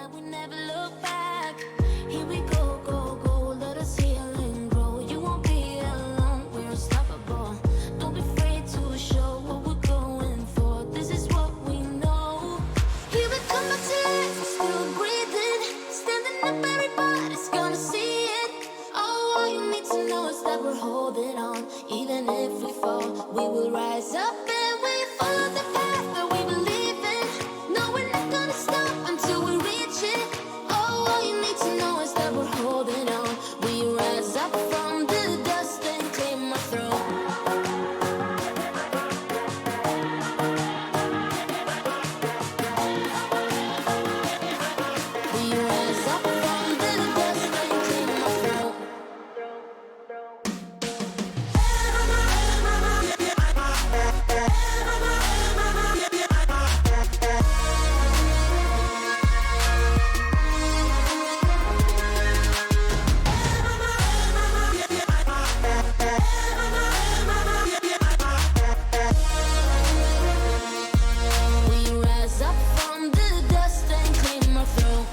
that we never look back. Here we go, go, go, let us heal and grow. You won't be alone, we're unstoppable. Don't be afraid to show what we're going for. This is what we know. Here we come back to life, we're still breathing. Standing up, everybody's gonna see it. Oh, all you need to know is that we're holding on. Even if we fall, we will rise up and we follow the path that we believe in. No, we're not gonna stop until we reach it. Oh, all you need to know is that we're holding on. We rise up from the dust and claim our throne. We rise up from the dust and claim our throne. We rise up from the dust and claim our throne.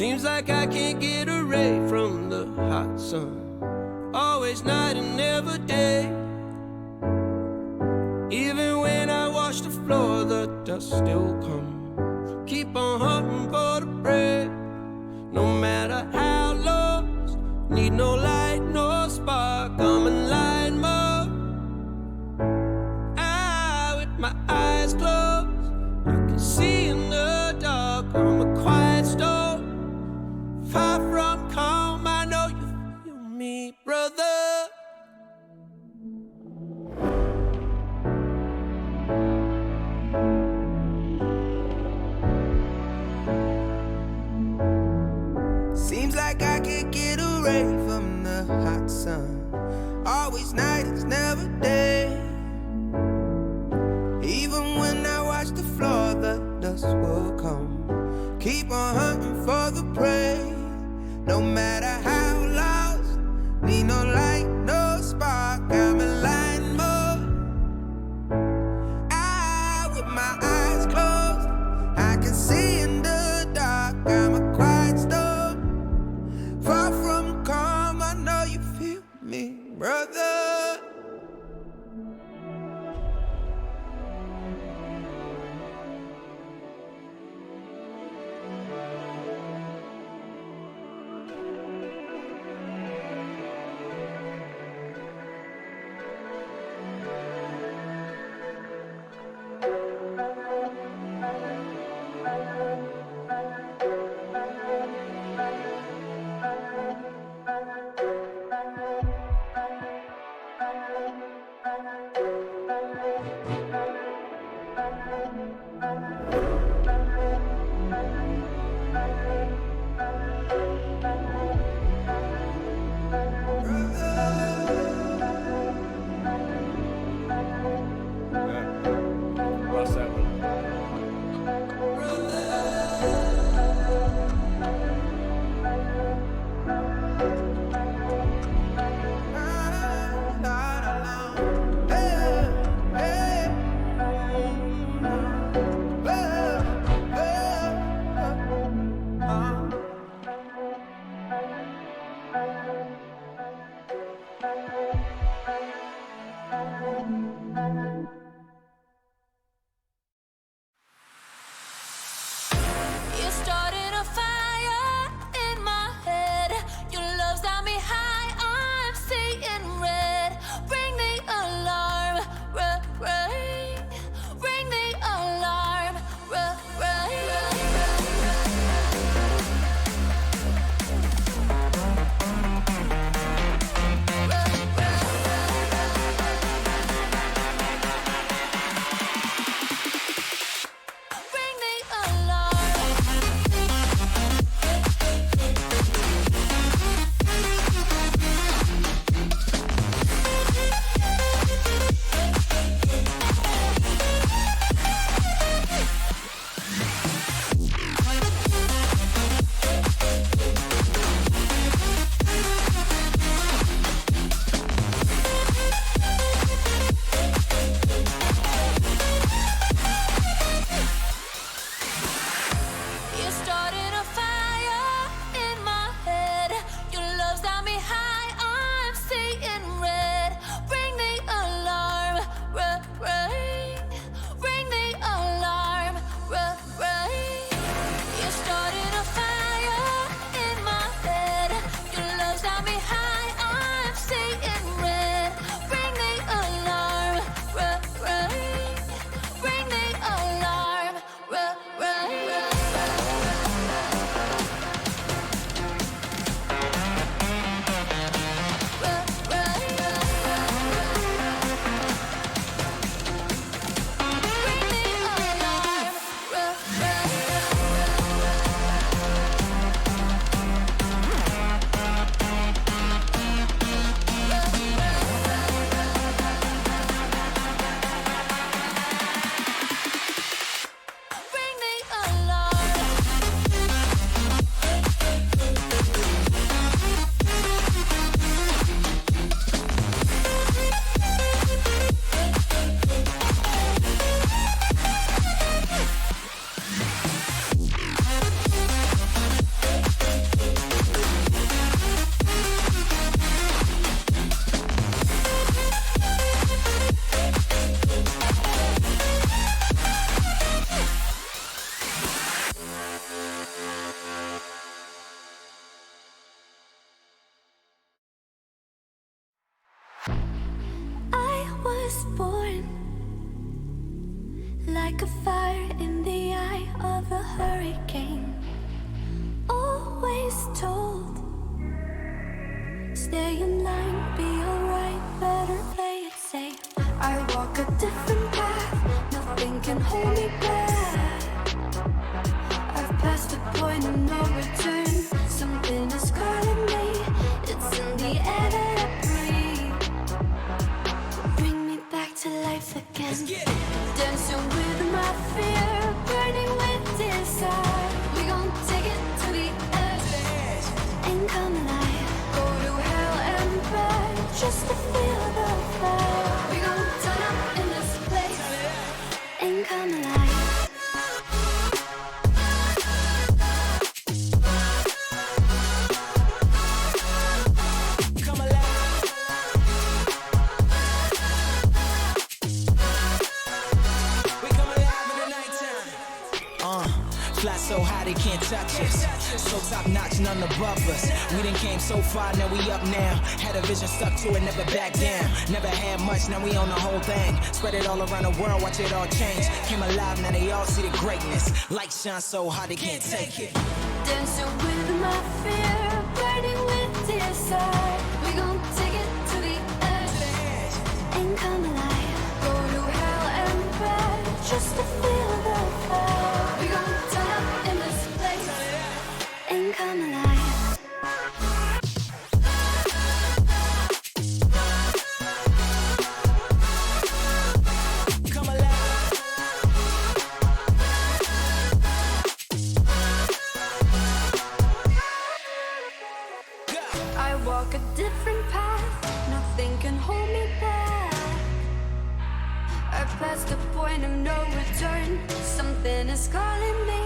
Seems like I can't get away from the hot sun. Always night and never day. Even when I wash the floor, the dust still comes. Keep on hunting for the bread. No matter how lost, need no light, no spark. I'm a light mode. With my eyes closed, I can see in the dark. I'm a quiet storm, far from calm. I know you feel me, brother. Seems like I can't get away from the hot sun. Always night, it's never day. Even when I watch the floor, the dust will come. Keep on hunting for the prey. No matter how lost, need no light, no spark. I'm in light mode. With my eyes closed, I can see in the dark. I'm a quiet storm, far from calm. I know you feel me, brother. You started a fire in my head. Your love's got me high, I'm seeing red. Ring the alarm, ring. Ring the alarm, like a fire in the eye of a hurricane. Always told, stay in line, be alright, better play it safe. I walk a different path, nothing can hold me back. I've passed the point of no return, something is calling me, it's in the air that I breathe. Bring me back to life again, dancing with my fear, burning with desire. We gon' take it to the edge and come alive. Go to hell and back just to feel the fire. We gon' turn up in this place and come alive. Fly so high they can't touch us. So top notch, none above us. We done came so far, now we up now. Had a vision, stuck to it, never back down. Never had much, now we own the whole thing. Spread it all around the world, watch it all change. Came alive, now they all see the greatness. Light shine so high they can't take it. Dancing with my fear, burning with desire. We gon' take it to the edge and come alive. Go to hell and back just to feel the fire. We gon' turn up in this place and come alive. Come alive. I walk a different path, nothing can hold me back. I passed the point of no return, something is calling me,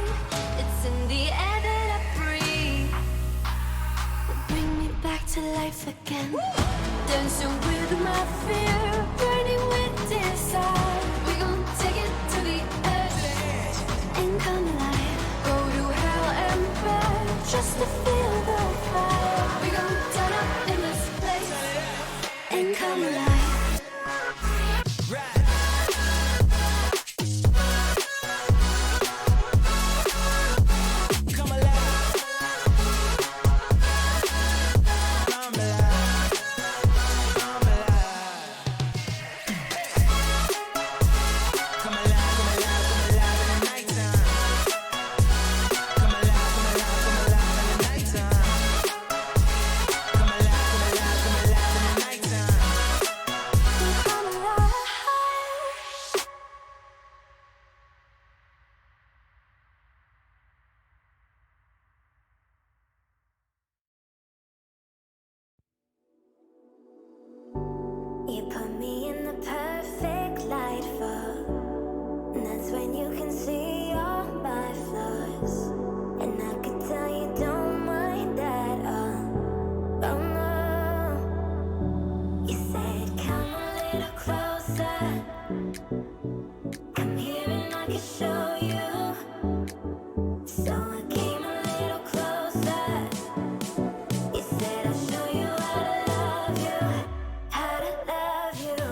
it's in the air that I breathe. Bring me back to life again, dancing with my fear, burning with desire. We gon' take it to the edge and come alive. Go to hell and back just to feel the fire. We gon' turn up in this place and come alive. Come alive. Come alive. Come alive. Come alive, come alive, come alive in the nighttime. Come alive, come alive, come alive in the nighttime. Come alive, come alive, come alive in the nighttime. Come alive. You put me in the perfect light for, and that's when you can see all my flaws. And I could tell you don't mind at all. Oh no. You said come a little closer. Come here and I can show you. So I came a little closer. You said I'll show you how to love you, how to love you.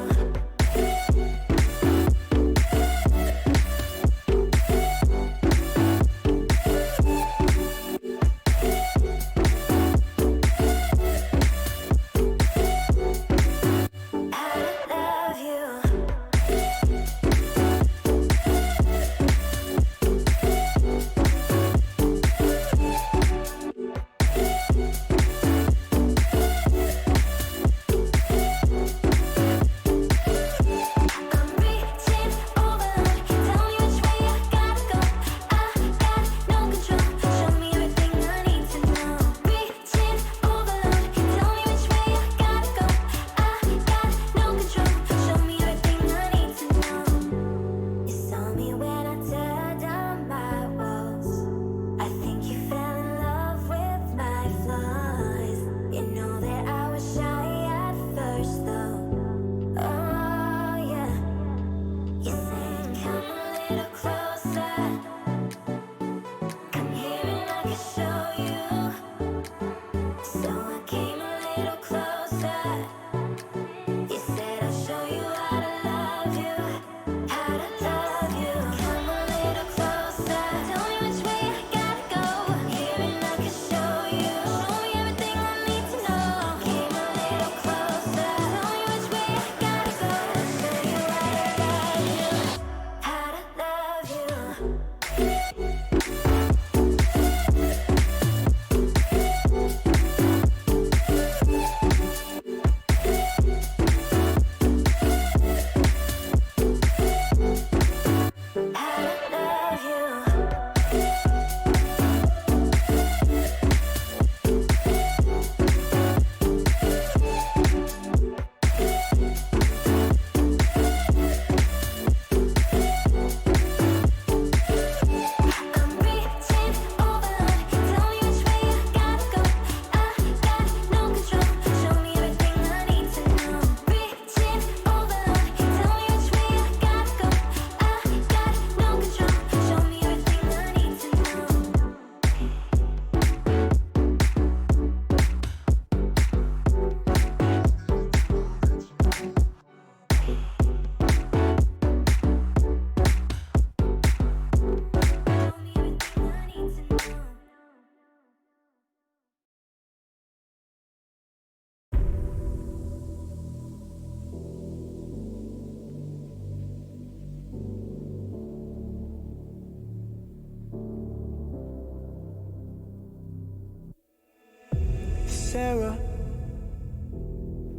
Sarah,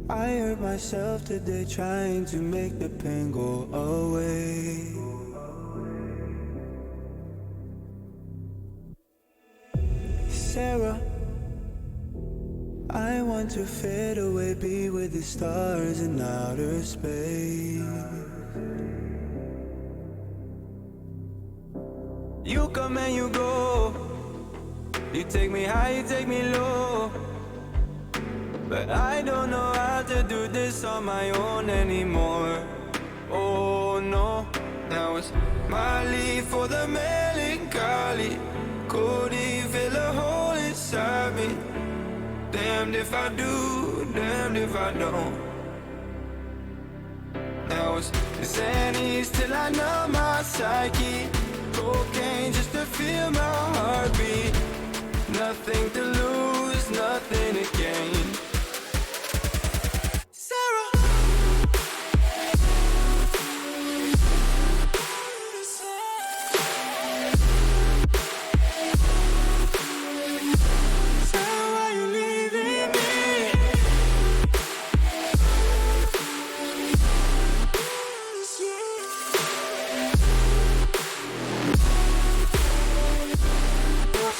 I hurt myself today trying to make the pain go away. Sarah, I want to fade away, be with the stars in outer space. You come and you go, you take me high, you take me low, but I don't know how to do this on my own anymore. Oh no, now it's my leave for the melancholy. Cody fill a hole inside me. Damned if I do, damned if I don't. Now it's Xannies till I numb my psyche. Cocaine just to feel my heartbeat. Nothing to lose, nothing to gain. Sarah, why you leaving me?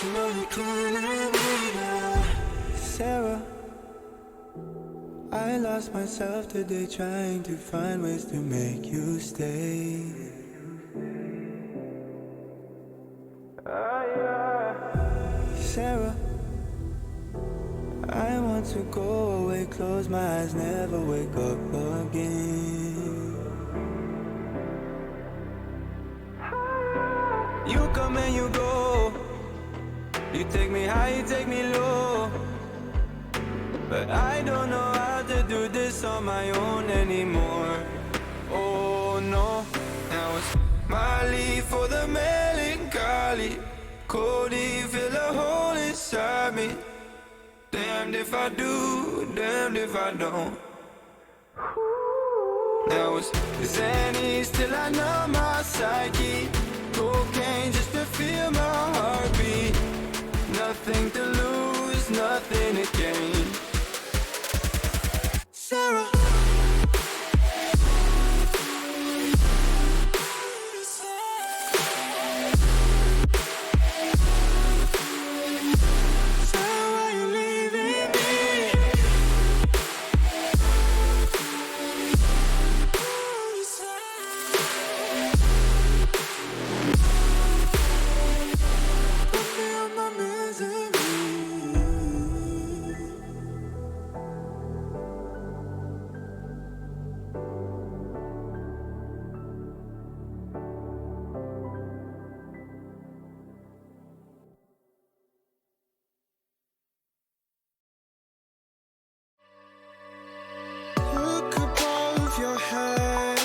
You know you can't leave me now. Sarah, I lost myself today trying to find ways to make you stay. Sarah, I want to go away, close my eyes, never wake up again. You come and you go, you take me high, you take me low, but I don't know how to do this on my own anymore. Oh no, now it's my leave for the melancholy. Cody fill a hole inside me. Damned if I do, damned if I don't. Now it's Xannies till I numb my psyche. Cocaine just to feel my heartbeat. Nothing to lose, nothing to gain. Sarah, why you leaving me? Put me on my misery. Look above your heads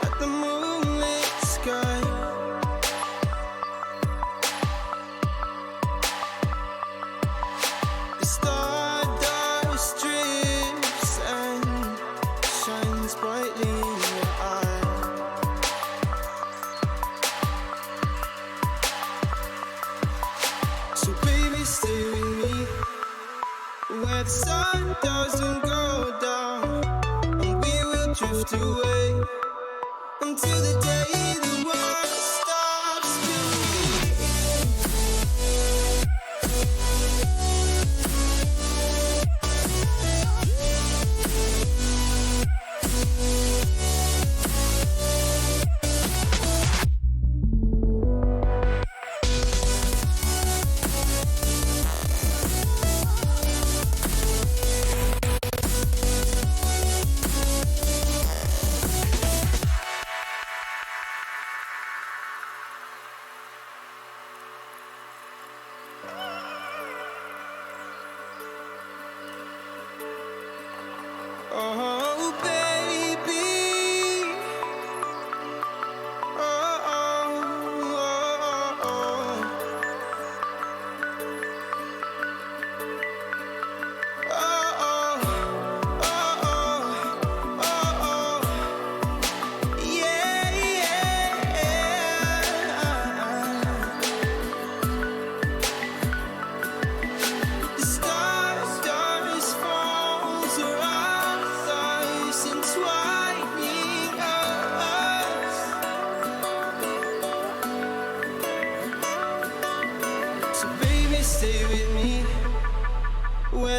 at the moonlit sky. The stardust drips and shines brightly in your eye. So baby, stay with me where the sun doesn't go down, and we will drift away until the day the world stops spinning.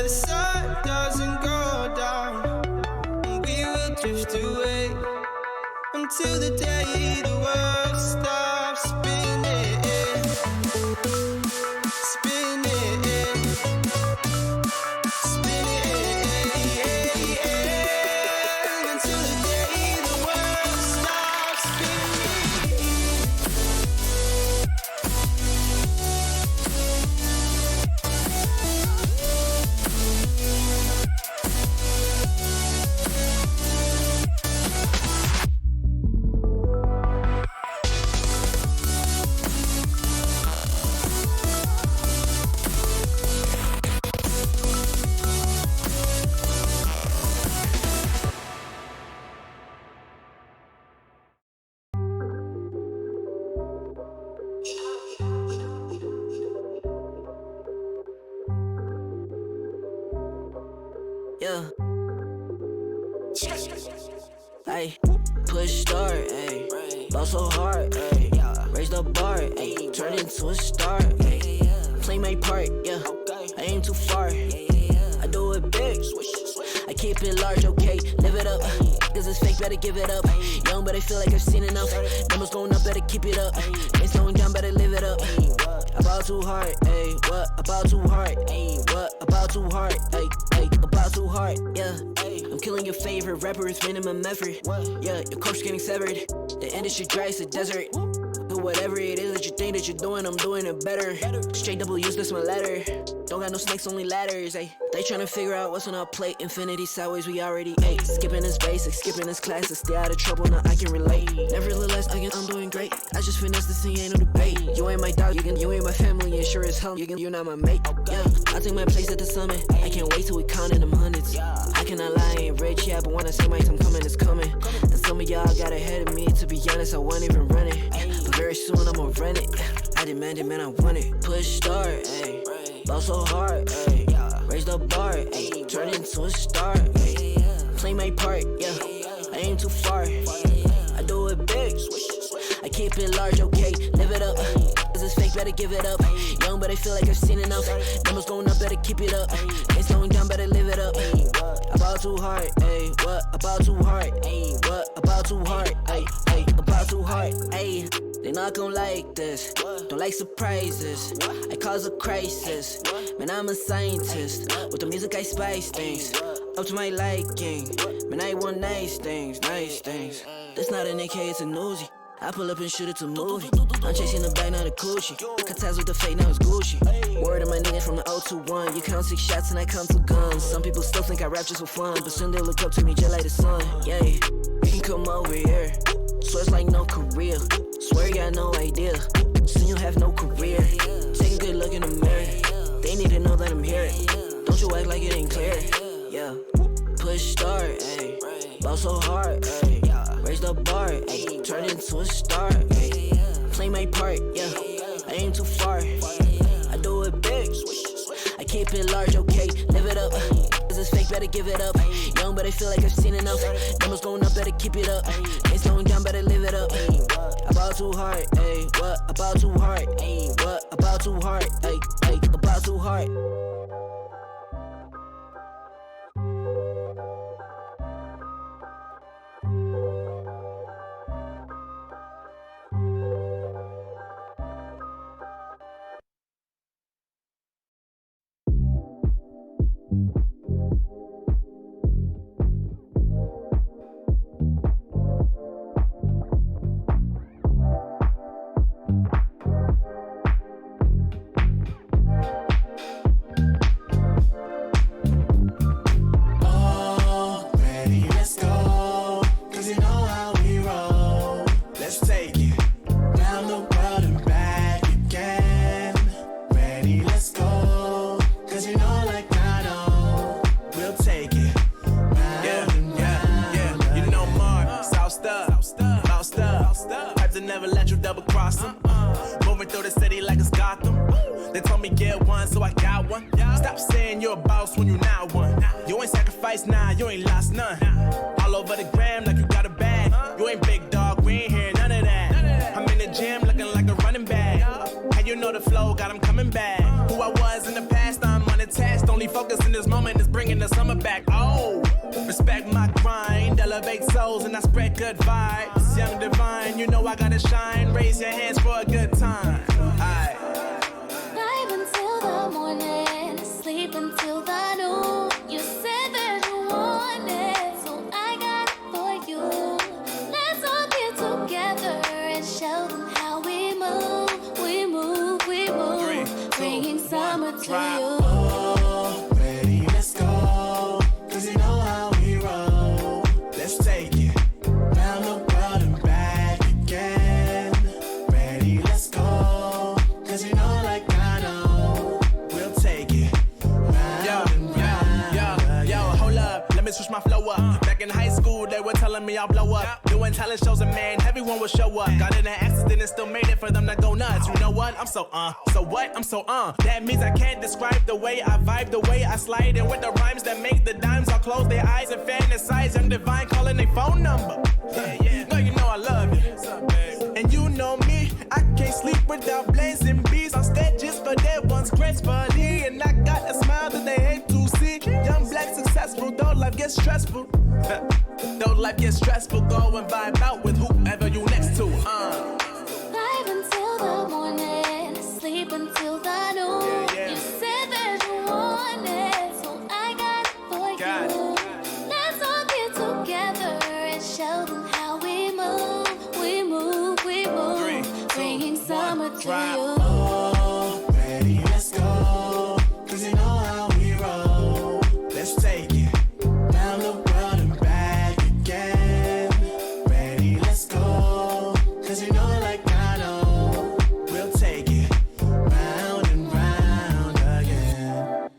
where the sun doesn't go down. We will drift away until the day the world stops spinning, spinning, spinning, until the day the world stops spinning. Yeah. Ay, push start, ayy. Ball so hard, ayy. Raise the bar, ayy. Turn into a star, ayy. Play my part, yeah. I aim too far. I do it big. I keep it large, okay. Live it up. Cause it's fake, better give it up. Young, but I feel like I've seen enough. Numbers going up, better keep it up. Ain't slowing down, better live it up. About too hard, ayy. What about too hard, ayy? What about too hard, ayy? About too hard, yeah. I'm killing your favorite rapper with minimum effort. Yeah, your corpse getting severed. The industry dry as a desert. But whatever it is that you think that you're doing, I'm doing it better. Straight double use, that's my letter. Don't got no snakes, only ladders, ayy. They tryna figure out what's on our plate. Infinity sideways, we already ate. Skipping is basic, skipping is classic. Stay out of trouble, now I can relate. Nevertheless, I'm doing great. I just finished this thing, ain't no debate. You ain't my dog, you ain't my family, and sure as hell, you're not my mate. Yeah, I take my place at the summit. I can't wait till we countin' them hundreds. I cannot lie, I ain't rich, yeah, but when I say my time coming, it's coming. And some of y'all got ahead of me, to be honest, I wasn't even running. But very soon I'ma run it. I demand it, man, I want it. Push start, ayy. Ball so hard, ayy. Raise the bar, ayy. Turn into a star, ayy. Play my part, yeah. I aim too far. I do it big. I keep it large, okay. Live it up. Cause it's fake, better give it up. Young, but I feel like I've seen enough. Numbers going up, better keep it up. Ain't slowing down, better live it up. About too hard, ayy. What about too hard, ayy? What about too hard, ayy? About too hard, ayy. They not gon' like this, don't like surprises. I cause a crisis, man, I'm a scientist. With the music I spice things, up to my liking. Man, I want nice things, nice things. That's not an AK, it's a Uzi. I pull up and shoot it to movie. I'm chasing the bag, not a coochie. Cut ties with the fake, now it's Gucci. Word of my niggas from the 021. You count 6 shots and I count 2 guns. Some people still think I rap just for fun, but soon they look up to me just like the sun. Yeah, you can come over here. Swear it's like no career. Swear you got no idea. Soon you'll have no career. Take a good look in the mirror. They need to know that I'm here. Don't you act like it ain't clear. Yeah, push start, ayy. Ball so hard, ayy. Raise the bar, ayy. Turn into a star, ayy. Play my part, yeah. I aim too far. I do it big. I keep it large, okay. Live it up. Cause it's fake, better give it up. Young, but I feel like I've seen enough. Numbers going up, better keep it up. Ain't slowing down, better live it up. About too hard, ayy. What about too hard, ayy? What about too hard, ayy? About too hard. Focus in this moment. spread good vibes. Young divine, you know I gotta shine. Raise your hands for a good time. Aight. Vibe until the morning, sleep until the noon. You said that you want it, so I got it for you. Let's all get together and show them how we move. We move, we move. 3, 2, Bringing summer 1, to drop. you. Oh, ready, let's go. Cause you know how we roll. Let's take it round the world and back again. Ready, let's go. Cause you know like I know. We'll take it round and round. Yo, hold up, let me switch my flow up. Back in high school, they were telling me I'll blow up. Doing talent shows and man, everyone will show up. Got in an accident and still made it for them to go nuts. You know what? I'm so so what? I'm so That means I can't describe the way I vibe, the way I slide. And with the rhymes that make the dimes, I'll close their eyes and fantasize. Young divine calling their phone number. Yeah. Girl, you know I love you. And you know me, I can't sleep without blazing beats on stages for their ones gracefully. And I got a smile that they hate to see. Young black successful, though life gets stressful. Though life gets stressful, go and vibe out with whoever you next to. Vibe until the morning, sleep until the noon. Yeah. You said that you want it, so I got it for Got you. Let's all get together and show them how we move. We move, we move. 3, 2, Bringing summer 1, to drop. you. Oh, ready, let's go. Cause you know how we roll. Let's take it round the world and back again. Ready, let's go. Cause you know like I know. We'll take it round and round again.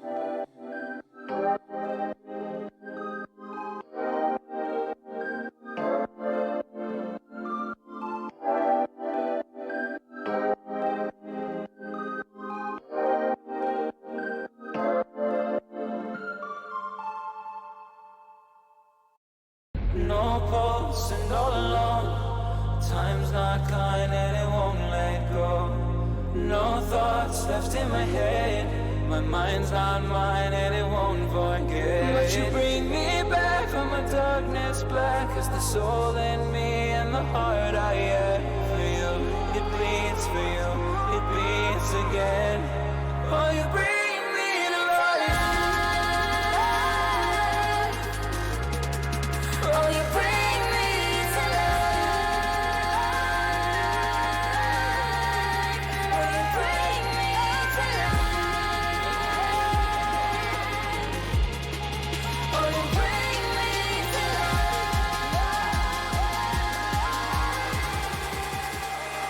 No pulse and all alone. Time's not kind and it won't let go. No thoughts left in my head. My mind's not mine and it won't forget. But you bring me back from my darkness black. Cause the soul in me and the heart I have for you. It bleeds for you, it beats again. Oh, you bring me to life. Oh, you bring me to life. Oh, you bring me to life. Oh, you bring me to life.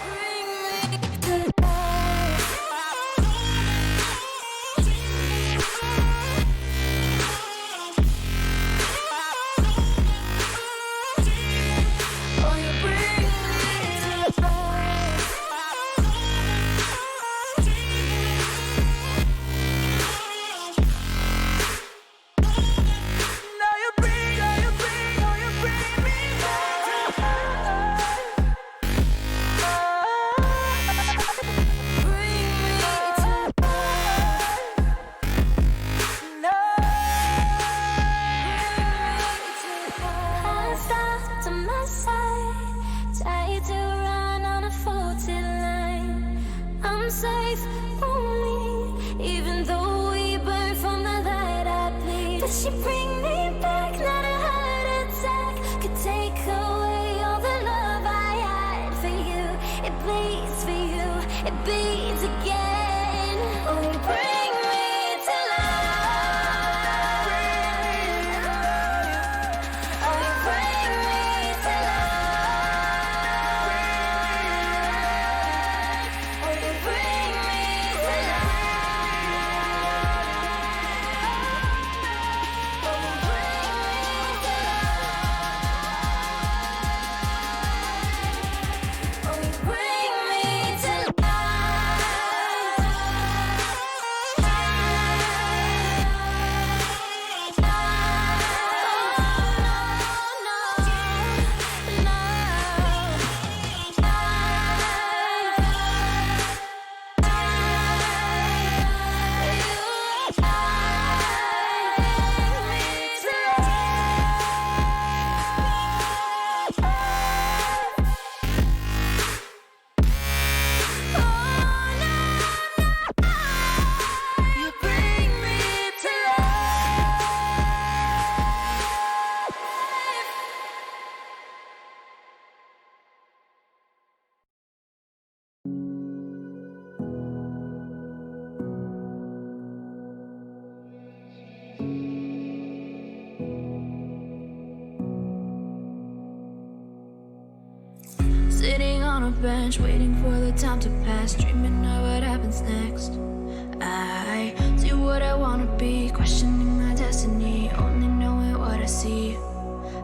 Bring me to Oh, you bring me to life. Now you bring me back. Bring me to life. Hands down to my side, tied to run on a faulty line. I'm safe only, even though we burn from the light I bleed. Does she bring me back? Not a heart attack could take away all the love I had for you. It bleeds for you, it beats again. Oh, you bring me to life. Oh, you bring me to life. Oh, you bring me to life. Oh, you bring me to life. Oh, you bring me to life. on a bench, waiting for the time to pass, dreaming of what happens next. I see what I wanna be, questioning my destiny, only knowing what I see.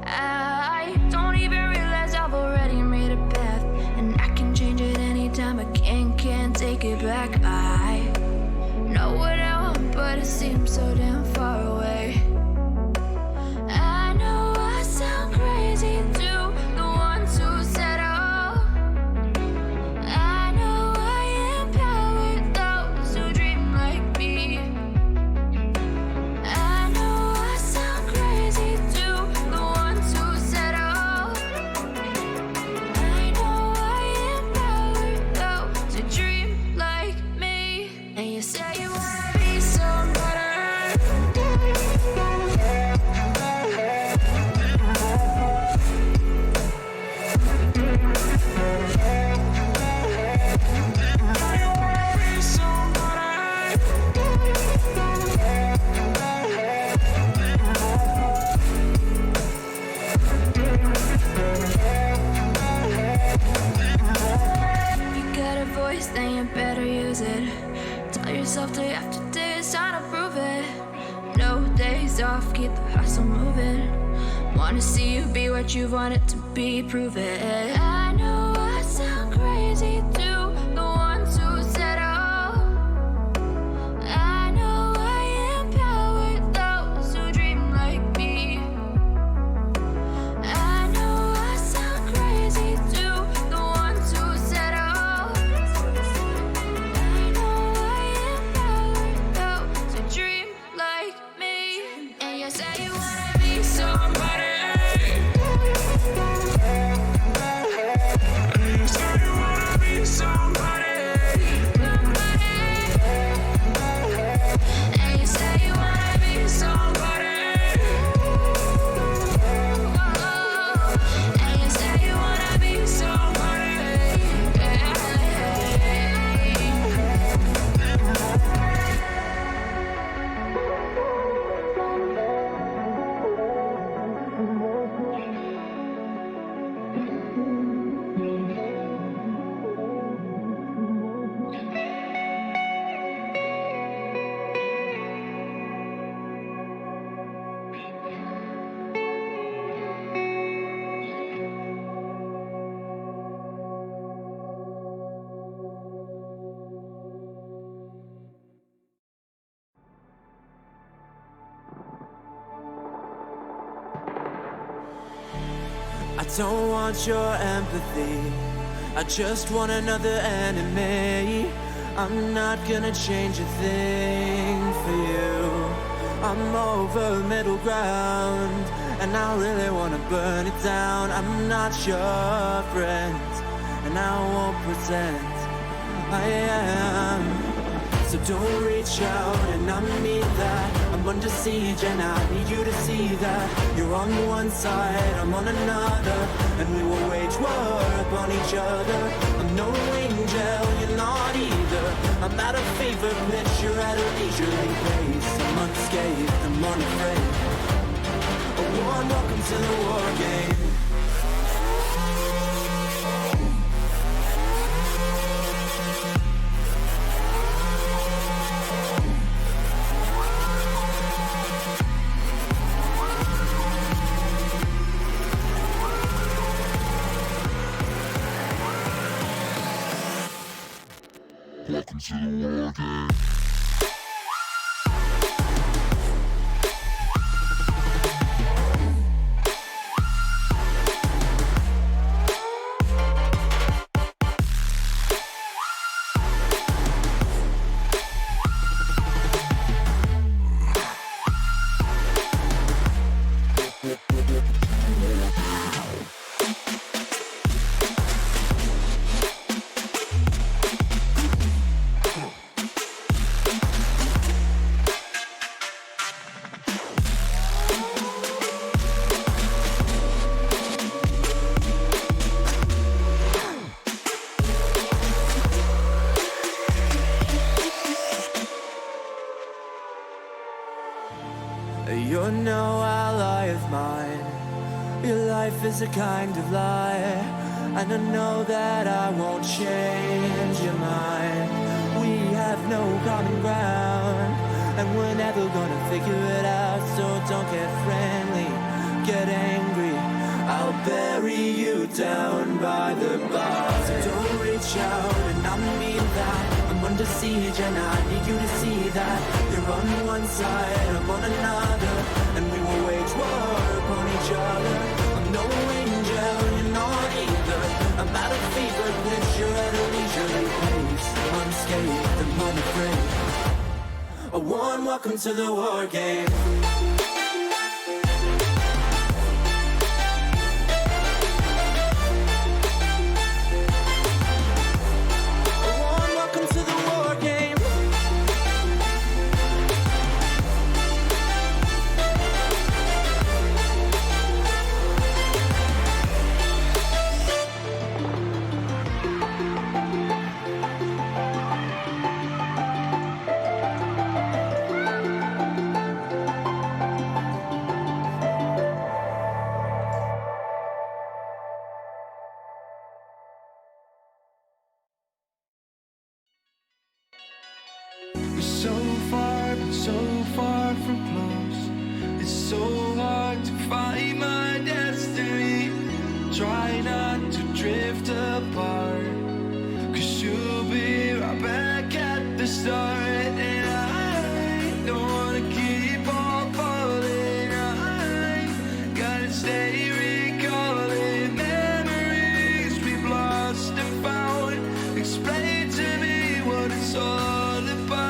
I don't even realize I've already made a path, and I can change it anytime, can't take it back. I know what I want, but it seems so damn far away. I know I sound crazy to the ones who said oh. I know I empower those who dream like me. I know I sound crazy to the ones who said oh. I know I empower those who dream like me. And you say you wanna be somebody. Then you better use it. Tell yourself day after day it's time to prove it. No days off, keep the hustle moving. Wanna see you be what you wanted to be, prove it. I know I sound crazy to the ones who said oh. I know I empower those who dream like me. I know I sound crazy to the ones who said oh. Say you wanna be somebody. Say you wanna be somebody. And you say you wanna be somebody. And you say you wanna be somebody. I don't want your empathy, I just want another enemy. I'm not gonna change a thing for you. I'm over middle ground, and I really wanna burn it down. I'm not your friend, and I won't pretend I am. So don't reach out, and I mean that. I'm under siege, and I need you to see that. You're on one side, I'm on another, and we will wage war upon each other. I'm no angel, you're not either. I'm at a fever pitch, you're at a leisurely pace. I'm unscathed, I'm unafraid. A warm welcome to the war game. Welcome to the war game. You're no ally of mine. Your life is a kind of lie. And I know that I won't change your mind. We have no common ground, and we're never gonna figure it out. So don't get friendly, get angry. I'll bury you down by the bar. So don't reach out, and I mean that. I'm under siege, and I need you to see that. You're on one side, I'm on another, and we will wage war upon each other. I'm no angel, you're not either. I'm at a fever pitch, you're at a leisurely pace. Unscathed and unafraid. A warm welcome to the war game. A warm welcome to the war game. We're so far, but so far from close. It's so hard to find my destiny. Try not to drift apart, 'cause you'll be right back at the start. And I don't wanna keep on falling. I gotta stay recalling memories we've lost and found. Explain to me what it's all about.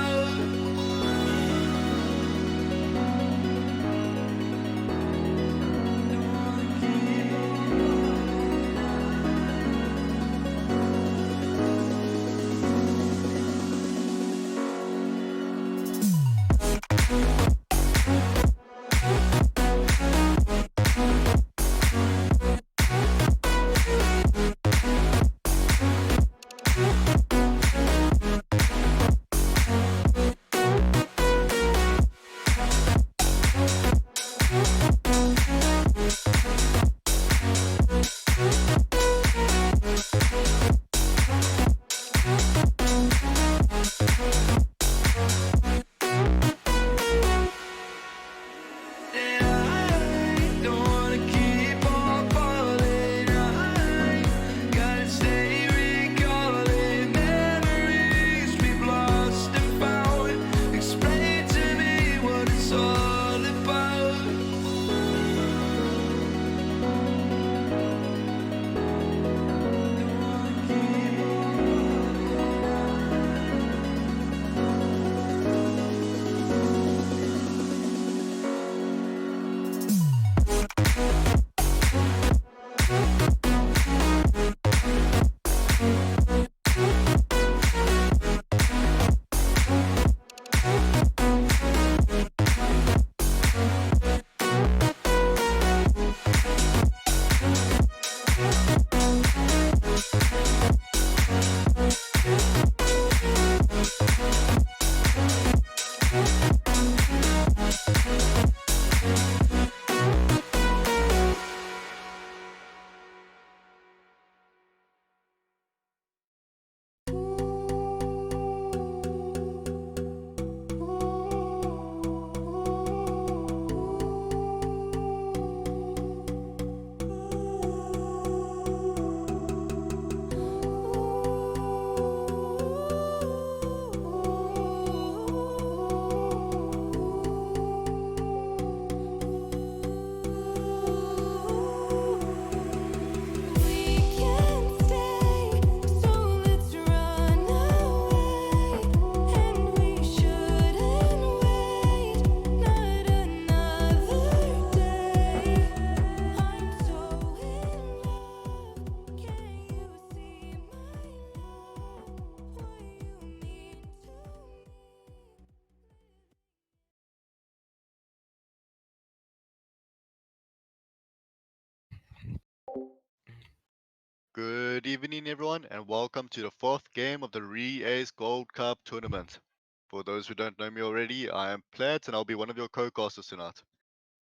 Good evening, everyone, and welcome to the fourth game of the Re-Ace Gold Cup tournament. For those who don't know me already, I am Plet, and I'll be one of your co-casters tonight.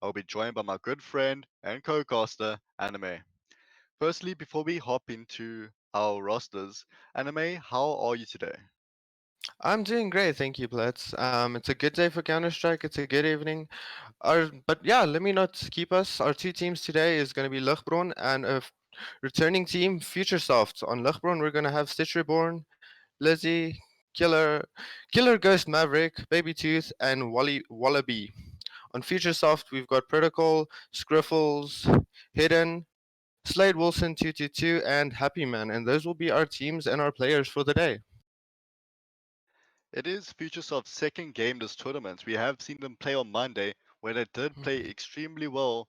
I'll be joined by my good friend and co-caster, Anime. Firstly, before we hop into our rosters, Anime, how are you today? I'm doing great, thank you, Blitz. It's a good day for Counter Strike. It's a good evening. But yeah, let me not keep us. Our two teams today is going to be Luchtbron and returning team Futuresoft. On Luchtbron, we're going to have Stitch Reborn, Lizzie, Killer Ghost Maverick, Baby Tooth, and Wallaby. On Futuresoft, we've got Protocol, Scriffles, Hidden, Slade Wilson 222, and Happy Man. And those will be our teams and our players for the day. It is Futuresoft's second game this tournament. We have seen them play on Monday, where they did play extremely well.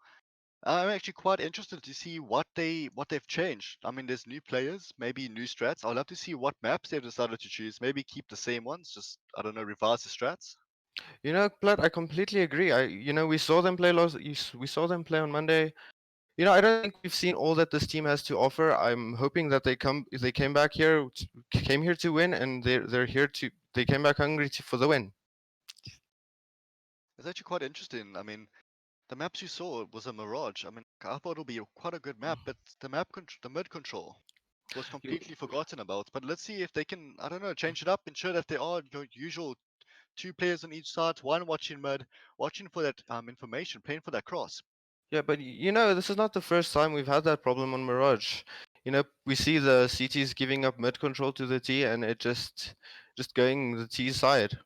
I'm actually quite interested to see what they've changed. I mean, there's new players, maybe new strats. I'd love to see what maps they've decided to choose. Maybe keep the same ones, just I don't know, revise the strats. You know, Platt, I completely agree. We saw them play we saw them play on Monday. I don't think we've seen all that this team has to offer. I'm hoping that they came back here, came here to win, and they came back hungry for the win. It's actually quite interesting. I mean, the maps you saw was a mirage. I mean, I thought it'll be quite a good map, but the mid control was You, completely forgotten about. But let's see if they can, I don't know, change it up, ensure that there are your usual two players on each side, one watching mid, watching for that information, playing for that cross. yeah, but this is not the first time we've had that problem on Mirage. We see the CTs giving up mid control to the T, and it just going the T side.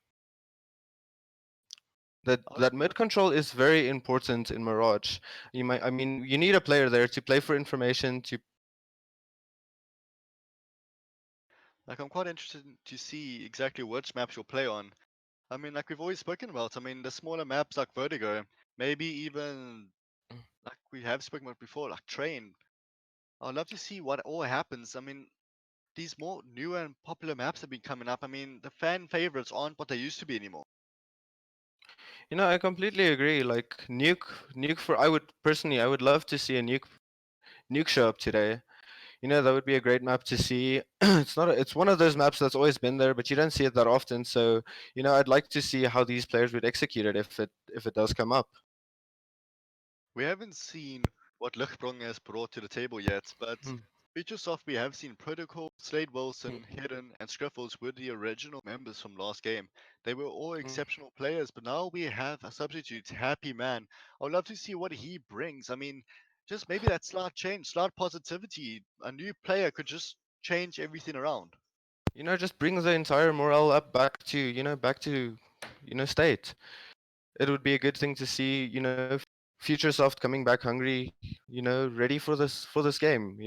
That mid control is very important in Mirage. You need a player there to play for information to. Like, I'm quite interested to see exactly which maps you'll play on. I mean, like we've always spoken about, I mean, the smaller maps like Vertigo, maybe even like we have spoken about before, like Train. I'd love to see what all happens. I mean, these more new and popular maps have been coming up. I mean, the fan favorites aren't what they used to be anymore. I completely agree. Like nuke for I would love to see a nuke show up today. That would be a great map to see. It's one of those maps that's always been there, but you don't see it that often. So, I'd like to see how these players would execute it if it does come up. We haven't seen what Lichtbrung has brought to the table yet, but Hmm, Futuresoft, we have seen Protocol, Slade hmm, Wilson, Hidden, and Scriffles were the original members from last game. They were all hmm. exceptional players, but now we have a substitute, Happy Man. I would love to see what he brings. I mean, just maybe that slight change, slight positivity. A new player could just change everything around. Just bring the entire morale up back to state. It would be a good thing to see, Futuresoft coming back hungry, ready for this game.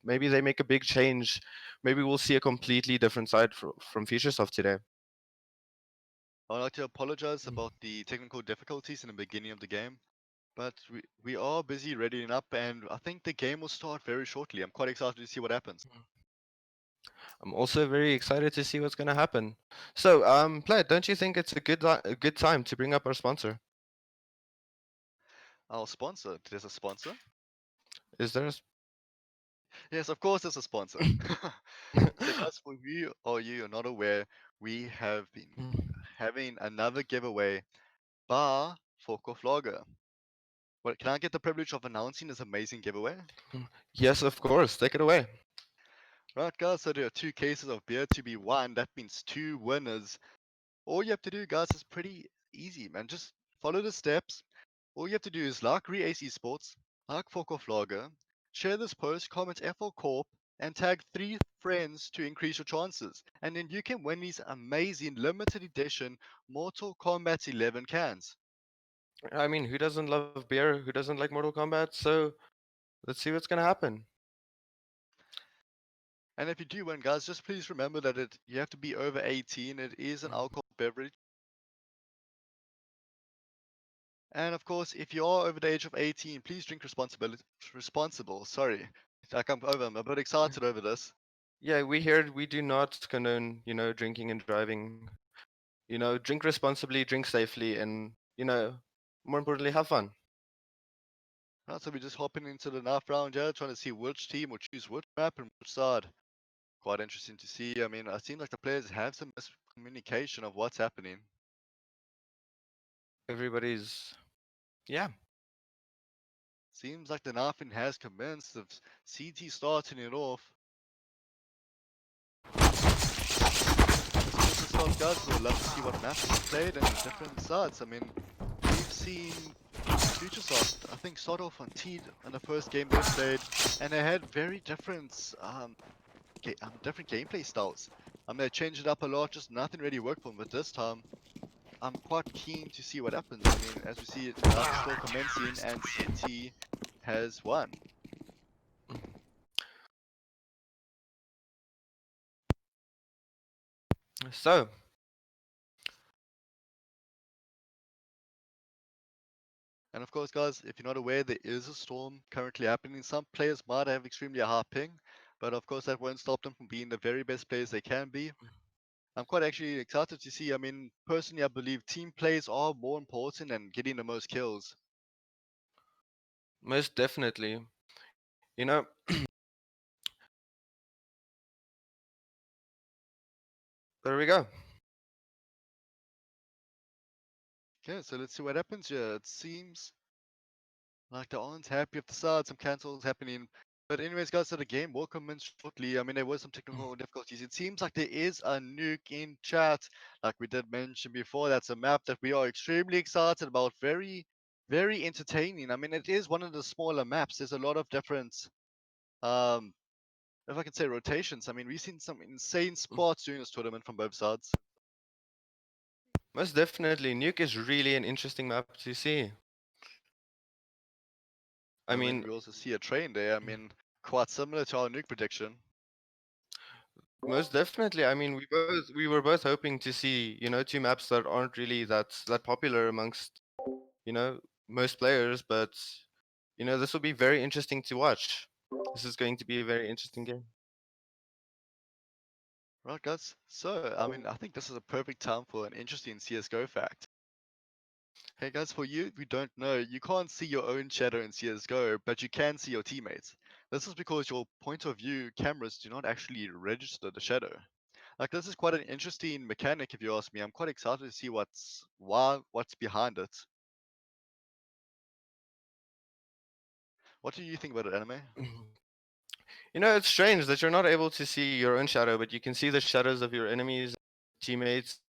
Maybe they make a big change. Maybe we'll see a completely different side from Futuresoft today. I'd like to apologize Mm. about the technical difficulties in the beginning of the game, but we are busy readying up, and I think the game will start very shortly. I'm quite excited to see what happens. I'm also very excited to see what's going to happen. So, Plaid, don't you think it's a good time to bring up our sponsor? Our sponsor, there's a sponsor? Is there? Yes, of course, there's a sponsor. So, guys, for you or you are not aware, we have been having another giveaway bar for Koflager. Well, can I get the privilege of announcing this amazing giveaway? Yes, of course. Take it away. Right, guys, so there are two cases of beer to be won. That means two winners. All you have to do, guys, is pretty easy, man. Just follow the steps. All you have to do is like ACCE Esports, like Lager, share this post, comment FL Corp, and tag three friends to increase your chances. And then you can win these amazing limited edition Mortal Kombat 11 cans. I mean, who doesn't love beer? Who doesn't like Mortal Kombat? So, let's see what's going to happen. And if you do win, guys, just please remember that you have to be over 18. It is an alcohol beverage. And of course, if you are over the age of 18, please drink responsible. Sorry. I'm a bit excited over this. Yeah, we do not condone, drinking and driving. Drink responsibly, drink safely, and, more importantly, have fun. Right, so we're just hopping into the knife round here, trying to see which team will choose which map and which side. Quite interesting to see. I mean, I seem like the players have some miscommunication of what's happening. Everybody's, yeah. Seems like the knifing has commenced of CT starting it off. As soon as it starts, guys, we'll love to see what maps are played and the different sides. I mean, we've seen Futuresoft, I think, start off on T in the first game they played, and they had very different gameplay styles. They changed it up a lot, just nothing really worked for them. But this time, I'm quite keen to see what happens. I mean, as we see, the knife is still commencing, and CT has won. So, And of course, guys, if you're not aware, there is a storm currently happening. Some players might have extremely high ping, but of course, that won't stop them from being the very best players they can be. I'm quite actually excited to see. I mean, personally, I believe team plays are more important than getting the most kills. most definitely, you know, there we go. Okay, so let's see what happens here. It seems like they aren't happy with the side, some cancels happening. But anyways, guys, so the game will commence shortly. I mean, there were some technical difficulties. It seems like there is a nuke in chat, like we did mention before. That's a map that we are extremely excited about. Very, very entertaining. I mean, it is one of the smaller maps. There's a lot of different, um, if I can say, rotations. I mean, we've seen some insane spots during this tournament from both sides. Most definitely, Nuke is really an interesting map to see. I I mean, mean, we also see a train there. I mean, quite similar to our nuke prediction. most definitely. I mean, we were both hoping to see, two maps that aren't really that popular amongst, most players, but this will be very interesting to watch. This is going to be a very interesting game. Right, guys. So, I mean, I think this is a perfect time for an interesting CSGO fact. Hey, guys, for you who don't know, you can't see your own shadow in CSGO, but you can see your teammates. This is because your point of view cameras do not actually register the shadow. Like, this is quite an interesting mechanic, if you ask me. I'm quite excited to see what's behind it. What do you think about it, anime? It's strange that you're not able to see your own shadow, but you can see the shadows of your enemies, teammates.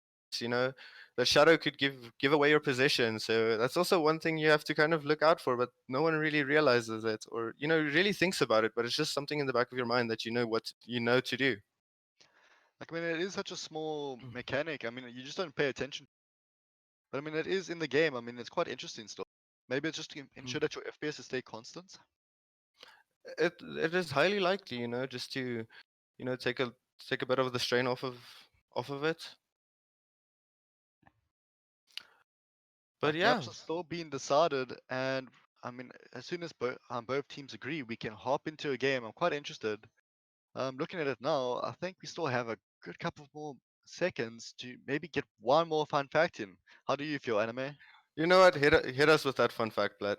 The shadow could give away your position. So that's also one thing you have to kind of look out for, but no one really realizes it, or really thinks about it. But it's just something in the back of your mind that you know what you know to do. Like, I mean, it is such a small mechanic. I mean, you just don't pay attention. But I mean, it is in the game. I mean, it's quite interesting still. Maybe it's just to ensure that your FPS stay constant. It is highly likely, just to take a bit of the strain off of it. But Like yeah, maps are still being decided, and I mean, as soon as both teams agree, we can hop into a game. I'm quite interested. Looking at it now, I think we still have a good couple of more seconds to maybe get one more fun fact in. How do you feel, anime? you know what? Hit us with that fun fact, Blatt.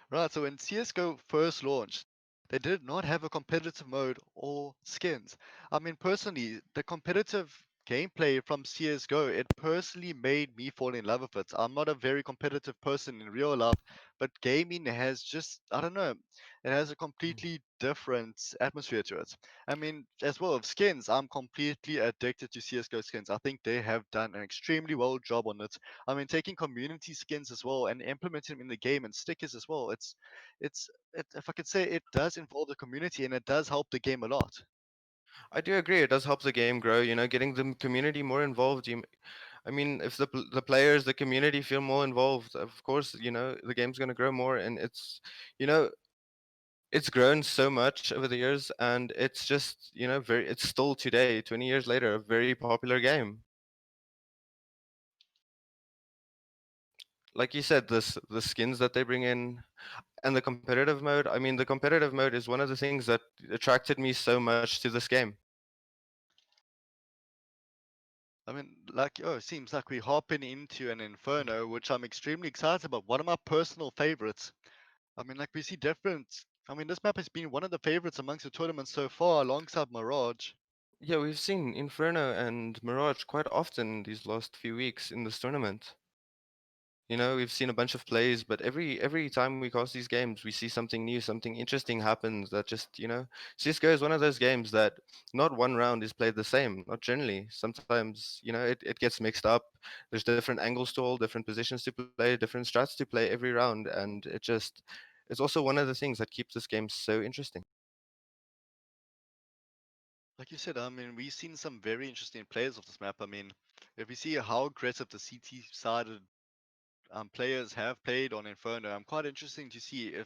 Right, so when CSGO first launched, they did not have a competitive mode or skins. I mean, personally, the competitive gameplay from CSGO, it personally made me fall in love with it. I'm not a very competitive person in real life, but gaming has just, I don't know, it has a completely different atmosphere to it. I mean, as well as skins, I'm completely addicted to CSGO skins. I think they have done an extremely well job on it. I mean, taking community skins as well and implementing them in the game and stickers as well. If I could say, it does involve the community and it does help the game a lot. I do agree. It does help the game grow. Getting the community more involved. I mean, if the players, the community feel more involved, of course, the game's going to grow more, and you know, it's grown so much over the years, and it's just, it's still today, 20 years later, a very popular game. Like you said, the skins that they bring in and the competitive mode. I mean, the competitive mode is one of the things that attracted me so much to this game. I mean, like, oh, it seems like we're hopping into an inferno, which I'm extremely excited about. One of my personal favorites. I mean, like, we see different. I mean, this map has been one of the favorites amongst the tournament so far, alongside Mirage. Yeah, we've seen Inferno and Mirage quite often these last few weeks in this tournament. We've seen a bunch of plays, but every time we cast these games, we see something new, something interesting happens that just, CS:GO is one of those games that not one round is played the same, not generally. Sometimes, it gets mixed up. There's different angles to hold, different positions to play, different strats to play every round, and it's also one of the things that keeps this game so interesting. Like you said, I mean, we've seen some very interesting players of this map. I mean, if we see how aggressive the CT sided players have played on Inferno, I'm quite interesting to see if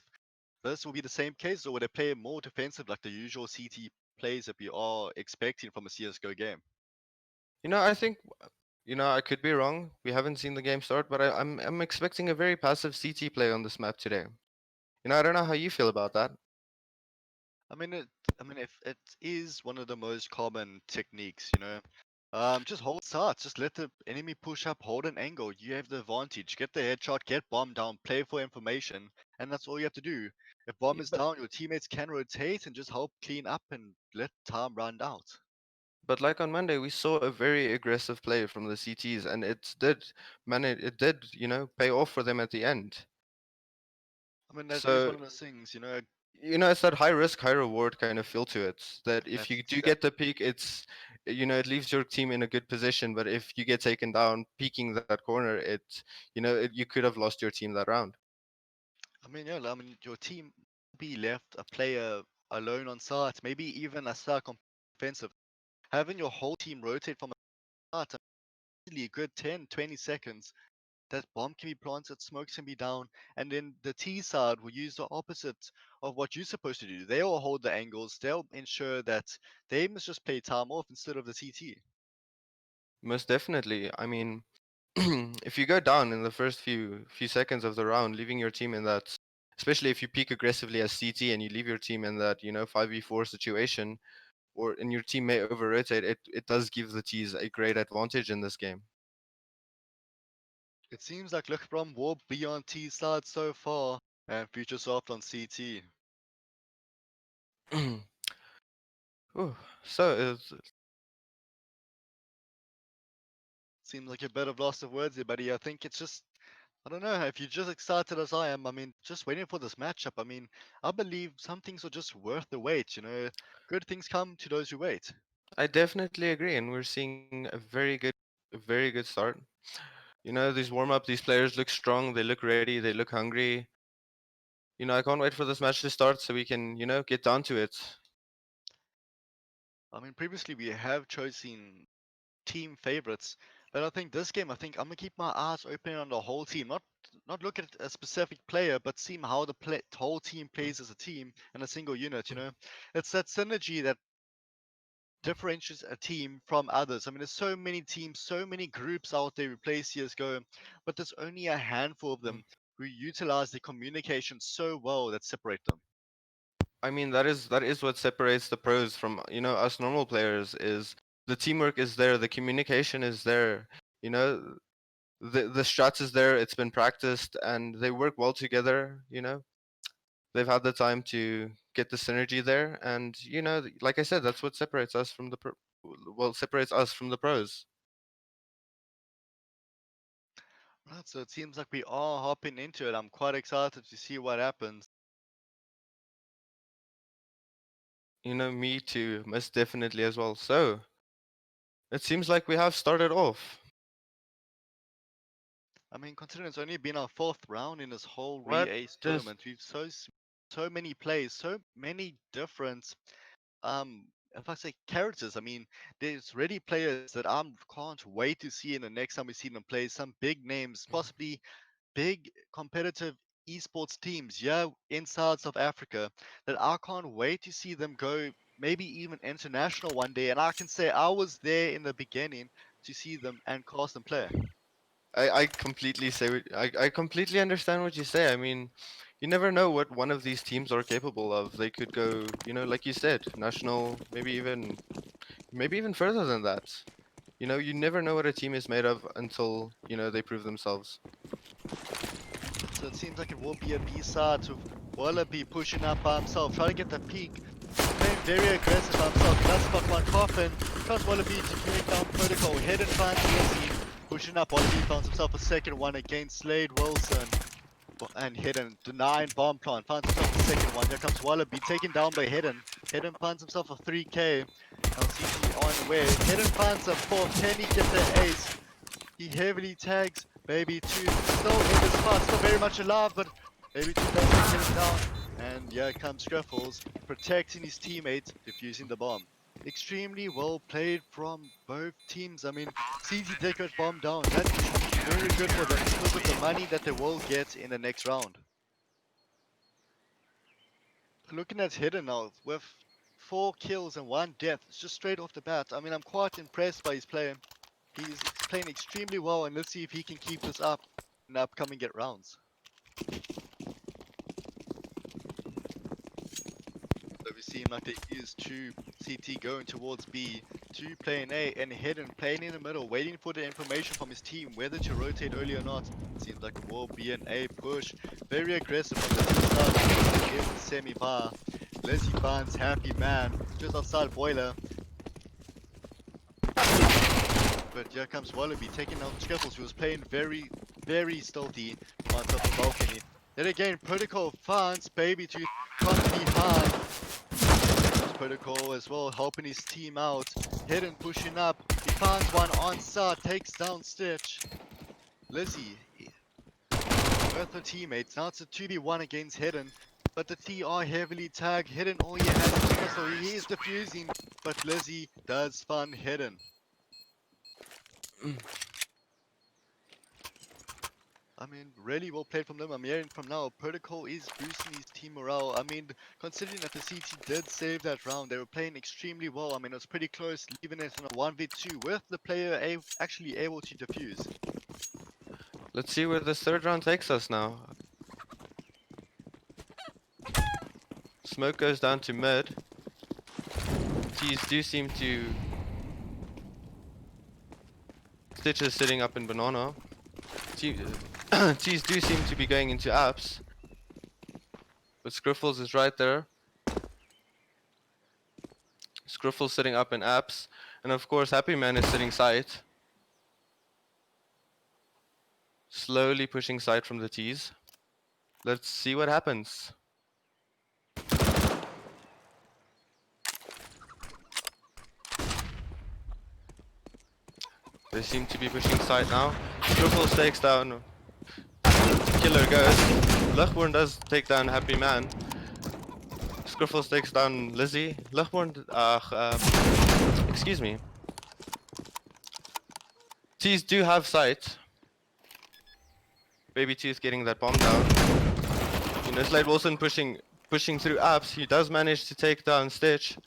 this will be the same case or would they play more defensive like the usual CT plays that we are expecting from a CSGO game. I think, I could be wrong. We haven't seen the game start, but I'm expecting a very passive CT play on this map today. I don't know how you feel about that. I mean, if it is one of the most common techniques, just hold sides, just let the enemy push up, hold an angle. You have the advantage. Get the headshot, get bomb down, play for information, and that's all you have to do. If bomb is But down, your teammates can rotate and just help clean up and let time run out. like on Monday, we saw a very aggressive play from the CTs, and it did pay off for them at the end. I mean, that is So one of those things, it's that high risk, high reward kind of feel to it. That if you that's do get the peak, it leaves your team in a good position. But if you get taken down, peeking that corner, you could have lost your team that round. I mean, yeah, I mean, your team be left a player alone on site, maybe even a stuck on offensive. Having your whole team rotate from a start, easily a good 10, 20 seconds, that bomb can be planted, smoke can be down, and then the T side will use the opposite of what you're supposed to do. They'll hold the angles, they'll ensure that they must just play time off instead of the CT. Most definitely. I mean, if you go down in the first few seconds of the round, leaving your team in that, especially if you peak aggressively as CT and you leave your team in that 5v4 situation, or and your team may over rotate, it does give the T's a great advantage in this game. It seems like Lichbrom will be on T side so far, and Futuresoft on CT. Ooh, so Seems like a bit of loss of words here, buddy. I think it's just, I don't know, if you're just excited as I am, I mean, just waiting for this matchup. I mean, I believe some things are just worth the wait, Good things come to those who wait. I definitely agree, and we're seeing a very good start. These warm up, these players look strong, they look ready, they look hungry. I can't wait for this match to start so we can, get down to it. I mean, previously we have chosen team favorites, but I think this game, I think I'm gonna keep my eyes open on the whole team, not look at a specific player, but see how the whole team plays as a team and a single unit. It's that synergy that differentiates a team from others. I mean, there's so many teams, so many groups out there who play CSGO, but there's only a handful of them who utilize their communication so well that separate them. I mean, that is what separates the pros from, us normal players is the teamwork is there, the communication is there, you know, the strats is there, it's been practiced and they work well together. They've had the time to get the synergy there, and like I said, that's what separates us from separates us from the pros. Right, so it seems like we are hopping into it. I'm quite excited to see what happens. Me too, most definitely as well. So it seems like we have started off. I mean, considering it's only been our fourth round in this whole What re-ace just tournament, we've so many plays, so many different if I say characters. I mean, there's already players that I can't wait to see in the next time we see them play. Some big names, possibly big competitive esports teams, yeah, inside South Africa, that I can't wait to see them go. Maybe even international one day, and I can say I was there in the beginning to see them and cast them play. I completely I completely understand what you say. I mean, you never know what one of these teams are capable of. They could go, like you said, national, maybe even further than that. You never know what a team is made of until, they prove themselves. So it seems like it will be a B-side to Wallaby pushing up by himself, trying to get the peak, playing very aggressive by himself. He does spot one coffin, tries Wallaby to break down protocol, head in front, easy. Pushing up, Wallaby finds himself a second one against Slade Wilson. And Hidden, denying bomb plant, finds himself a second one. Here comes Wallaby, taken down by Hidden. Hidden finds himself a 3k. LCG on the way. Hidden finds a fourth. Can he get the ace? He heavily tags Baby 2. Still in the spot, still very much alive, but Baby 2 doesn't get him down. And here comes Scriffles, protecting his teammates, defusing the bomb. Extremely well played from both teams. I mean, CT take that bomb down. That's very good for them because of the money that they will get in the next round. Looking at Hidden now, with 4 kills and 1 death, it's just straight off the bat. I mean, I'm quite impressed by his play. He's playing extremely well, and let's see if he can keep this up in the upcoming rounds. So we see like there is 2 CT going towards B, 2 playing A, and Hidden playing in the middle, waiting for the information from his team, whether to rotate early or not. Seems like it will be an A push. Very aggressive on the side. Here's the semi-bar. Leslie Barnes, happy man, just outside Boiler. But here comes Wallaby taking out Scriffles, who was playing very, very stealthy on top of the balcony. Then again, Protocol finds Baby to come behind. Protocol as well, helping his team out. Hidden pushing up. He finds one on side, takes down Stitch. Lizzie with her teammates. Now it's a 2v1 against Hidden. But the T are heavily tagged. Hidden all he has is Crystal. He is defusing. But Lizzie does find Hidden. I mean, really well played from them. I'm hearing from now, Protocol is boosting his team morale. I mean, considering that the CT did save that round, they were playing extremely well. I mean, it was pretty close, leaving it in a 1v2 with the player actually able to defuse. Let's see where this third round takes us now. Smoke goes down to mid. T's do seem to... Stitch is sitting up in banana. T's do seem to be going into apps. But Scriffles is right there. Scriffles sitting up in apps. And of course Happy Man is sitting site. Slowly pushing side from the T's. Let's see what happens. They seem to be pushing side now. Scriffles takes down. Killer goes. Luchborn does take down Happy Man. Scriffles takes down Lizzie. Luchborn, excuse me. T's do have sight. Baby Tooth getting that bomb down. You know, Slade Wilson pushing through apps. He does manage to take down Stitch.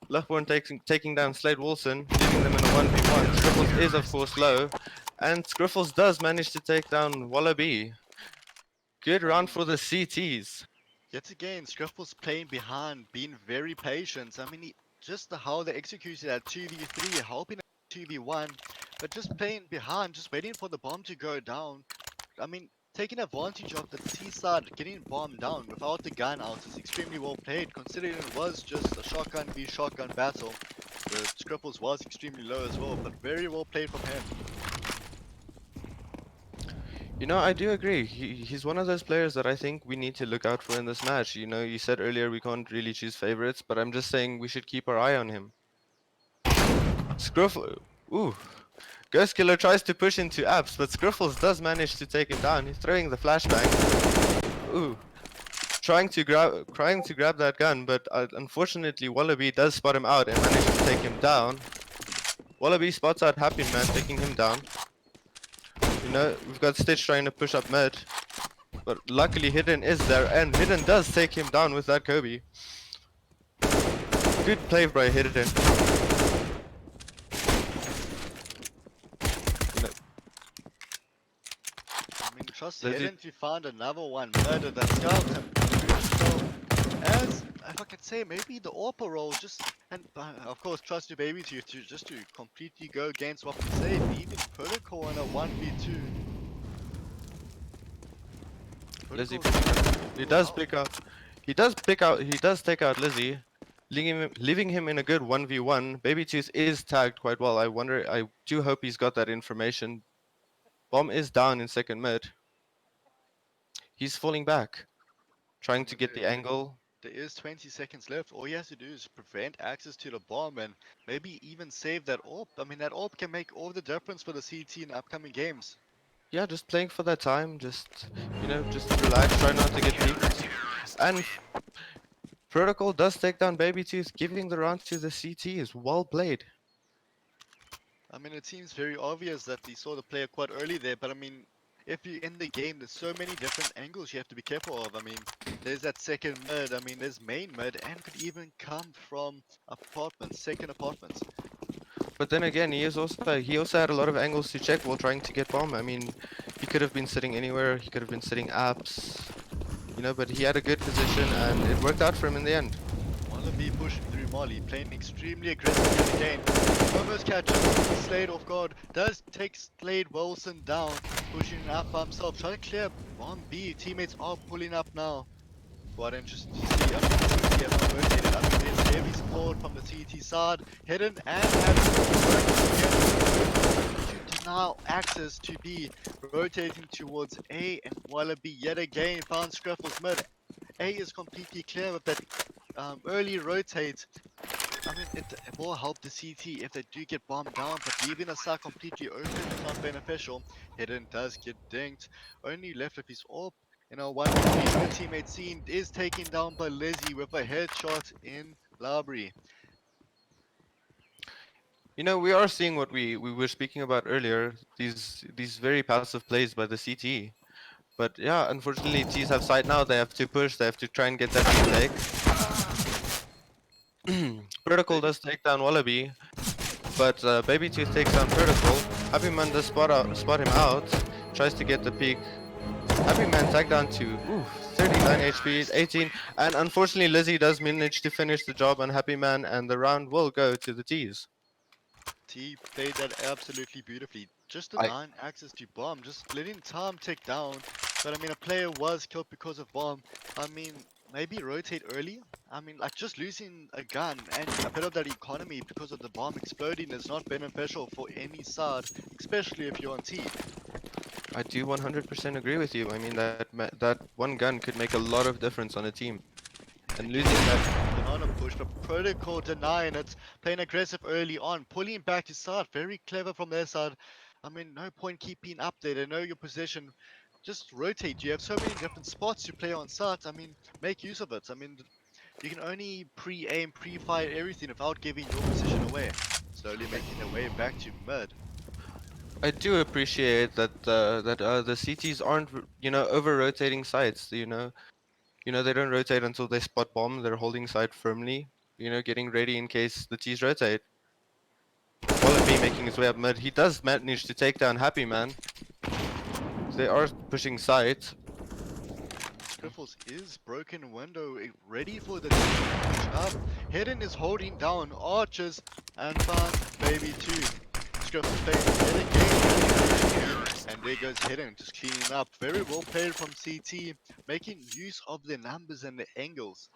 Luchborn taking down Slade Wilson, leaving them in a 1v1. Scriffles is of course low. And Scriffles does manage to take down Wallaby. Good round for the CTs. Yet again, Scriffles playing behind, being very patient. I mean, just how they executed at 2v3, helping at 2v1, but just playing behind, just waiting for the bomb to go down. I mean, taking advantage of the T side, getting bombed down without the gun out is extremely well played, considering it was just a shotgun v shotgun battle. The Scriffles was extremely low as well, but very well played from him. You know, I do agree. He's one of those players that I think we need to look out for in this match. You know, you said earlier we can't really choose favorites, but I'm just saying we should keep our eye on him. Scriffles, ooh. Ghost Killer tries to push into apps, but Scriffles does manage to take him down. He's throwing the flashbang. Ooh. Trying to grab that gun, but unfortunately Wallaby does spot him out and manages to take him down. Wallaby spots out Happy Man, taking him down. You know, we've got Stitch trying to push up mid, but luckily Hidden is there, and Hidden does take him down with that Kobe. Good play by Hidden. I mean, trust Hidden to find another one, murder that scout him. So, as if I could say, maybe the AWP role just, and of course trust your baby to just to completely go against what we say, leaving Protocol in a 1v2. Lizzie, he does take out Lizzie, leaving him in a good 1v1. Baby Tooth is tagged quite well. I do hope he's got that information. Bomb is down in second mid. He's falling back, I trying to mean, get the angle. there is 20 seconds left. All he has to do is prevent access to the bomb and maybe even save that AWP. I mean, that AWP can make all the difference for the CT in upcoming games. Yeah, just playing for that time. Just just relax. Try not to get peeked. And Protocol does take down Baby Tooth, giving the round to the CT. Is well played. I mean, it seems very obvious that he saw the player quite early there, but I mean, if you're in the game, there's so many different angles you have to be careful of. I mean, there's that second mid, I mean, there's main mid, and could even come from apartments, second apartments. But then again, he also had a lot of angles to check while trying to get bomb. I mean, he could have been sitting anywhere. He could have been sitting apps, but he had a good position and it worked out for him in the end. Wallaby pushing through Molly, playing extremely aggressive again. Almost catches Slade off guard, does take Slade Wilson down, pushing up by himself, trying to clear bomb B. Teammates are pulling up now. Quite interesting to see. I mean, CT have not rotated. I mean, there's heavy support from the CT side. Hidden and having to deny access to B. Rotating towards A, and Wallaby yet again found Scruffles mid. A is completely clear of that early rotate. I mean, it will help the CT if they do get bombed down, but leaving the side completely open is not beneficial. Hidden does get dinked. Only left with his AWP. One teammate seen is taken down by Lizzie with a headshot in library. We are seeing what we were speaking about earlier. These very passive plays by the CT. But yeah, unfortunately, T's have sight now. They have to push. They have to try and get that retake. Protocol does take down Wallaby, but Baby Tooth takes down Protocol. Happy Man does spot him out. Tries to get the peak. Happy Man tagged down to 39 HP, 18, and unfortunately Lizzie does manage to finish the job on Happy Man, and the round will go to the T's. T played that absolutely beautifully. Just I denying access to bomb, just letting time tick down. But I mean, a player was killed because of bomb. I mean, maybe rotate early. I mean, like just losing a gun and a bit of that economy because of the bomb exploding is not beneficial for any side, especially if you're on T. I do 100% agree with you. I mean that one gun could make a lot of difference on a team, and losing that. Banana push, but Protocol denying it, playing aggressive early on, pulling back his side, very clever from their side. I mean, no point keeping up there, they know your position. Just rotate, you have so many different spots to play on site, I mean, make use of it. I mean, you can only pre-aim, pre-fire everything without giving your position away. Slowly making their way back to mid. I do appreciate that the CTs aren't over rotating sites. They don't rotate until they spot bomb. They're holding site firmly. Getting ready in case the T's rotate. Wallaby making his way up mid. He does manage to take down Happy Man. They are pushing site. Scriffles is broken window, ready for the team to push up. Hidden is holding down Archers and found Baby 2. Scriffles plays Hidden game. And there goes Hidden, just cleaning up. Very well played from CT, making use of the numbers and the angles.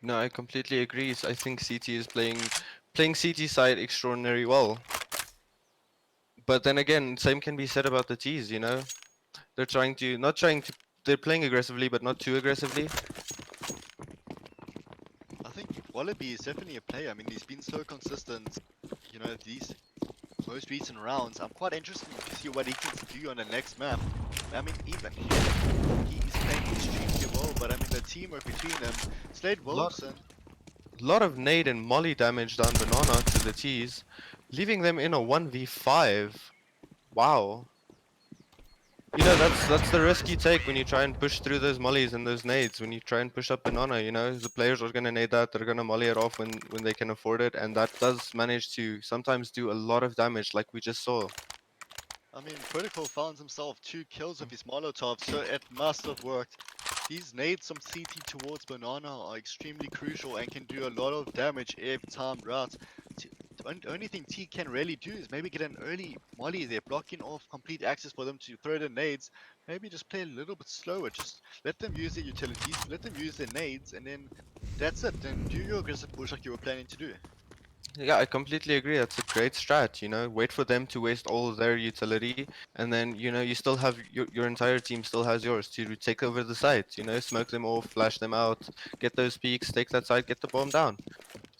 No, I completely agree. I think CT is playing CT side extraordinarily well. But then again, same can be said about the T's. They're not trying to. They're playing aggressively, but not too aggressively. I think Wallaby is definitely a player. I mean, he's been so consistent, these most recent rounds. I'm quite interested to see what he can do on the next map. I mean, even he's playing extremely well, but I mean, the teamwork between them, Slade Wilson. Lot of nade and molly damage down Banana to the T's, leaving them in a 1v5. Wow. That's the risk you take when you try and push through those mollies and those nades. When you try and push up Banana, the players are gonna nade that. They're gonna molly it off when they can afford it, and that does manage to sometimes do a lot of damage, like we just saw. I mean, Protocol found himself 2 kills with his Molotov, so it must have worked. These nades from CT towards Banana are extremely crucial and can do a lot of damage if timed right. The only thing T can really do is maybe get an early molly there, blocking off complete access for them to throw the nades. Maybe just play a little bit slower, just let them use their utilities, let them use their nades, and then that's it. Then do your aggressive push like you were planning to do. Yeah, I completely agree. That's a great strat, Wait for them to waste all of their utility, and then, you still have your entire team still has yours to take over the site, smoke them off, flash them out, get those peaks, take that site, get the bomb down.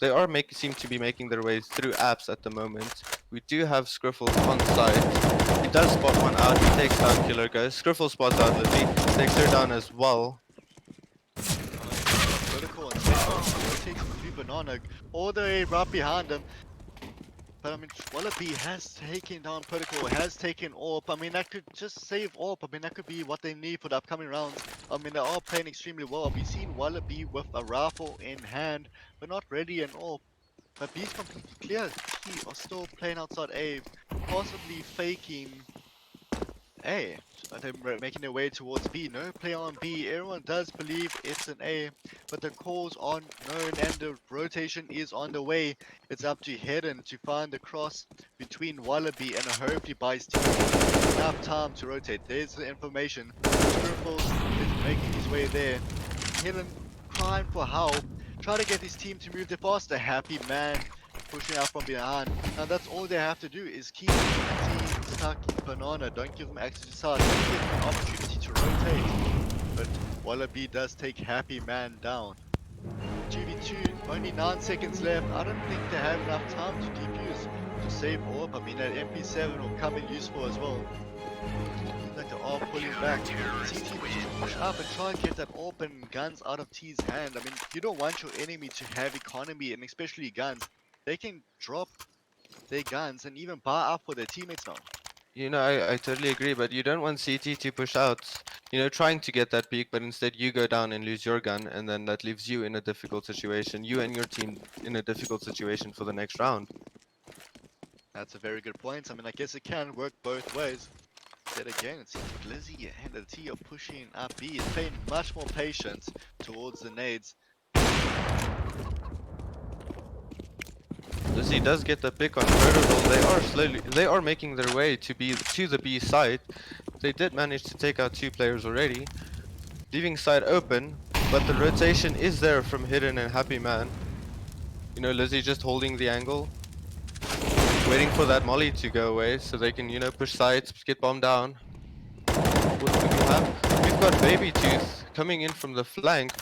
They are seem to be making their way through apps at the moment. We do have Scriffles on site. He does spot one out, he takes down Killer Ghost. Scriffle spots out Lizzie, takes her down as well. Protocol and Spectre rotating through Banana all the way right behind him. But I mean, Wallaby has taken down Protocol, has taken AWP. I mean, that could just save AWP. I mean, that could be what they need for the upcoming rounds. I mean, they are playing extremely well. We've seen Wallaby with a rifle in hand, but not ready an AWP. But B's completely clear. T are still playing outside A, possibly faking A. They're making their way towards B. No play on B. Everyone does believe it's an A, but the calls aren't known and the rotation is on the way. It's up to Hedden to find the cross between Wallaby and hopefully buys team enough time to rotate. There's the information. Scriffles is making his way there. Hedden crying for help. Try to get his team to move the faster. Happy man pushing out from behind. Now that's all they have to do is keep the team stuck in Banana. Don't give them access to side. Don't give them an opportunity to rotate. But Wallaby does take Happy Man down. 2v2, only 9 seconds left. I don't think they have enough time to defuse to save AWP. I mean that MP7 will come in useful as well. Seems like they are pulling back. CT will just push up and try and get that AWP and guns out of T's hand. I mean, you don't want your enemy to have economy and especially guns. They can drop their guns and even bar up for their teammates now. I totally agree, but you don't want CT to push out, trying to get that peak, but instead you go down and lose your gun, and then that leaves you in a difficult situation, you and your team in a difficult situation for the next round. That's a very good point. I mean, I guess it can work both ways. Yet again, it seems like Lizzie and the T are pushing up B. It's paying much more patience towards the nades. Lizzie does get the pick on Protocol. They are making their way to the B site. They did manage to take out 2 players already, leaving side open, but the rotation is there from Hidden and Happy Man. Lizzie just holding the angle, waiting for that molly to go away so they can, push sides, get bombed down. What do we have? We've got Baby Tooth coming in from the flank.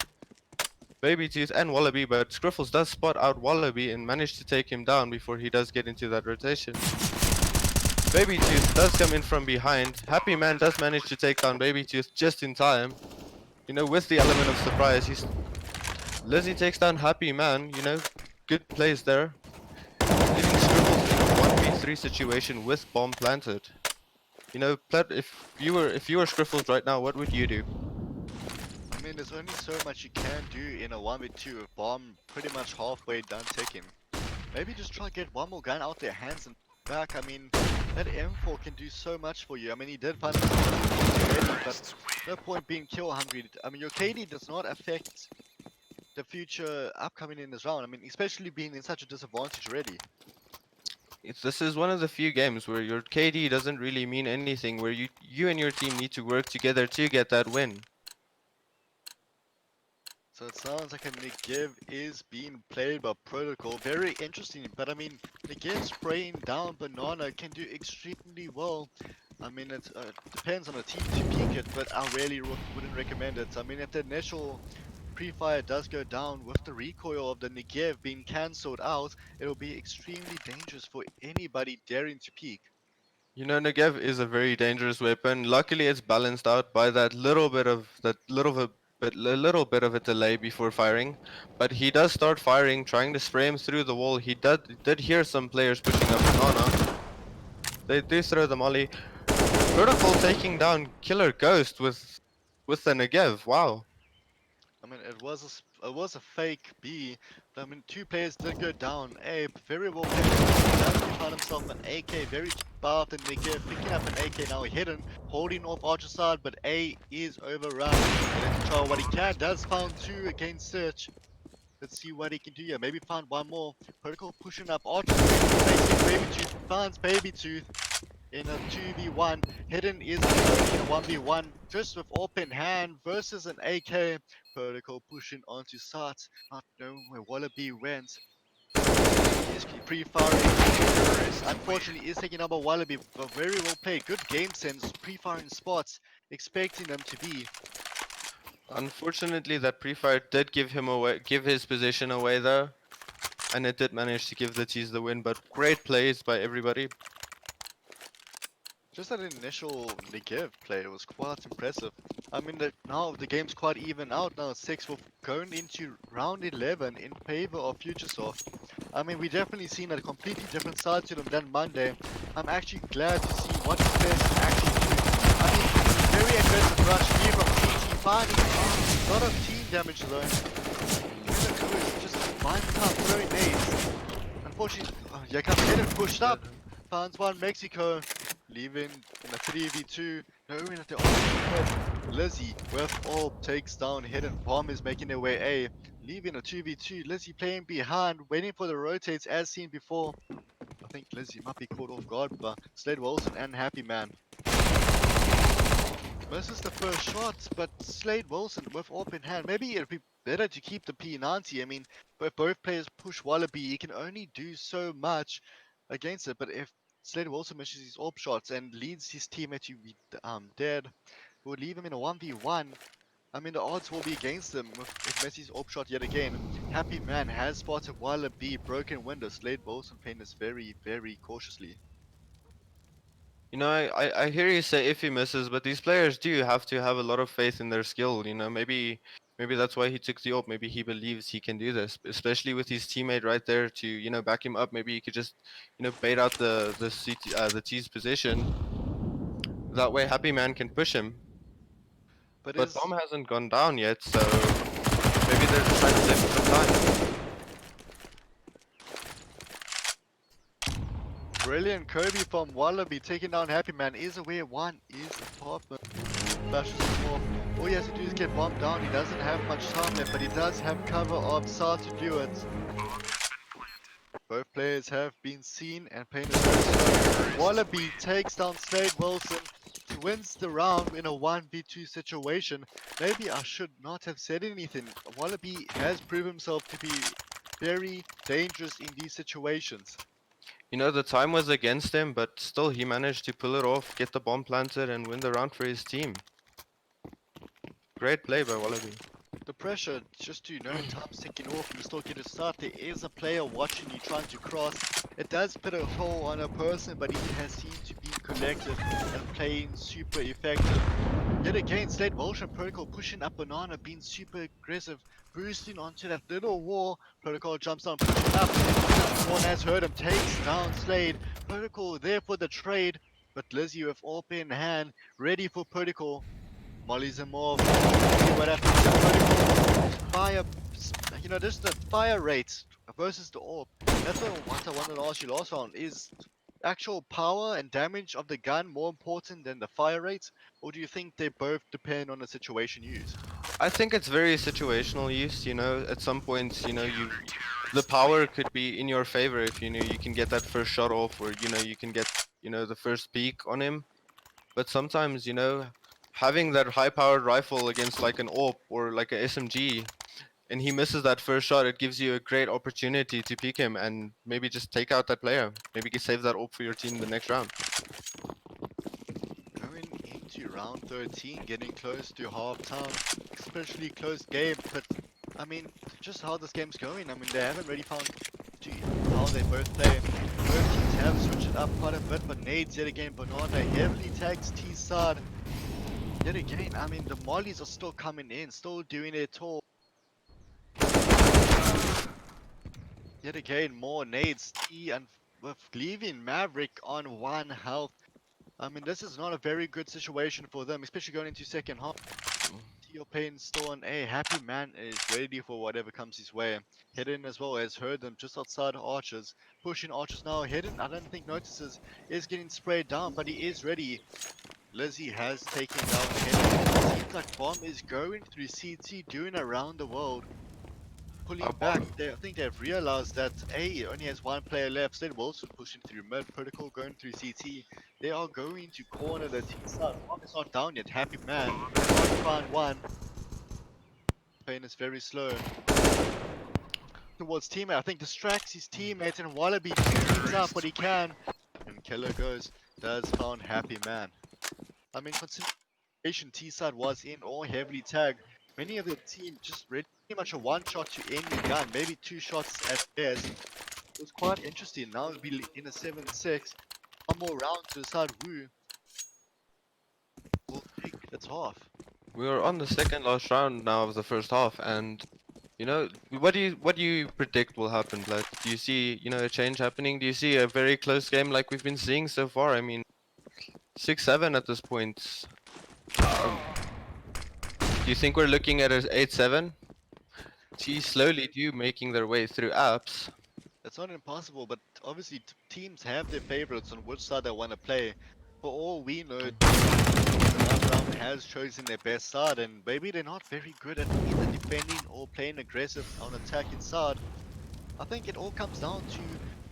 Baby Tooth and Wallaby, but Scriffles does spot out Wallaby and manage to take him down before he does get into that rotation. Baby Tooth does come in from behind. Happy Man does manage to take down Baby Tooth just in time. With the element of surprise, Lizzie takes down Happy Man, good plays there. Leaving Scriffles in a 1v3 situation with bomb planted. If you were Scriffles right now, what would you do? I mean, there's only so much you can do in a 1v2 with bomb pretty much halfway done ticking. Maybe just try to get one more gun out their hands and back. I mean, that M4 can do so much for you. I mean, he did find already, but no point being kill hungry. I mean, your KD does not affect the future upcoming in this round. I mean, especially being in such a disadvantage already. This is one of the few games where your KD doesn't really mean anything, where you and your team need to work together to get that win. So it sounds like a Negev is being played by Protocol. Very interesting, but I mean, Negev spraying down Banana can do extremely well. I mean, it depends on the team to peek it, but I really wouldn't recommend it. I mean, if the initial pre-fire does go down with the recoil of the Negev being cancelled out, it'll be extremely dangerous for anybody daring to peek. Negev is a very dangerous weapon. Luckily, it's balanced out by that little bit of a delay before firing. But he does start firing, trying to spray him through the wall. He did hear some players pushing up Banana. They do throw the molly. Protocol taking down Killer Ghost with the Negev. Wow. I mean, it was a fake B, but I mean, 2 players did go down. A very well played. He found himself an AK, very buffed, and Negev picking up an AK now hidden, holding off Archer side, but A is overrun. Let's try what he can. Does found 2 against Search. Let's see what he can do here. Maybe find one more. Protocol pushing up Archer. Facing Baby Tooth. Finds Baby Tooth in a 2v1. Hidden is only in a 1v1 just with open hand versus an AK. Protocol pushing onto sites, not knowing where Wallaby went. He's pre-firing. Unfortunately, is taking number Wallaby, but very well played. Good game sense, pre-firing spots, expecting them to be. Unfortunately, that pre-fire did give his position away though, and it did manage to give the T's the win. But great plays by everybody. Just that initial Negev play was quite impressive. I mean, now the game's quite even out now. 6 will going into round 11 in favor of Futuresoft. I mean, we definitely seen a completely different side to them than Monday. I'm actually glad to see what the players can actually do. I mean, very aggressive rush here from TT, finding a lot of team damage though. Just finding out throwing nades. Unfortunately, here comes Hidden pushed up. Finds one Mexico, leaving in a 3v2. Knowing that they're on head. Lizzie with orb takes down Hidden. Bomb is making their way A, leaving a 2v2. Lizzie playing behind, waiting for the rotates as seen before. I think Lizzie might be caught off guard by Slade Wilson and Happy Man. Misses the first shot, but Slade Wilson with orb in hand. Maybe it'd be better to keep the P90. I mean, if both players push Wallaby, he can only do so much against it. But if Slade Wilson misses his orb shots and leads his teammate to be dead, it would leave him in a 1v1. I mean, the odds will be against him if Messi's orb shot yet again. Happy Man has spotted Wallaby, broken window. Slade Wilson playing this very, very cautiously. You know, I hear you say if he misses, but these players do have to have a lot of faith in their skill. You know, maybe that's why he took the op. Maybe he believes he can do this, especially with his teammate right there to back him up. Maybe he could just bait out the T's position. That way, Happy Man can push him. But But is Bomb hasn't gone down yet, so maybe they're just trying to save him some time. brilliant Kobe from Wallaby taking down Happy Man. Is aware one is apartment. Flashes him off. All he has to do is get bombed down. He doesn't have much time left, but he does have cover of Sa to do it. Both players have been seen and painted very slow. Wallaby takes down Slade Wilson, wins the round in a 1v2 situation. Maybe I should not have said anything. Wallaby has proven himself to be very dangerous in these situations. You know, the time was against him, but still he managed to pull it off, get the bomb planted, and win the round for his team. Great play by Wallaby. The pressure just to time's ticking off and you still get a start. There is a player watching you trying to cross. It does put a toll on a person, but he has seemed to be collected and playing super effective. Yet again, Slade Walsh and Protocol pushing up Banana, being super aggressive, boosting onto that little wall. Protocol jumps down, pushing up. One has heard him, takes down Slade. Protocol there for the trade, but Lizzie with AWP in hand, ready for Protocol. Mollies him off. See what happens to Protocol. Fire, just the fire rate versus the AWP. That's what I wanted to ask you last round. Is actual power and damage of the gun more important than the fire rate? Or do you think they both depend on the situation used? I think it's very situational use, at some points, the power could be in your favor if you can get that first shot off, or you can get the first peek on him. But sometimes having that high powered rifle against like an AWP or like a SMG, and he misses that first shot, it gives you a great opportunity to peek him and maybe just take out that player. Maybe you can save that AWP for your team the next round. Going into round 13, getting close to half time, especially close game, but I mean, just how this game's going, I mean, they haven't really found how they both play. Both teams have switched it up quite a bit, but Nades yet again, Banana heavily tags T side. Yet again, I mean, the mollies are still coming in, still doing their tour. Yet again, more nades. T and with leaving Maverick on 1 health. I mean, this is not a very good situation for them, especially going into second half. T Pain still on A. Happy Man is ready for whatever comes his way. Hidden as well as heard them just outside Archers. Pushing Archers now. Hidden, I don't think notices, is getting sprayed down, but he is ready. Lizzie has taken down Hidden. Seems like Bomb is going through CT, doing around the world. Pulling back, I think they've realized that A only has one player left. Slade Wilson pushing through mid, Protocol going through CT. They are going to corner the T side. Bomb is not down yet. Happy Man can't find one. Pain is very slow. towards teammate. I think distracts his teammates and Wallaby cleans up what he can. And Killer goes, does found Happy Man. I mean, consideration T-side was in or heavily tagged. Many of the team just pretty much a one shot to end the gun, maybe 2 shots at best. It was quite interesting. Now we'll be in a 7-6. One more round to decide who will take the half. We are on the second last round now of the first half, and you know, what do you predict will happen, Vlad? Do you see, a change happening? Do you see a very close game like we've been seeing so far? I mean, 6-7 at this point. Um, do you think we're looking at an 8-7? See, slowly do making their way through apps. It's not impossible, but obviously teams have their favorites on which side they want to play. For all we know, the last round has chosen their best side, and maybe they're not very good at either defending or playing aggressive on attacking side. I think it all comes down to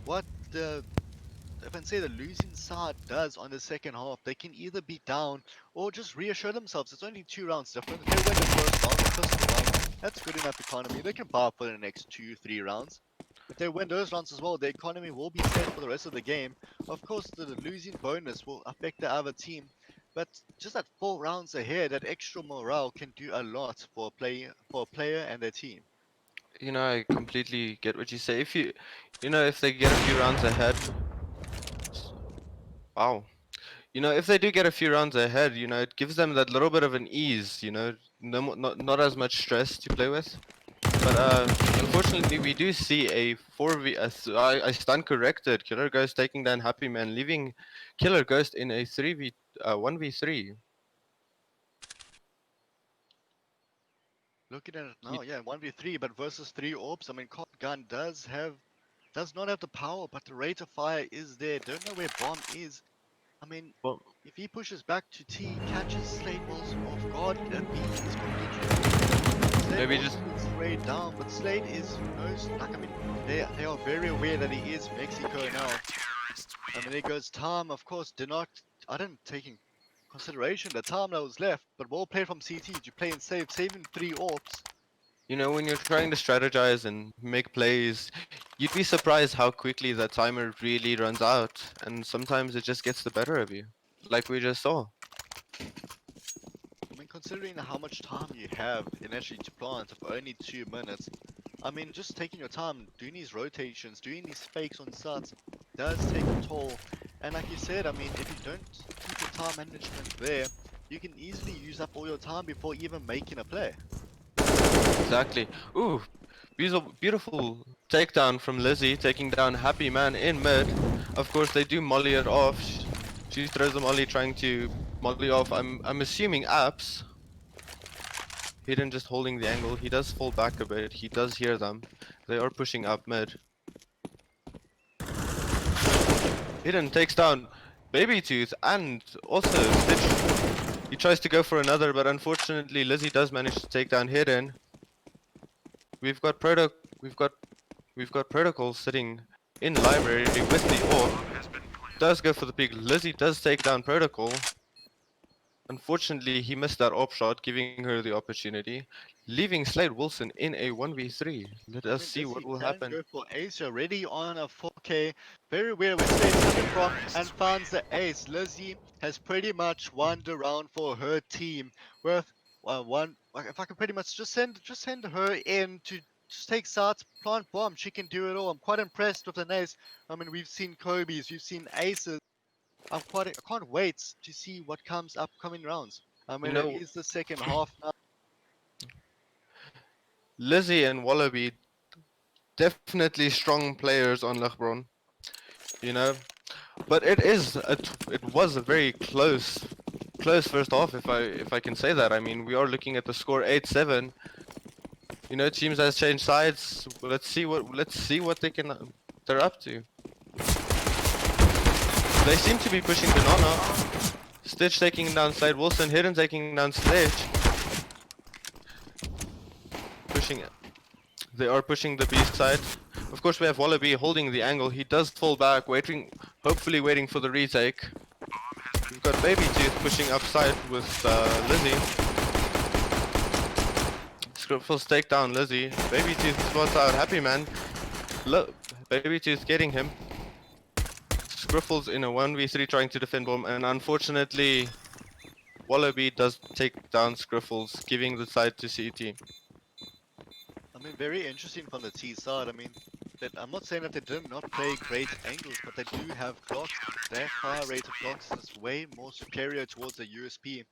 what if I say the losing side does on the second half. They can either be down or just reassure themselves. It's only 2 rounds different. If they win the first round, the first round, that's good enough economy. They can buy up for the next 2-3 rounds. If they win those rounds as well, the economy will be set for the rest of the game. Of course, the losing bonus will affect the other team, but just that 4 rounds ahead, that extra morale can do a lot for a player and their team. I completely get what you say. If they get a few rounds ahead, wow. If they do get a few rounds ahead, it gives them that little bit of an ease, not as much stress to play with. But unfortunately, we do see a 4v. I stand corrected. Killer Ghost taking down Happy Man, leaving Killer Ghost in a 1v3. Looking at it now, yeah, 1v3, but versus 3 orbs. I mean, Cop Gun does not have the power, but the rate of fire is there. Don't know where Bomb is. I mean, Well, if he pushes back to T, catches Slade Walls off guard, that B is completely. Slade maybe Walls just is sprayed down, but Slade knows, like, I mean, they are very aware that he is Mexico now. I mean, there goes Tom, of course, I didn't take in consideration the time that was left, but well played from CT. You play and saving 3 orbs. when you're trying to strategize and make plays, you'd be surprised how quickly that timer really runs out, and sometimes it just gets the better of you, like we just saw. I mean, considering how much time you have initially to plant of only 2 minutes, I mean, just taking your time, doing these rotations, doing these fakes on sets, does take a toll. And like you said, I mean, if you don't keep your time management there, you can easily use up all your time before even making a play. Exactly. Ooh, beautiful takedown from Lizzie, taking down Happy Man in mid. Of course, they do molly it off. She throws the molly, trying to molly off. I'm assuming apps. Hidden just holding the angle. He does fall back a bit. He does hear them. They are pushing up mid. Hidden takes down Baby Tooth and also Stitch. He tries to go for another, but unfortunately Lizzie does manage to take down Hidden. We've got Protocol sitting in library with the orb. Does go for the peak. Lizzie does take down Protocol. Unfortunately, he missed that op shot, giving her the opportunity, leaving Slade Wilson in a 1v3. Let us see what will happen. Go for ace already on a 4K. Very aware where Slade's coming from and finds the ace. Lizzie has pretty much won the round for her team with one. If I can pretty much just send her in to just take shots, plant bomb. She can do it all. I'm quite impressed with an ace. I mean, we've seen Kobe's, we've seen aces. I can't wait to see what comes upcoming rounds. I mean, it is the second half now. Lizzie and Wallaby, definitely strong players on Lichbron, but it was a very close first half, if I can say that. I mean, we are looking at the score 8-7. Teams has changed sides. Let's see what they're up to. They seem to be pushing Banana. Stitch taking down Slade Wilson. Hidden taking down Stitch. Pushing it. They are pushing the beast side. Of course, we have Wallaby holding the angle. He does fall back, hopefully waiting for the retake. We've got Baby Tooth pushing upside with Lizzie. Scriffles take down Lizzie. Baby Tooth spots out Happy Man. Look, Baby Tooth getting him. Scriffles in a 1v3 trying to defend Bomb, and unfortunately, Wallaby does take down Scriffles, giving the side to CT. I mean, very interesting from the T side. I mean, that I'm not saying that they did not play great angles, but they do have Glocks. Their fire rate of Glocks is way more superior towards the USP.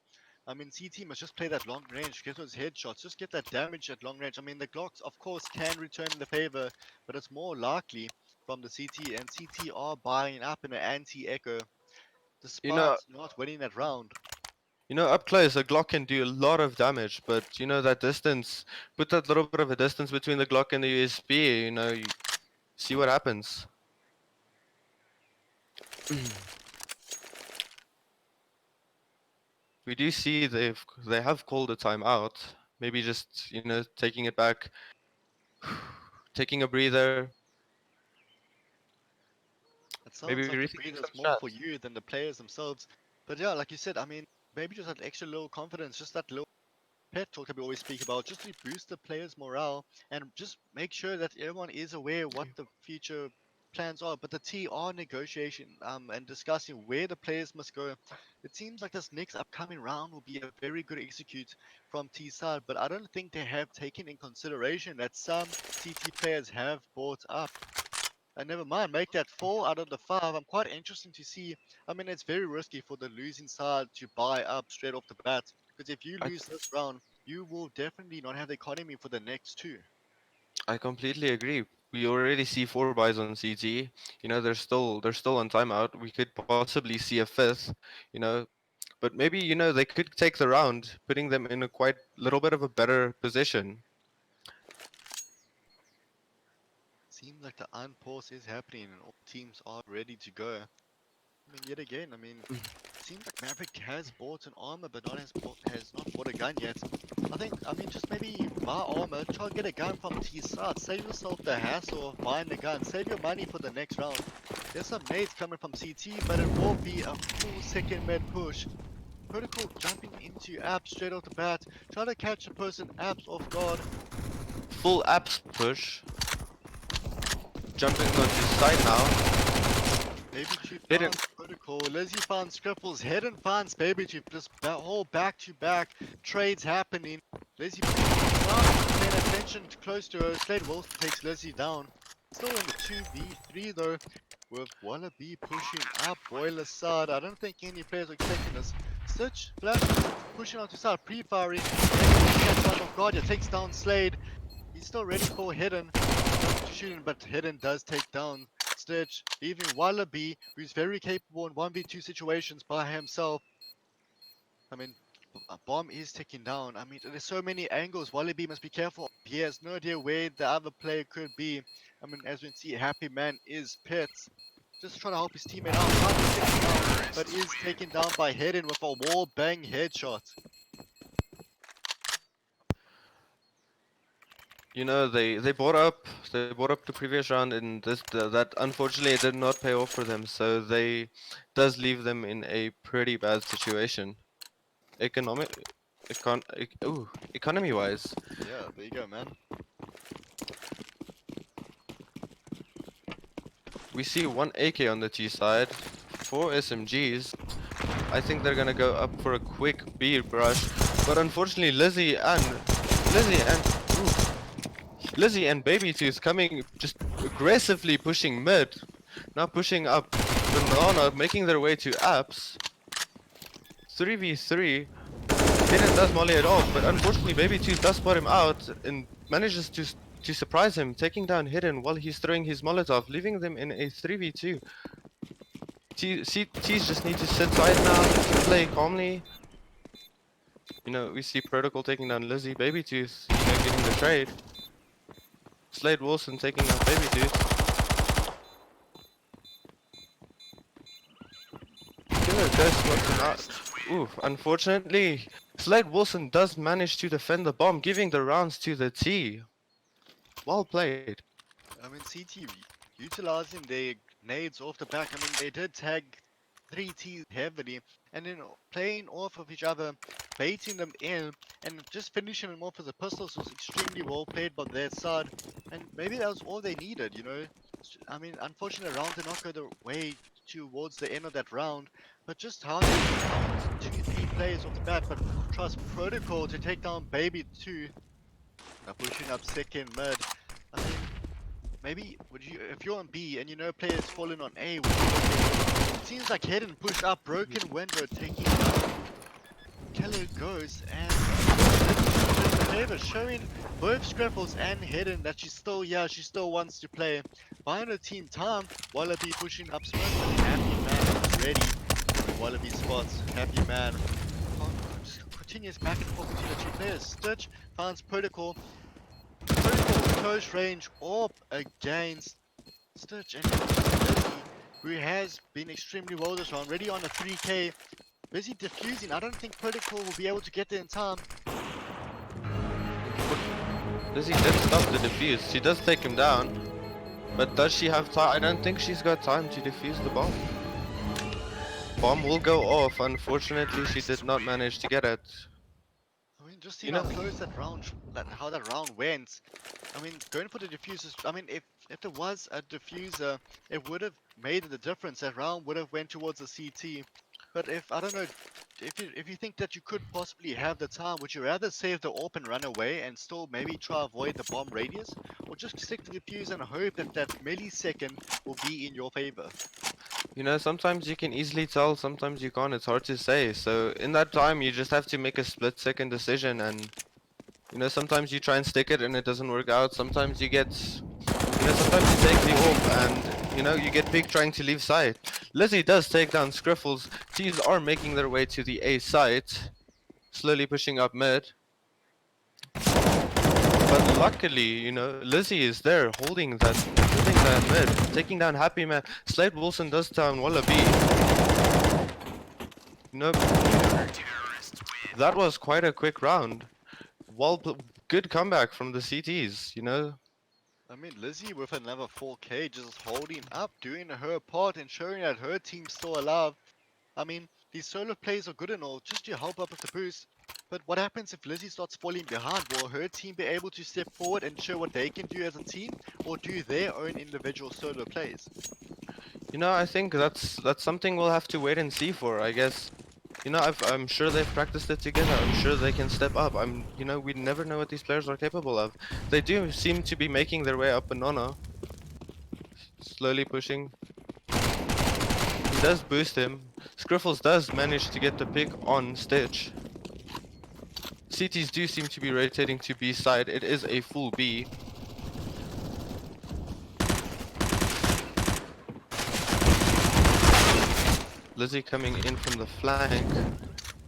I mean, CT must just play that long range, get those headshots, just get that damage at long range. I mean, the Glocks, of course, can return in the favor, but it's more likely from the CT, and CT are buying up in an anti-echo, You despite know, not winning that round. up close, a Glock can do a lot of damage, but that distance, put that little bit of a distance between the Glock and the USB, you see what happens. We do see they have called a timeout. Maybe just taking it back, taking a breather. It Maybe sounds like the rethinking breather's some more for shots. you than the players themselves. But yeah, like you said, I mean, maybe just that extra little confidence, just that little pep talk that we always speak about, just to boost the players' morale and just make sure that everyone is aware what the future plans are. But the T are negotiating and discussing where the players must go. It seems like this next upcoming round will be a very good execute from T side, but I don't think they have taken in consideration that some CT players have bought up. And never mind, make that 4 out of the 5. I'm quite interested to see. I mean, it's very risky for the losing side to buy up straight off the bat. Because if you I lose this round, you will definitely not have the economy for the next two. I completely agree. We already see 4 buys on CT. They're still on timeout. We could possibly see a fifth. You know, but maybe they could take the round, putting them in a quite little bit of a better position. Seems like the unpause is happening and all teams are ready to go. I mean, yet again, I mean, seems like Maverick has bought an armor, but has not bought a gun yet. I mean, just maybe buy armor, try to get a gun from T side, save yourself the hassle of buying the gun, save your money for the next round. There's some nades coming from CT, but it will be a full second med push. Protocol jumping into apps straight off the bat, try to catch a person apps off guard. Full apps push. Jumping onto side now. Baby Chief Hidden. finds Protocol, Lizzie finds Scriffles, Hidden finds Baby Chief, just whole back-to-back trades happening. Lizzie not paying attention close to her, Slade Wilson takes Lizzie down. Still in the 2v3 though, with Wallaby pushing up Boiler side. I don't think any players are expecting this. Stitch, Flash, pushing onto side, pre-firing, catch one of Guardia, takes down Slade. He's still ready for Hidden to shoot him, but Hidden does take down Stitch, leaving Wallaby, who's very capable in 1v2 situations by himself. I mean, a bomb is ticking down. I mean, there's so many angles. Wallaby must be careful. He has no idea where the other player could be. I mean, as we can see, Happy Man is Pits. Just trying to help his teammate out. Trying to get him down, but is taken down by Hidden with a wall bang headshot. They bought up the previous round, and that unfortunately did not pay off for them. So they does leave them in a pretty bad situation, economic, economy wise. Yeah, there you go, man. We see 1 AK on the T side, 4 SMGs. I think they're gonna go up for a quick B rush, but unfortunately Lizzie and Baby Tooth coming, just aggressively pushing mid, now pushing up Banana, making their way to apps. 3v3. Didn't does molly it off, but unfortunately Baby Tooth does spot him out and manages to surprise him, taking down Hidden while he's throwing his Molotov, leaving them in a 3v2. T's just need to sit tight now, play calmly. We see Protocol taking down Lizzie, Baby Tooth, getting the trade. Slade Wilson taking out Baby Tooth. Killer Ghost wants him out. Oof, unfortunately, Slade Wilson does manage to defend the bomb, giving the rounds to the T. Well played. I mean, CT utilizing their nades off the back. I mean, they did tag three T's heavily, and then playing off of each other, baiting them in, and just finishing them off as a pistols was extremely well played by their side. And maybe that was all they needed, you know. I mean, unfortunately, the round did not go the way towards the end of that round, but just how they found two, three players off the bat, but trust Protocol to take down Baby 2, pushing up second mid. I mean, maybe would you, if you're on B and you know players falling on A, would you look at it? Seems like Head and push up, broken window taking down. Keller goes and the favor, showing both Scrapples and Hidden that she's still, yeah, she still wants to play. Buying her team time, Wallaby pushing up smoke, but Happy Man is ready. Wallaby spots, Happy Man just continues back and forth between the two players. Stitch finds Protocol. Protocol close range up against Stitch and Busy, who has been extremely well this round, ready on a 3k. Busy defusing. I don't think Protocol will be able to get there in time. Lizzie did stop the defuse. She does take him down. But does she have time? I don't think she's got time to defuse the bomb. Bomb will go off. Unfortunately, she did not manage to get it. I mean, just see how close that round, how that round went. I mean, going for the diffusers. I mean, if there was a diffuser, it would have made the difference. That round would have went towards the CT. But if I don't know, if you think that you could possibly have the time, would you rather save the AWP and run away and still maybe try avoid the bomb radius, or just stick to the defuse and hope that that millisecond will be in your favor? You know, sometimes you can easily tell, sometimes you can't. It's hard to say. So in that time, you just have to make a split-second decision, and you know, sometimes you try and stick it and it doesn't work out. Sometimes you get, you know, sometimes you take the AWP and you know you get picked trying to leave site. Lizzie does take down Scriffles. Teams are making their way to the A site, slowly pushing up mid. But luckily, you know, Lizzie is there holding that mid, taking down Happy Man. Slade Wilson does down Wallaby. You know, that was quite a quick round. Good comeback from the CTs, you know. I mean, Lizzie with another 4k just holding up, doing her part and showing that her team's still alive. I mean, these solo plays are good and all, just to help up with the boost. But what happens if Lizzie starts falling behind? Will her team be able to step forward and show what they can do as a team, or do their own individual solo plays? You know, I think that's something we'll have to wait and see for, I guess. You know, I'm sure they've practiced it together. I'm sure they can step up. You know, we never know what these players are capable of. They do seem to be making their way up Banana. Slowly pushing. He does boost him. Scriffles does manage to get the pick on Stitch. CTs do seem to be rotating to B side. It is a full B. Lizzie coming in from the flank.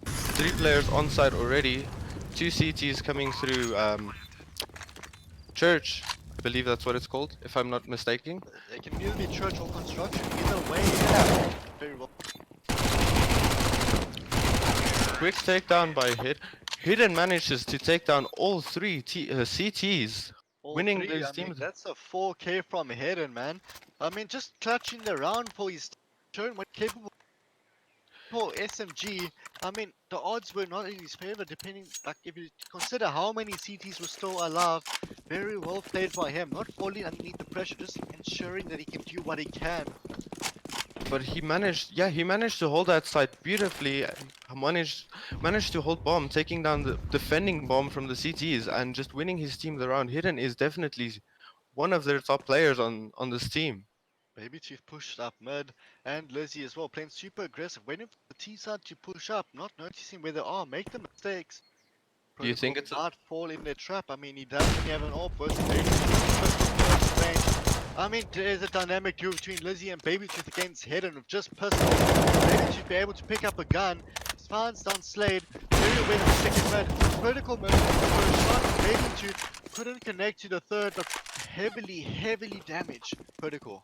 3 players on side already. 2 CTs coming through Church. I believe that's what it's called, if I'm not mistaken. It can either be church or construction. Either way, yeah. Very well. Quick takedown by Hidden manages to take down all 3 CTs. All winning three, those I mean, teams. that's a 4k from Hidden, man. I mean, just clutching the round for his showing what capable for SMG. I mean, the odds were not in his favor, depending, like, if you consider how many CTs were still alive. Very well played by him, not falling underneath the pressure, just ensuring that he can do what he can. But he managed to hold that side beautifully. Managed to hold bomb, taking down the defending bomb from the CTs and just winning his team the round. Hidden is definitely one of their top players on this team. Baby Chief pushed up mid, and Lizzie as well, playing super aggressive, waiting for the T side to push up, not noticing where they are, make the mistakes. Do you think Protocol it's not fall in their trap? I mean, he doesn't have an AWP versus Baby range. I mean, there's a dynamic duel between Lizzie and Baby Tooth against Hidden with just pistol. Baby Tooth be able to pick up a gun, finds down Slade, very away from the second mid. Protocol mode for a shot. Baby Tooth couldn't connect to the third, but heavily damaged Protocol.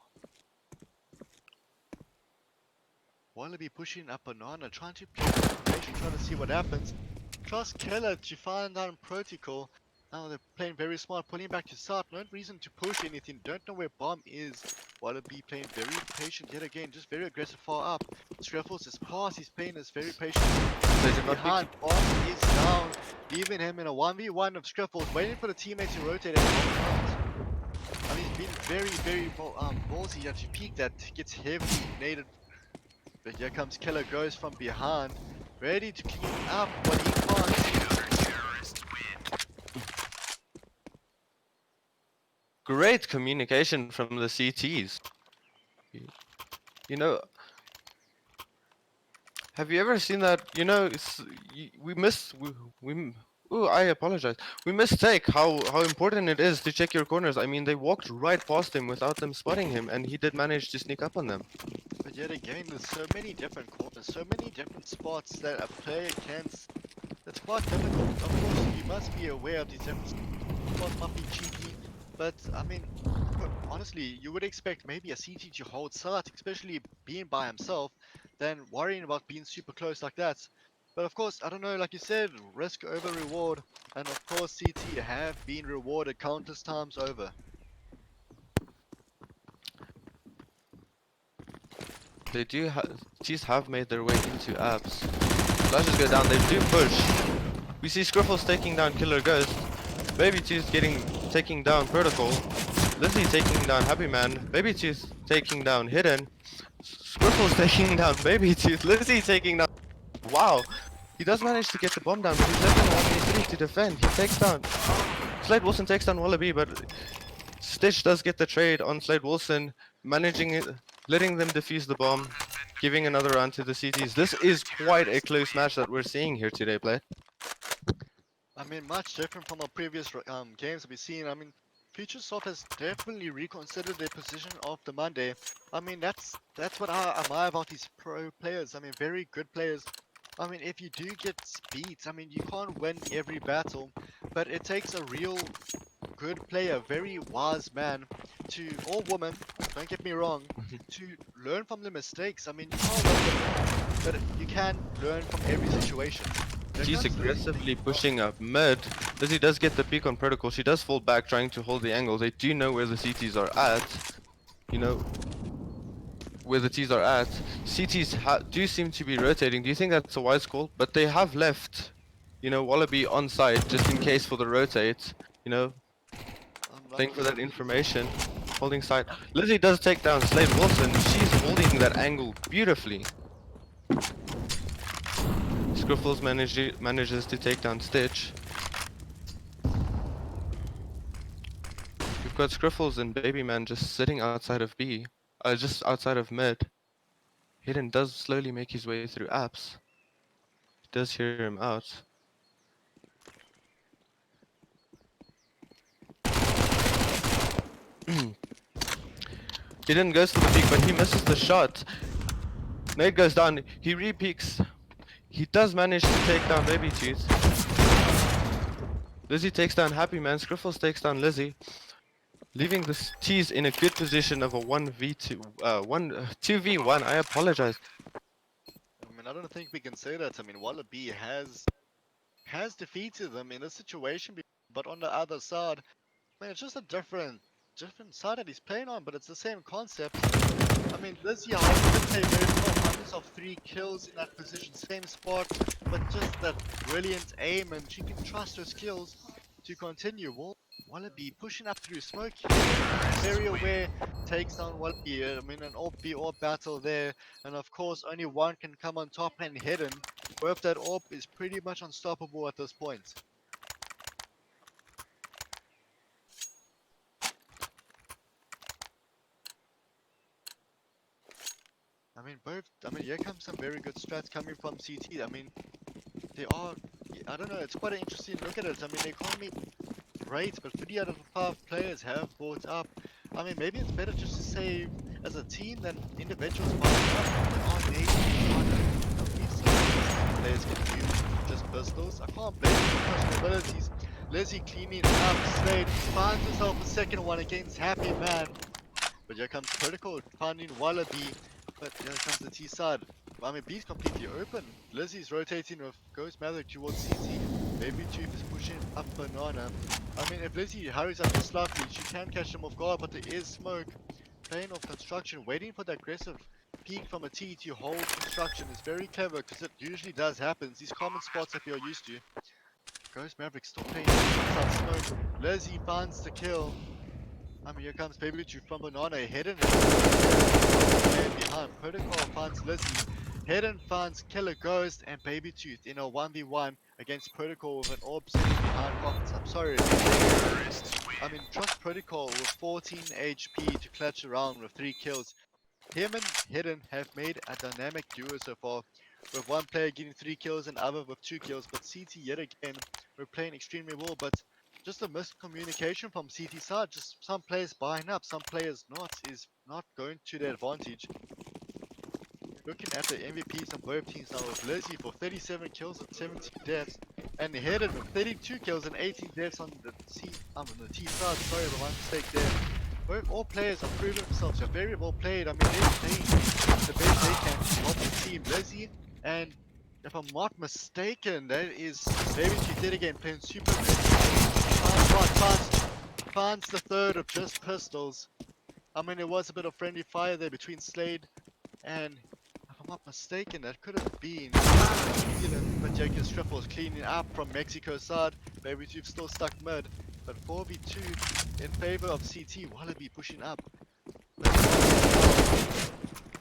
Wallaby pushing up Banana, trying to play information, trying to see what happens. Trust Keller to find out Protocol. Now they're playing very smart, pulling back to start. No reason to push anything. Don't know where bomb is. Wallaby playing very patient yet again, just very aggressive far up. Streffels is past, he's playing is very patient. They did not Behind, pick. bomb is down. Leaving him in a 1v1 of Streffels, waiting for the teammate to rotate and bomb out. I mean, he's been very ballsy to peek that gets heavily naded. But here comes Killer Ghost from behind, ready to clean up what he can't. Great communication from the CTs. You know, have you ever seen that? You know, Ooh, I apologize. We mistake how important it is to check your corners. I mean, they walked right past him without them spotting him, and he did manage to sneak up on them. But yet again, there's so many different corners, so many different spots that a player can. It's quite difficult. Of course, you must be aware of these different spots. Might be cheeky, but I mean, honestly, you would expect maybe a CT to hold site, especially being by himself, than worrying about being super close like that. But of course, I don't know, like you said, risk over reward, and of course, CT have been rewarded countless times over. They do T's have made their way into apps. Flashes go down, they do push. We see Scriffles taking down Killer Ghost. Baby Tooth taking down Protocol. Lizzie taking down Happy Man. Baby Tooth taking down Hidden. Scriffles taking down Baby Tooth. Lizzie taking down. Wow! He does manage to get the bomb down, but he's left in 1v3 to defend. He takes down. Slade Wilson takes down Wallaby, but Stitch does get the trade on Slade Wilson, managing it, letting them defuse the bomb, giving another round to the CTs. This is quite a close match that we're seeing here today, Blade. I mean, much different from our previous games that we've seen. I mean, Futuresoft has definitely reconsidered their position after Monday. I mean, that's what I admire about these pro players. I mean, very good players. I mean, if you do get beats, I mean, you can't win every battle, but it takes a real good player, very wise man, to or woman, don't get me wrong, to learn from the mistakes. I mean, you can't win them all, but you can learn from every situation. She's aggressively pushing up mid. Lizzie does get the peek on Protocol. She does fall back trying to hold the angle. They do know where the CTs are at. You know, where the T's are at. CTs do seem to be rotating. Do you think that's a wise call? But they have left, you know, Wallaby on site just in case for the rotate. You know, thank for that information. Holding side. Lizzie does take down Slade Wilson. She's holding that angle beautifully. Scriffles manages to take down Stitch. We've got Scriffles and Baby Man just sitting outside of B. Just outside of mid. Hidden does slowly make his way through apps. He does hear him out. Hidden goes for the peek, but he misses the shot. Nade goes down. He re-peeks. He does manage to take down Baby Tooth. Lizzie takes down Happy Man. Scriffles takes down Lizzie, leaving the T's in a good position of a 2v1. I apologize. I mean, I don't think we can say that. I mean, Wallaby has defeated them in a situation, but on the other side, I mean, it's just a different side that he's playing on, but it's the same concept. I mean, Lizzie did play very well, minus of 3 kills in that position, same spot, but just that brilliant aim, and she can trust her skills to continue. Wallaby pushing up through smoke, very aware, takes down Wallaby. I mean, an AWP battle there, and of course, only one can come on top and Hidden. Both that AWP is pretty much unstoppable at this point. I mean, here comes some very good strats coming from CT. I mean, they are, I don't know, it's quite an interesting look at it. I mean, the economy great, but 3 out of 5 players have bought up. I mean, maybe it's better just to say as a team than individuals buying up. There are maybe players can do just pistols. I can't blame them for personal abilities. Lizzie cleaning up, Slade finds herself a second one against Happy Man. But here comes Protocol finding Wallaby. But here comes the T side. I mean, B's completely open. Lizzie's rotating with Ghost Maverick towards CT. Baby Tooth is pushing up Banana. I mean, if Lizzie hurries up slightly, she can catch him off guard, but there is smoke. Playing off construction, waiting for the aggressive peek from a T to hold construction is very clever because it usually does happen. These common spots that we are used to. Ghost Maverick still playing smoke. Lizzie finds the kill. I mean, here comes Baby Tooth from Banana. Hidden and behind. Protocol finds Lizzie. Hidden finds Killer Ghost and Baby Tooth in a 1v1 against Protocol with an orb sitting behind Coffins. I'm sorry. I mean, trust Protocol with 14 HP to clutch around with 3 kills. Him and Hidden have made a dynamic duo so far, with one player getting 3 kills and other with 2 kills, but CT yet again, we're playing extremely well, but just a miscommunication from CT side, just some players buying up, some players not, is not going to their advantage. Looking at the MVPs on both teams now with Lizzie for 37 kills and 17 deaths, and Hidden with 32 kills and 18 deaths on the T side. Sorry, the one mistake there. Both all players have proven themselves. They're very well played. I mean, they're playing the best they can to help the team. Lizzie, and if I'm not mistaken, that is Baby Tooth did again playing super good. Finds the third of just pistols. I mean, it was a bit of friendly fire there between Slade and, if I'm not mistaken, that could have been but Jacob Striff was cleaning up from Mexico side. Baby Tooth still stuck mid, but 4v2 in favor of CT. Wallaby pushing up.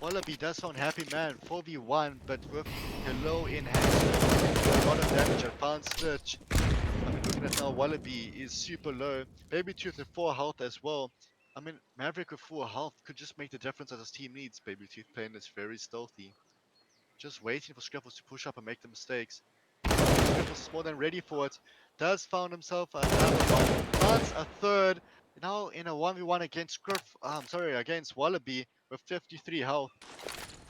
Wallaby does sound happy man. 4v1, but with Hello in hand. A lot of damage. Advanced search. I mean, looking at now, Wallaby is super low. Baby Tooth with 4 health as well. I mean, Maverick with 4 health could just make the difference as his team needs. Baby Tooth playing this very stealthy. Just waiting for Scriffles to push up and make the mistakes. Scriffles is more than ready for it. Does found himself another one. Finds a third. Now in a 1v1 against against Wallaby with 53 health.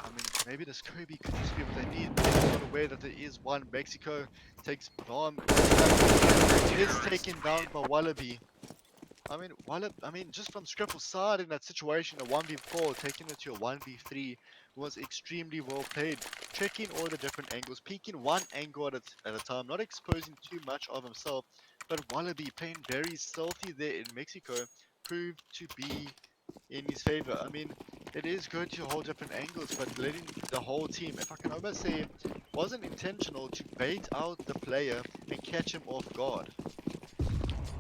I mean, maybe this Kirby could just be what they need. They're not aware that there is one. Mexico takes bomb. Is taken down by Wallaby. I mean, just from Scriffle's side in that situation, a 1v4, taking it to a 1v3 was extremely well played. Checking all the different angles, peeking one angle at a time, not exposing too much of himself. But Wallaby playing very stealthy there in Mexico proved to be in his favor. I mean, it is good to hold different angles, but letting the whole team, if I can almost say, wasn't intentional to bait out the player and catch him off guard.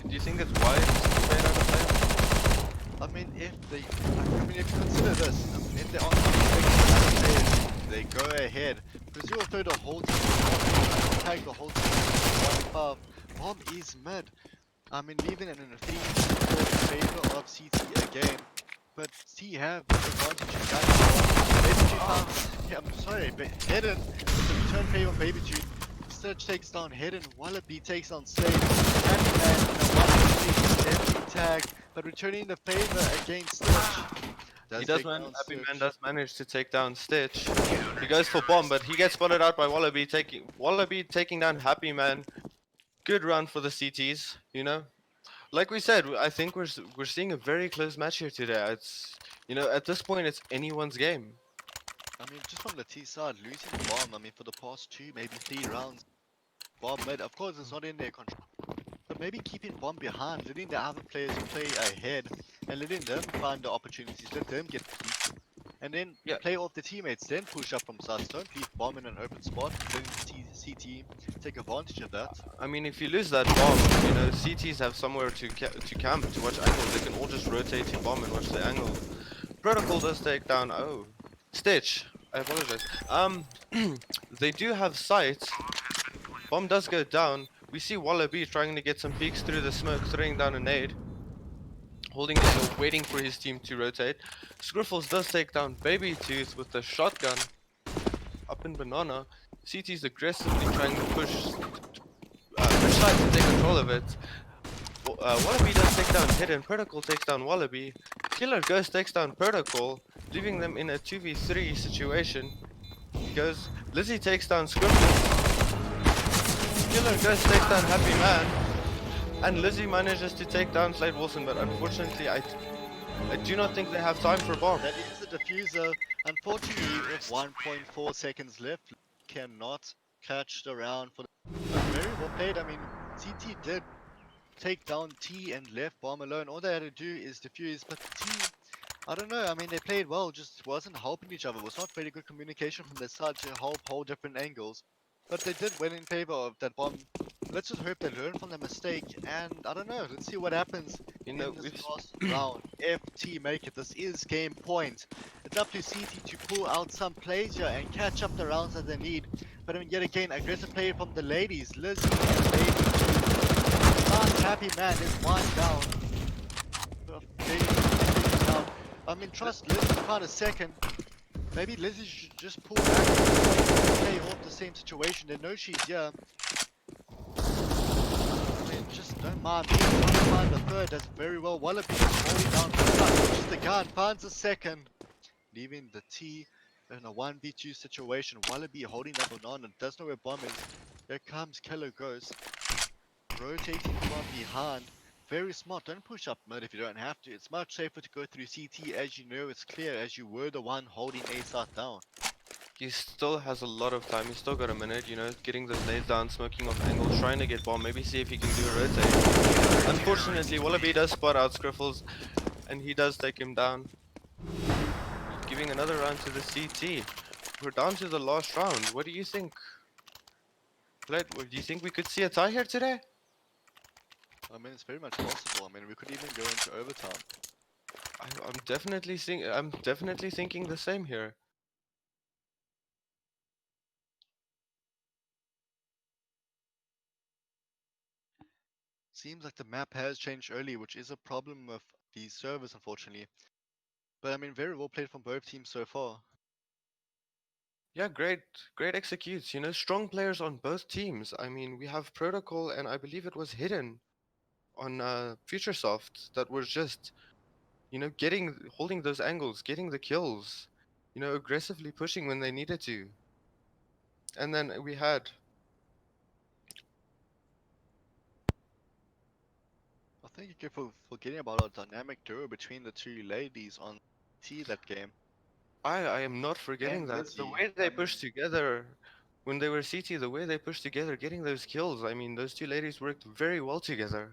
Do you think it's wise to bait out a player? I mean, if you consider this, I mean, if they're on they go ahead, because you'll throw the whole team, tag the whole team, 1-5, Bomb is mid. I mean, leaving it in a 3-4 in favor of CT again, but C have the advantage in gun. I'm sorry, but Hidden with the return favor of Baby Tooth. Search takes down Hidden, Wallaby takes on Slade, Happy Man in a 1v3 tag, but returning the favor against Stitch. Happy Man does manage to take down Stitch. He goes for bomb, but he gets spotted out by Wallaby taking down Happy Man. Good run for the CTs, you know. Like we said, I think we're seeing a very close match here today. It's, you know, at this point it's anyone's game. I mean, just from the T side, losing bomb. I mean, for the past 2, maybe 3 rounds, bomb mid. Of course, it's not in their control. But maybe keeping bomb behind, letting the other players play ahead, and letting them find the opportunities, let them get peaked, and then play off the teammates, then push up from sides. Don't leave bomb in an open spot, letting the CT take advantage of that. I mean, if you lose that bomb, you know, CTs have somewhere to camp, to watch angles. They can all just rotate to bomb and watch the angle. Protocol does take down, Stitch. I apologize. They do have sight. Bomb does go down. We see Wallaby trying to get some peeks through the smoke, throwing down a nade. Holding the angle, waiting for his team to rotate. Scriffles does take down Baby Tooth with the shotgun. Up in Banana. CT's aggressively trying to push side to take control of it. Wallaby does take down Hidden. Protocol takes down Wallaby. Killer Ghost takes down Protocol, leaving them in a 2v3 situation. Lizzie takes down Scriffles. Killer Ghost takes down Happy Man, and Lizzie manages to take down Slade Wilson, but unfortunately I do not think they have time for bomb. That is the diffuser. Unfortunately, with 1.4 seconds left, cannot catch the round for the very well played. I mean, CT did take down T and left bomb alone. All they had to do is defuse, but T, I don't know. I mean, they played well, just wasn't helping each other. It was not very good communication from their side to help hold different angles. But they did win in favor of that bomb. Let's just hope they learn from their mistake. And I don't know. Let's see what happens You know, in this we've last round. If T make it, this is game point. It's up to CT to pull out some plays here and catch up the rounds that they need. But I mean, yet again, aggressive play from the ladies, Lizzie and Lady. Last happy man is one down. Lady taken down. I mean, trust Liz to find a second. Maybe Lizzie should just pull back and play off the same situation. They know she's here. I mean, just don't mind me. Trying to find the third. Does very well. Wallaby is holding down for just the gun. Finds a second. Leaving the T in a 1v2 situation. Wallaby holding that banana. Does know where bomb is. Here comes Killer Ghost. Rotating from behind. Very smart. Don't push up mid if you don't have to. It's much safer to go through CT as you know it's clear as you were the one holding A side down. he still has a lot of time. He's still got a minute, you know, getting those nades down, smoking off angles, trying to get bomb, maybe see if he can do a rotate. Unfortunately, Wallaby does spot out Scriffles, and he does take him down, giving another round to the CT. We're down to the last round. What do you think? Bled, do you think we could see a tie here today? I mean, it's very much possible. I mean, we could even go into overtime. I'm definitely thinking the same here. Seems like the map has changed early, which is a problem with these servers, unfortunately. But I mean, very well played from both teams so far. Yeah, great executes. You know, strong players on both teams. I mean, we have Protocol and I believe it was Hidden on Futuresoft that was just, you know, holding those angles, getting the kills, you know, aggressively pushing when they needed to. And then we had, I think you keep forgetting about our dynamic duo between the two ladies on T that game. I am not forgetting And that. The Lizzie. way they I pushed mean, together when they were CT, the way they pushed together, getting those kills. I mean, those two ladies worked very well together.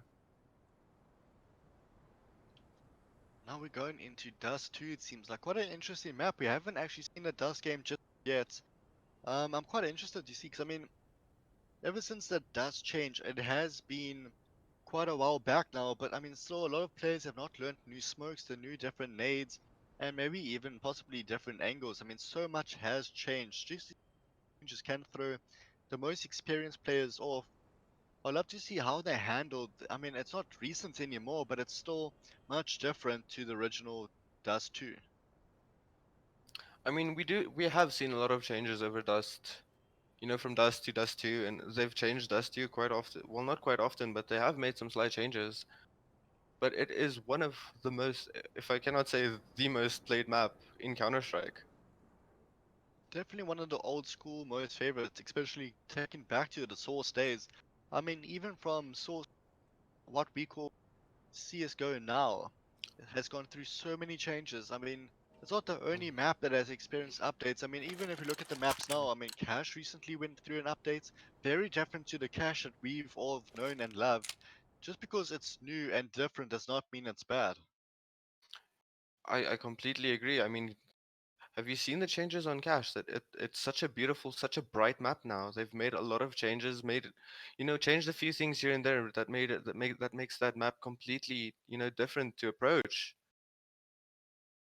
now we're going into Dust 2, it seems like. What an interesting map. We haven't actually seen a Dust game just yet. I'm quite interested to see, because I mean, ever since the Dust change, it has been quite a while back now, but I mean, still a lot of players have not learned new smokes, the new different nades, and maybe even possibly different angles. I mean, so much has changed. Just can throw the most experienced players off. I'd love to see how they handled. I mean, it's not recent anymore, but it's still much different to the original Dust 2. I mean, we have seen a lot of changes over Dust. You know, from Dust to Dust 2, and they've changed Dust 2 quite often. Well, not quite often, but they have made some slight changes. But it is one of the most, if I cannot say the most played map in Counter Strike. Definitely one of the old school most favorites, especially taking back to the Source days. I mean, even from Source, what we call CSGO now, it has gone through so many changes. I mean, it's not the only map that has experienced updates. I mean, even if you look at the maps now, I mean, Cache recently went through an update, very different to the Cache that we've all known and loved. Just because it's new and different does not mean it's bad. I completely agree. I mean, have you seen the changes on Cache? It's such a beautiful, such a bright map now. They've made a lot of changes, made it, you know, changed a few things here and there that made it that makes that map completely, you know, different to approach.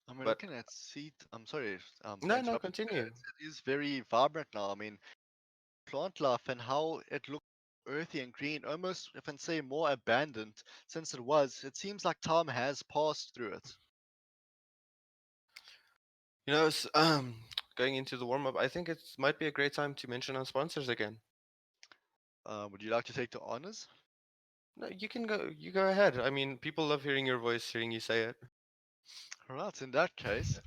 I mean, But looking at Seat, I'm sorry for no, no, interrupting, but continue. it is very vibrant now. I mean, plant life and how it looks earthy and green, almost, if I can say, more abandoned since it was. It seems like time has passed through it. You know, going into the warm up, I think it might be a great time to mention our sponsors again. Would you like to take the honors? No, you can go. You go ahead. I mean, people love hearing your voice, hearing you say it. Alright, in that case.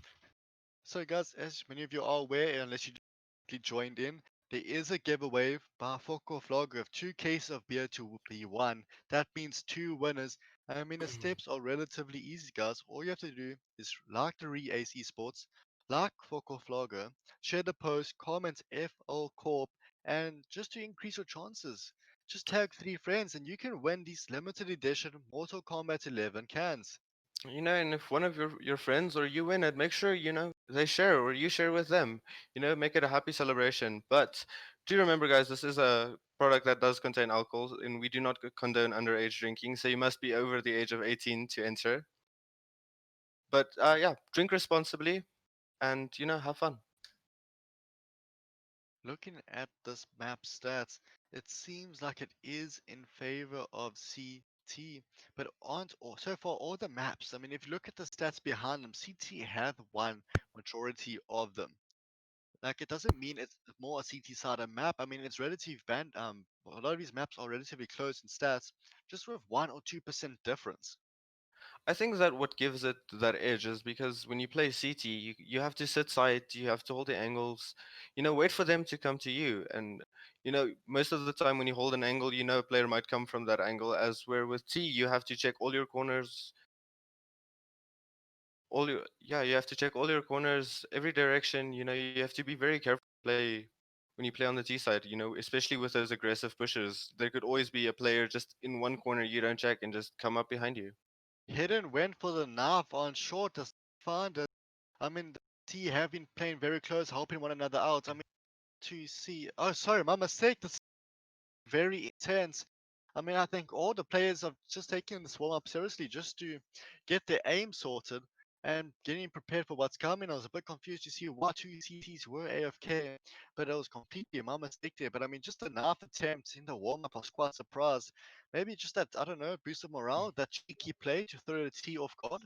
So, guys, as many of you are aware, unless you directly joined in, there is a giveaway by Foco Vlog of 2 cases of beer to be won. That means 2 winners. I mean, the steps are relatively easy, guys. All you have to do is like the ACE Esports, like Foco Vlogger, share the post, comment FL Corp, and just to increase your chances. Just tag 3 friends and you can win these limited edition Mortal Kombat 11 cans. And if one of your friends or you win it, make sure they share or you share with them. Make it a happy celebration. But do remember, guys, this is a product that does contain alcohol, and we do not condone underage drinking. So you must be over the age of 18 to enter. But yeah, drink responsibly, and have fun. Looking at this map stats, it seems like it is in favor of CT, but aren't so far all the maps. I mean, if you look at the stats behind them, CT have won majority of them. Like it doesn't mean it's more a CT side of map. I mean, it's relative band. A lot of these maps are relatively close in stats, just with 1 or 2% difference. I think that what gives it that edge is because when you play CT, you have to sit side, you have to hold the angles, wait for them to come to you. And, most of the time when you hold an angle, a player might come from that angle, as where with T, you have to check all your corners, you have to check all your corners, every direction, you have to be very careful play when you play on the T side, especially with those aggressive pushers. There could always be a player just in one corner you don't check and just come up behind you. Hidden went for the knife on short as found it. I mean, the T have been playing very close, helping one another out. I mean, to see. Oh, sorry, my mistake. This is very intense. I mean, I think all the players are just taking this warm up seriously just to get their aim sorted and getting prepared for what's coming. I was a bit confused to see why 2 CTs were AFK, but it was completely my mistake there. But I mean, just a knife attempt in the warm up, I was quite surprised. Maybe just that, I don't know, boost of morale, that cheeky play to throw the T off guard.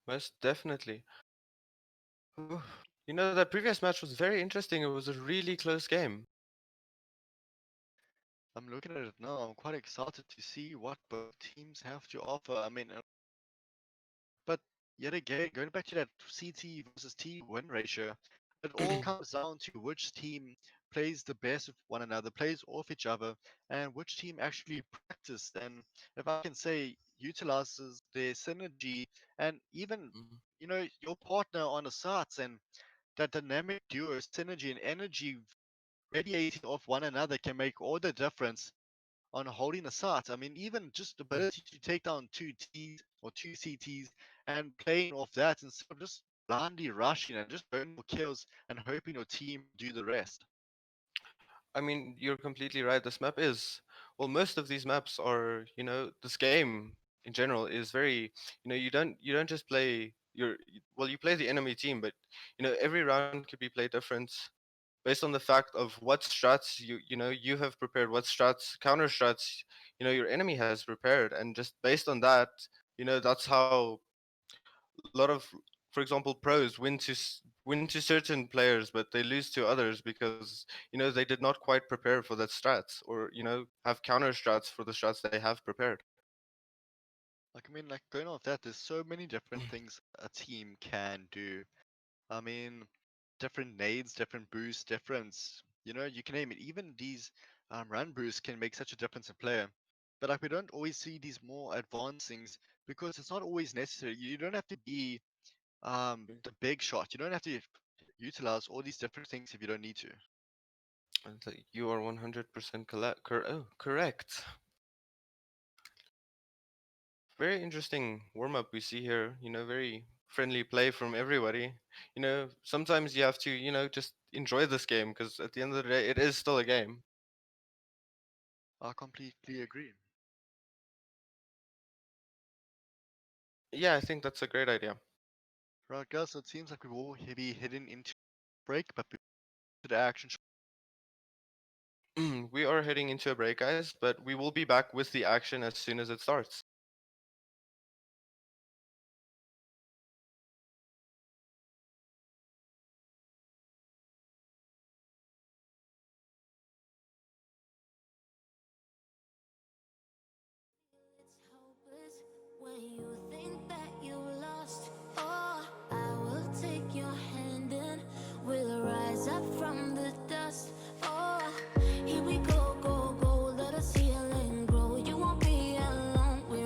Most definitely. Ooh. That previous match was very interesting. It was a really close game. I'm looking at it now. I'm quite excited to see what both teams have to offer. I mean, but yet again, going back to that CT versus T win ratio, it all comes down to which team plays the best with one another, plays off each other, and which team actually practiced and, if I can say, utilizes their synergy and even, Mhm. your partner on the sides and that dynamic duo, synergy and energy radiating off one another can make all the difference on holding a site. I mean, even just the ability to take down 2 Ts or 2 CTs and playing off that instead of just blindly rushing and just going for kills and hoping your team do the rest. I mean, you're completely right. This map is, well, most of these maps are, this game in general is very, you don't just play well, you play the enemy team, but every round could be played different based on the fact of what strats you have prepared, what strats, counter strats, your enemy has prepared, and just based on that, that's how a lot of, for example, pros win to certain players, but they lose to others because they did not quite prepare for that strats, or have counter strats for the strats they have prepared. Like, I mean, like going off that, there's so many different things a team can do. I mean, different nades, different boosts, difference. You can name it. Even these run boosts can make such a difference in player. But like we don't always see these more advanced things because it's not always necessary. You don't have to be the big shot. You don't have to utilize all these different things if you don't need to. And you are 100% correct. Very interesting warm up we see here. Very friendly play from everybody. Sometimes you have to, just enjoy this game because at the end of the day, it is still a game. I completely agree. Yeah, I think that's a great idea. Right, guys. So it seems like we will be heading into break, but to the action. We are heading into a break, guys, but we will be back with the action as soon as it starts. It's hopeless when you think that you lost. Oh, I will take your hand and we'll rise up from the dust. Oh, here we go, go, go. Let us heal and grow. You won't be alone. We're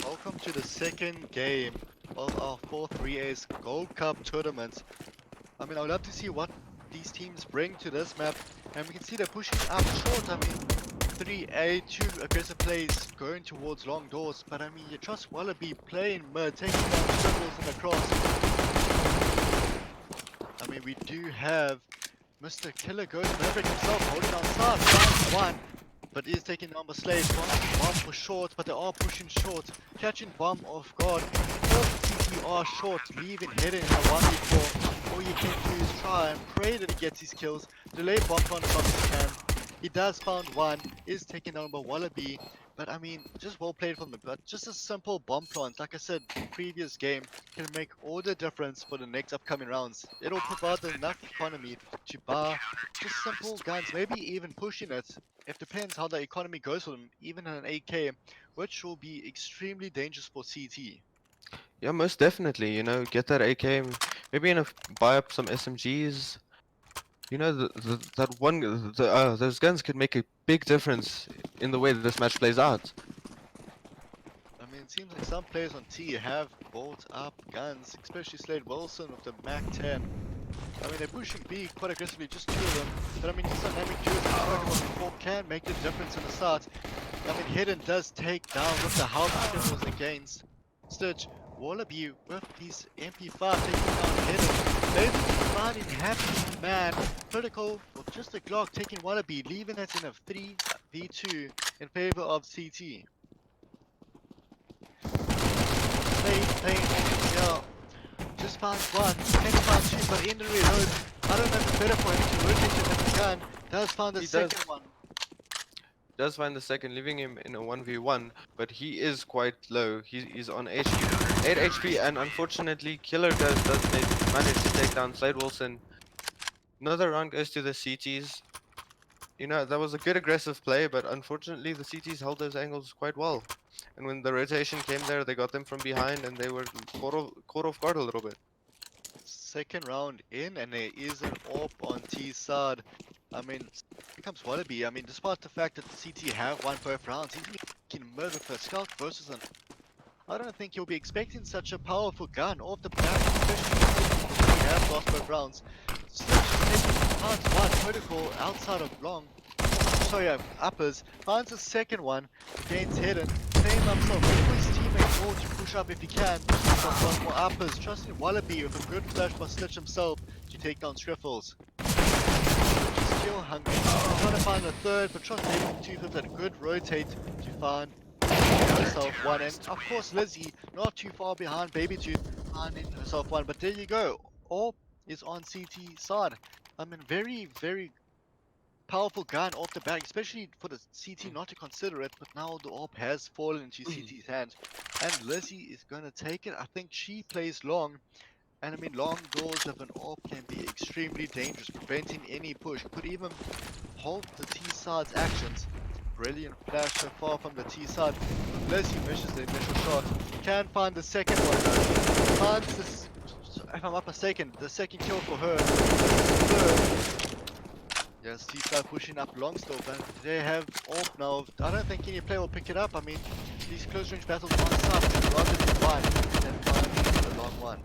Welcome to the second game of our fourth 3A's Gold Cup tournament. I mean, I would love to see what these teams bring to this map, and we can see they're pushing up short. I mean, 3A, two aggressive plays going towards long doors, but I mean, you trust Wallaby playing mid, taking down circles and across. I mean, we do have Mr. Killer Ghost Maverick himself holding on side, finds one, but is taking number slaves. Bomb for short, but they are pushing short, catching bomb off guard. Both TT are short, leaving hidden in a 1v4. All you can do is try and pray that he gets his kills. Delay bomb on the box he can. He does found one, is taking down by Wallaby. But I mean, just well played from him. But just a simple bomb plant, like I said, previous game, can make all the difference for the next upcoming rounds. It'll provide enough economy to buy just simple guns, maybe even pushing it. It depends how the economy goes for them, even an AK, which will be extremely dangerous for CT. Yeah, most definitely. You know, get that AK, maybe buy up some SMGs. You know, those guns could make a big difference in the way that this match plays out. I mean, it seems like some players on T have bought up guns, especially Slade Wilson with the Mac 10. I mean, they're pushing B quite aggressively, just two of them. But I mean, these dynamic duos we spoke about before can make the difference in the start. I mean, Hidden does take down with the health skills against Stitch. Wallaby with his MP5 taking down Hidden. Maybe finding happy man. Critical with just a Glock taking Wallaby, leaving it in a 3v2 in favor of CT. Yeah. Just found one, can find two, but in the reload, I don't know if it's better for him to rotate to the gun. Does find the second one. Does find the second, leaving him in a 1v1, but he is quite low. He's on 8 HP, and unfortunately, Killer does manage to take down Slade Wilson. Another round goes to the CTs. You know, that was a good aggressive play, but unfortunately, the CTs held those angles quite well. And when the rotation came there, they got them from behind, and they were caught off guard a little bit. Second round in, and there is an AWP on T side. I mean, here comes Wallaby. I mean, despite the fact that the CT have won both rounds, he's making murder for Scout versus an. I don't think he'll be expecting such a powerful gun off the bat, especially since he have lost both rounds. Switch taking finds one protocol outside of long. Sorry, uppers. Finds a second one against Hidden. Same himself. Wait for his teammate more to push up if he can. Got one more uppers. Trusting Wallaby with a good flash by Stitch himself to take down Striffles. Still hungry. Trying to find a third, but Trust able to with that good rotate to find herself one. And of course Lizzie, not too far behind Baby Tooth, finding herself one. But there you go. All is on CT side. I mean, very powerful gun off the back, especially for the CT not to consider it, but now the AWP has fallen into CT's hands, and Lizzie is going to take it. I think she plays long, and I mean, long doors of an AWP can be extremely dangerous, preventing any push, could even halt the T side's actions. Brilliant flash so far from the T side. Lizzie misses the initial shot, can find the second one, finds this, if I'm not mistaken, the second kill for her. Third. Yes, T-Side pushing up long still, but they have AWP now. I don't think any player will pick it up. I mean, these close range battles on sub would rather be one than find the long one.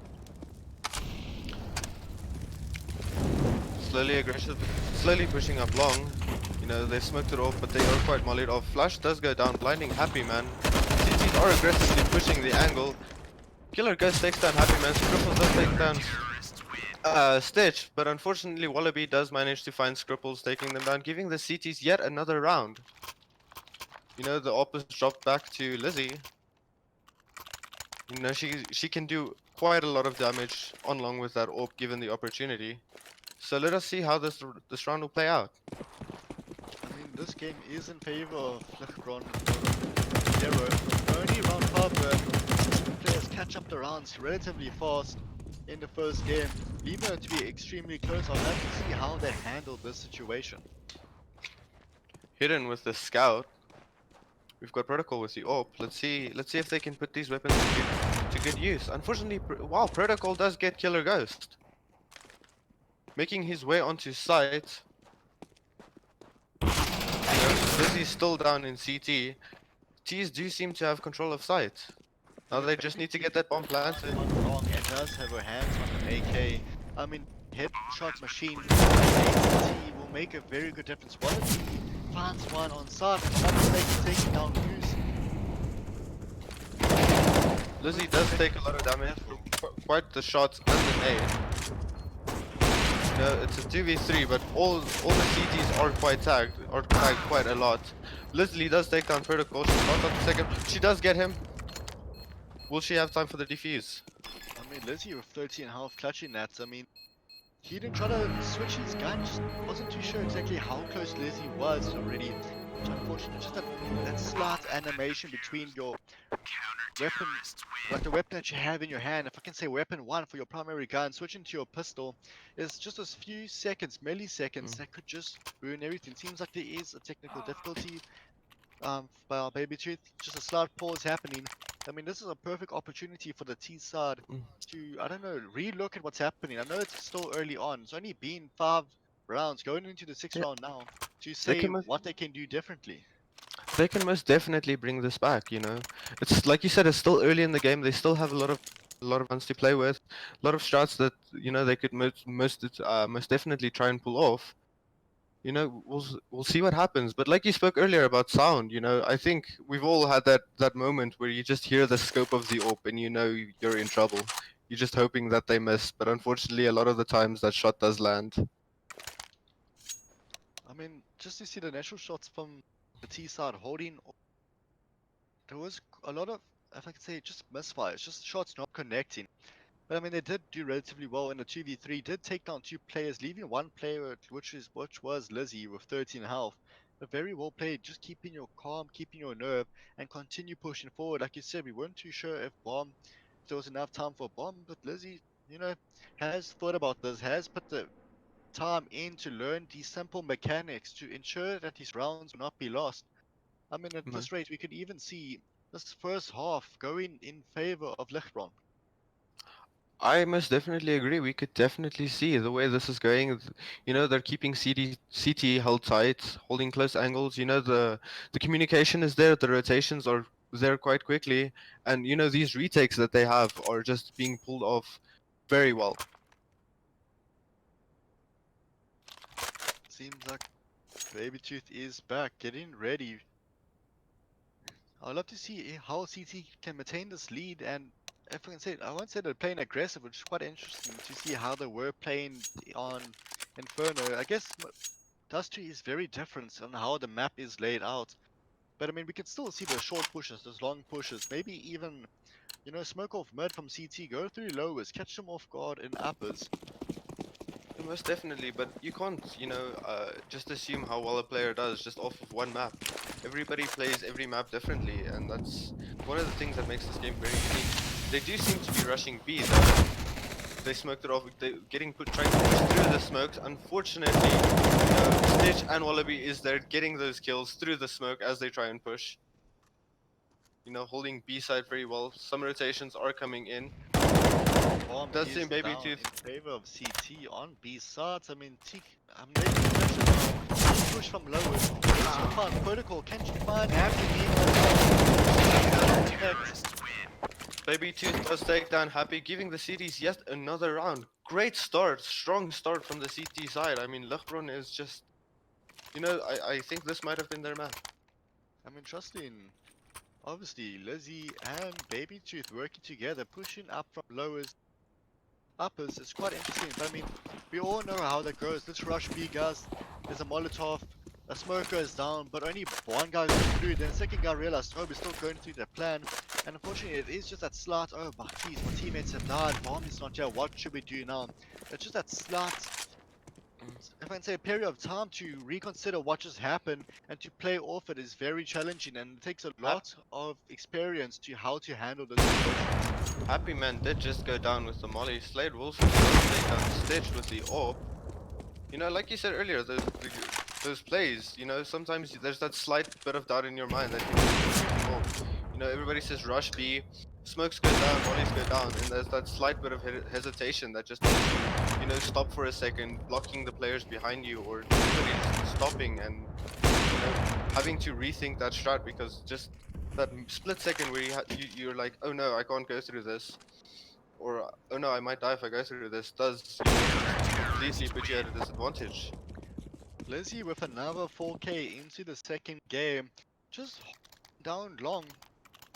Slowly pushing up long. You know, they smoked it off, but they are quite mollied off. Flash does go down, blinding Happy Man. CTs are aggressively pushing the angle. Killer Ghost takes down Happy Man, Scripples does take down Stitch, but unfortunately Wallaby does manage to find Scripples, taking them down, giving the CTs yet another round. You know, the AWP is dropped back to Lizzie. You know, she can do quite a lot of damage on long with that AWP given the opportunity. So let us see how this round will play out. I mean, this game is in favor of Lichbron Zero. Only round 5 where players catch up the rounds relatively fast in the first game, leaving it to be extremely close. I'd like to see how they handle this situation. Hidden with the Scout. We've got Protocol with the AWP. Let's see if they can put these weapons to good use. Unfortunately, wow, Protocol does get Killer Ghost, making his way onto site. Lizzie's still down in CT. T's do seem to have control of site. I Now mean, they just Baby need to Tooth get that bomb planted. gone wrong and does have her hands on an AK. I mean, headshot machine ACT will make a very good difference. Wallaby finds one on side, and not mistaken, taking down Goose. Lizzie does take a lot of damage from quite the shots and the nade. You know, it's a 2v3, but all the CTs are tagged quite a lot. Lizzie does take down Protocol. She's not on the second. She does get him. Will she have time for the defuse? I mean, Lizzie with 13 health clutching that. I mean, he didn't try to switch his gun, just wasn't too sure exactly how close Lizzie was already. Which unfortunately, just that slight animation between your weapon, like the weapon that you have in your hand, if I can say weapon one for your primary gun, switching to your pistol, is just a few seconds, milliseconds, that could just ruin everything. Seems like there is a technical difficulty by our Baby Tooth, just a slight pause happening. I mean, this is a perfect opportunity for the T side to, I don't know, re-look at what's happening. I know it's still early on. It's only been 5 rounds, going into the 6th Yeah, round now, to they say can most, what they can do differently. they can most definitely bring this back. You know, it's like you said, it's still early in the game. They still have a lot of runs to play with, a lot of shots that they could most definitely try and pull off. We'll see what happens. But like you spoke earlier about sound, I think we've all had that moment where you just hear the scope of the AWP and you're in trouble. You're just hoping that they miss, but unfortunately, a lot of the times that shot does land. I mean, just to see the natural shots from the T side holding, there was a lot of, if I could say, just misfires, just shots not connecting. But I mean, they did do relatively well in the 2v3, did take down 2 players, leaving 1 player, which was Lizzie with 13 health. But very well played, just keeping your calm, keeping your nerve, and continue pushing forward. Like you said, we weren't too sure if there was enough time for Bomb, but Lizzie, has thought about this, has put the time in to learn these simple mechanics to ensure that his rounds will not be lost. I mean, at Mhm. this rate, we could even see this first half going in favor of Lichtbron. I most definitely agree. We could definitely see the way this is going. They're keeping CT held tight, holding close angles. The communication is there. The rotations are there quite quickly, and these retakes that they have are just being pulled off very well. Seems like Baby Tooth is back, getting ready. I'd love to see how CT can maintain this lead, and if I can say it, I won't say they're playing aggressive, which is quite interesting to see how they were playing on Inferno. I guess Dust 2 is very different on how the map is laid out. But I mean, we can still see those short pushes, those long pushes, maybe even, smoke off mid from CT, go through lowers, catch them off guard in uppers. Most definitely, but you can't, just assume how well a player does just off of one map. Everybody plays every map differently, and that's one of the things that makes this game very unique. They do seem to be rushing B though. They smoked it off. They trying to push through the smokes. Unfortunately, Stitch and Wallaby is there getting those kills through the smoke as they try and push. Holding B side very well. Some rotations are coming in. Bomb Does is seem Baby down Tooth. in favor of CT on B sides. I mean, they can push it now. Push from lowers. Can she find protocol? Can she find Happy Baby Tooth does take down Happy, giving the CTs yet another round. Great start, strong start from the CT side. I mean, Lichtbron is just, I think this might have been their map. I mean, trusting, obviously, Lizzie and Baby Tooth working together, pushing up from lowers, uppers. It's quite interesting. But I mean, we all know how that goes. Let's rush B, guys. There's a Molotov. A smoker is down, but only one guy goes through. Then the second guy realized, oh, we're still going through the plan. And unfortunately, it is just that slight, oh, my geez, my teammates have died. Bomb is not here. What should we do now? It's just that slight, if I can say, a period of time to reconsider what just happened and to play off it is very challenging. And it takes a lot of experience to how to handle this situation. Happy Man did just go down with the Molly. Slade Wilson does take down Stitch with the AWP. Like you said earlier, those plays, sometimes there's that slight bit of doubt in your mind that you can everybody says rush B, smokes go down, mollies go down, and there's that slight bit of hesitation that just makes you, stop for a second, blocking the players behind you, or literally just stopping and having to rethink that strat because just that split second where you're like, oh no, I can't go through this, or oh no, I might die if I go through this, does just completely put you at a disadvantage. Lizzie with another 4K into the second game, just down long.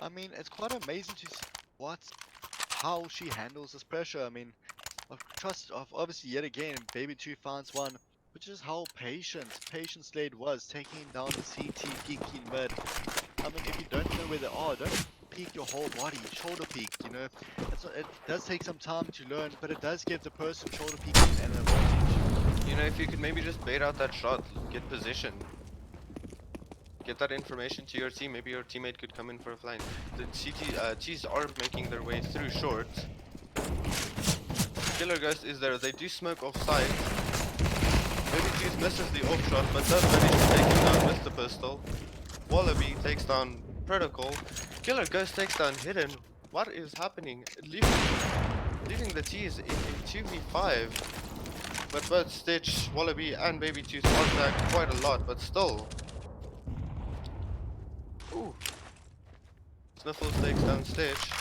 I mean, it's quite amazing to see how she handles this pressure. I mean, of trust of obviously yet again, Baby 2 finds one, but just how patient Slade was taking down the CT peaking mid. I mean, if you don't know where they are, don't peek your whole body, shoulder peek, you know. It does take some time to learn, but it does give the person shoulder peeking an advantage. You know, if you could maybe just bait out that shot, get position, get that information to your team, maybe your teammate could come in for a flank. The T's are making their way through short. Killer Ghost is there, they do smoke off side. Maybe T's misses the off shot, but does manage to take him down with the pistol. Wallaby takes down Protocol. Killer Ghost takes down Hidden. What is happening? Leaving the T's in a 2v5. But both Stitch, Wallaby, and Baby Tooth are tagged quite a lot, but still. Ooh. Sniffles takes down Stitch.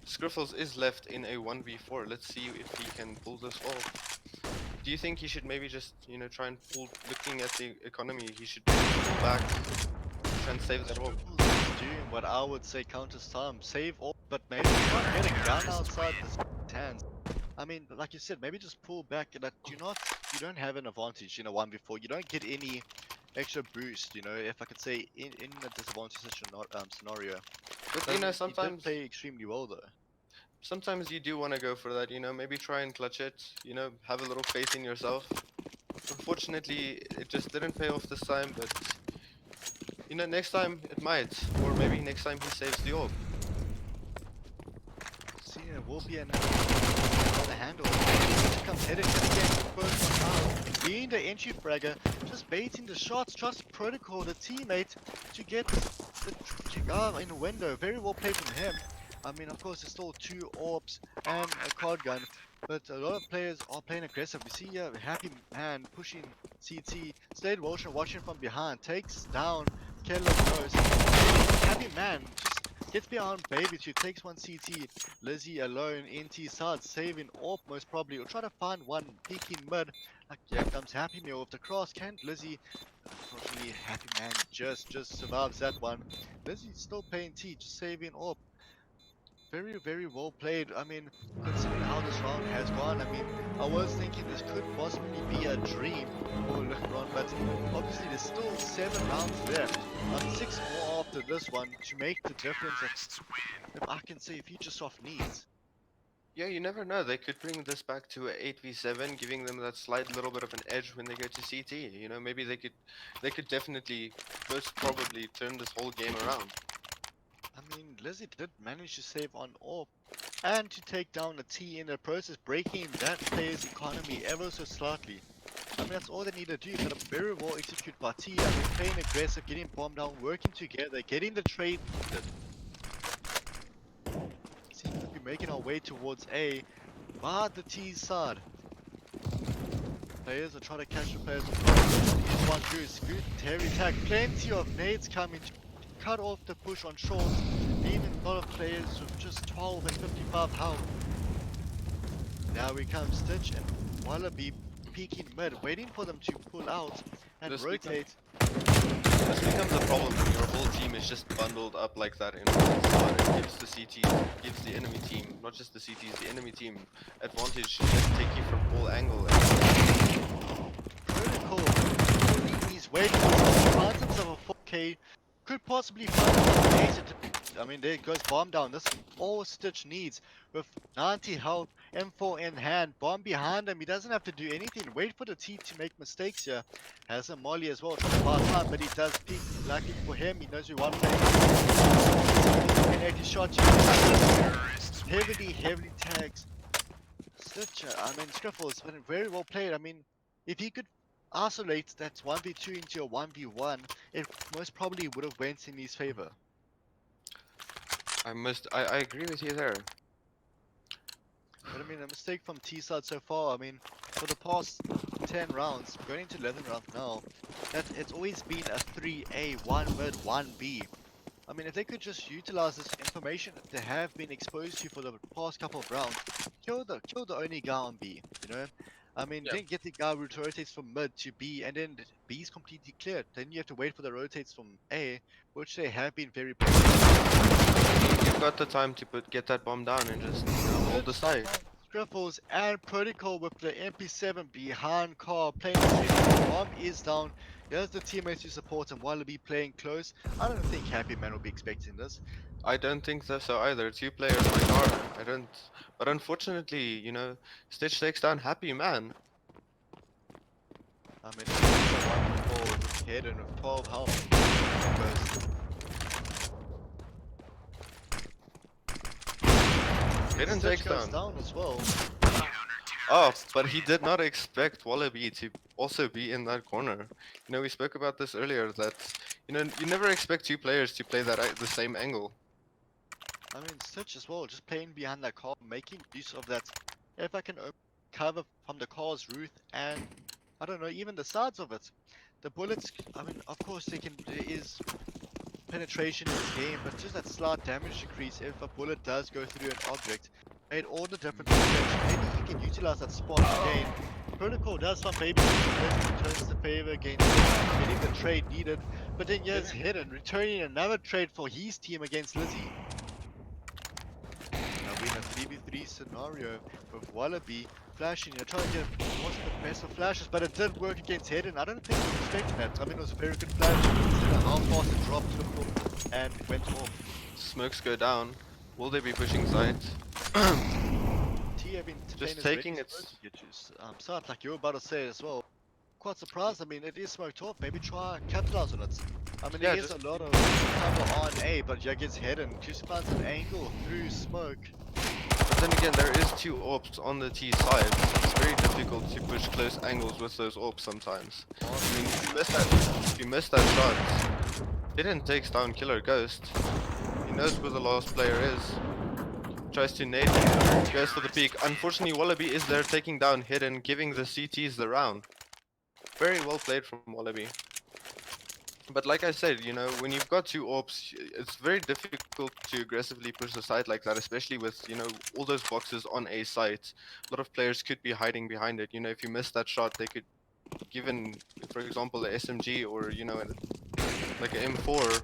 Scriffles is left in a 1v4. Let's see if he can pull this off. Do you think he should maybe just, you know, try and pull, looking at the economy, he should pull back, try and save that off? Doing what I would say counters time, save all, but maybe not get a gun outside the hands. I mean, like you said, maybe just pull back. That you don't have an advantage in a 1v4. You don't get any extra boost. You know, if I could say in a disadvantage scenario. But you know, sometimes he did play extremely well though. Sometimes you do want to go for that, you know, maybe try and clutch it, you know, have a little faith in yourself. Unfortunately, it just didn't pay off this time, but, you know, next time it might, or maybe next time he saves the orb. See, it will be another handle. Comes heading again, first one out. Being the entry fragger, just baiting the shots, trust Protocol, the teammate, to get the guy in the window. Very well played from him. I mean, of course, there's still 2 orbs and a card gun, but a lot of players are playing aggressive. We see a Happy Man pushing CT. Slade Walsh watching from behind, takes down Keller Ghost. Happy Man just gets behind Baby 2, takes one CT. Lizzie alone in T side, saving orb most probably, or try to find one peeking mid. Like, yeah, comes Happy Meal with the cross. Can't Lizzie? Unfortunately, Happy Man just survives that one. Lizzie's still playing T, just saving orb. Very, very well played. I mean, considering how this round has gone, I mean, I was thinking this could possibly be a dream for LeBron, but obviously there's still 7 rounds left. 6 more after this one to make the difference if I can say Futuresoft needs. Yeah, you never know, they could bring this back to a 8v7, giving them that slight little bit of an edge when they go to CT. You know, maybe they could definitely, most probably, turn this whole game around. I mean, Lizzie did manage to save on orb and to take down a T in the process, breaking that player's economy ever so slightly. I mean, that's all they need to do, but a very well executed by T. I mean, playing aggressive, getting bomb down, working together, getting the trade. Seems to be making our way towards A, but the T side. Players are trying to catch the players. Here's one Goose. Good Terry tag. Plenty of nades coming to cut off the push on short, leaving a lot of players with just 12 and 55 health. Now we come Stitch and Wallaby peeking mid, waiting for them to pull out and rotate. This becomes a problem when your whole team is just bundled up like that in one spot. It gives the CTs, gives the enemy team, not just the CTs, the enemy team advantage to just take you from all angle. Protocol, he's waiting for finds himself a 4K. Could possibly find an exit. I mean, there goes bomb down. This is all Stitch needs with 90 health, M4 in hand, bomb behind him. He doesn't have to do anything. Wait for the T to make mistakes here. Has a molly as well, trying to buy time, but he does peek. Lucky for him, he knows we want to play. And 80 shots. Heavily tags. Stitch, I mean, Scriffle has been very well played. I mean, if he could isolate that 1v2 into a 1v1, it most probably would have went in his favor. I agree with you there. But I mean, a mistake from T side so far. I mean, for the past 10 rounds, going into 11th round now, that it's always been a 3A, 1 mid, 1B. I mean, if they could just utilize this information that they have been exposed to for the past couple of rounds, kill the only guy on B, you know? I mean, Yeah. then get the guy who rotates from mid to B, and then B is completely cleared. Then you have to wait for the rotates from A, which they have been very You've got the time to get that bomb down and just hold the site. Scriffles and Protocol with the MP7 behind car playing the street. Bomb is down. Here's the teammates who support him. Wallaby playing close. I don't think Happy Man will be expecting this. I don't think so either. Two players like are. I don't. But unfortunately, Stitch takes down Happy Man. I mean, it's a 1 with head and with 12 health. Hidden takes goes down. down as well. Oh, but he did not expect Wallaby to also be in that corner. We spoke about this earlier that, you never expect two players to play that the same angle. I mean, Stitch as well, just playing behind that car, making use of that. If I can cover from the car's roof and, I don't know, even the sides of it. The bullets, I mean, of course, there is penetration in this game, but just that slight damage decrease if a bullet does go through an object made all the difference. Maybe you can utilize that spot again. Protocol does some baby returns the favor against getting the trade needed, but then here's Hidden returning another trade for his team against Lizzie. Now we're in a 3v3 scenario with Wallaby flashing, trying to get wasn't the best of flashes, but it did work against Hidden. I don't think we were expecting that. I mean, it was a very good flash. Consider how fast it dropped to the floor and went off. Smokes go down. Will they be pushing sides? T have been Just taking it. Side, like you were about to say as well. Quite surprised. I mean, it is smoked off. Maybe try capitalize on it. I mean, Yeah, there is a lot of cover on A, but yeah, gets Hidden. Just finds an angle through smoke. But then again, there is two AWPs on the T side. It's very difficult to push close angles with those AWPs sometimes. I mean, if you miss that shot, Hidden takes down Killer Ghost. He knows where the last player is. Tries to nade him, goes for the peak. Unfortunately, Wallaby is there taking down Hidden, giving the CTs the round. Very well played from Wallaby. But like I said, when you've got two AWPs, it's very difficult to aggressively push the site like that, especially with, all those boxes on a site. A lot of players could be hiding behind it. If you miss that shot, they could, given, for example, a SMG or, like an M4,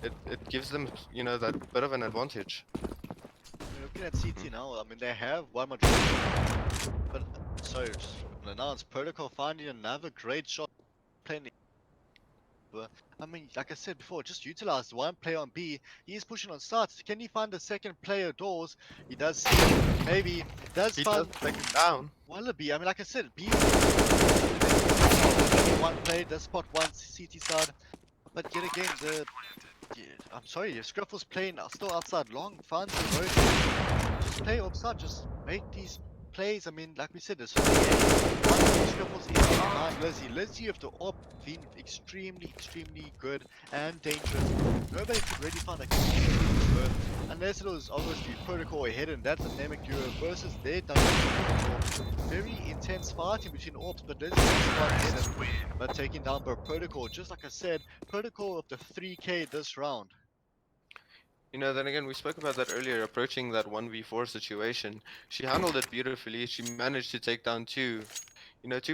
it gives them, that bit of an advantage. Looking at CT now, I mean, they have one more drop. But, sorry, just announced Protocol finding another great shot playing. I mean, like I said before, just utilize one player on B. He's pushing on starts. Can he find the second player doors? He does. Maybe He does take him down. Wallaby. I mean, like I said, B. One play, does spot one CT side, but yet again, I'm sorry, if Scruffle's playing still outside long, finds the road. Just play upside, just make these plays. I mean, like we said, there's Scruffle's in behind Lizzie. Lizzie, you have to up, been extremely good and dangerous. Nobody could really find a connection unless it was obviously Protocol or Hidden. That's a dynamic duo versus their dynamic duo. Very intense fighting between Orbs, but Lizzie is quite Hidden. But taking down by Protocol, just like I said, Protocol of the 3K this round. Then again, we spoke about that earlier, approaching that 1v4 situation. She handled it beautifully. She managed to take down two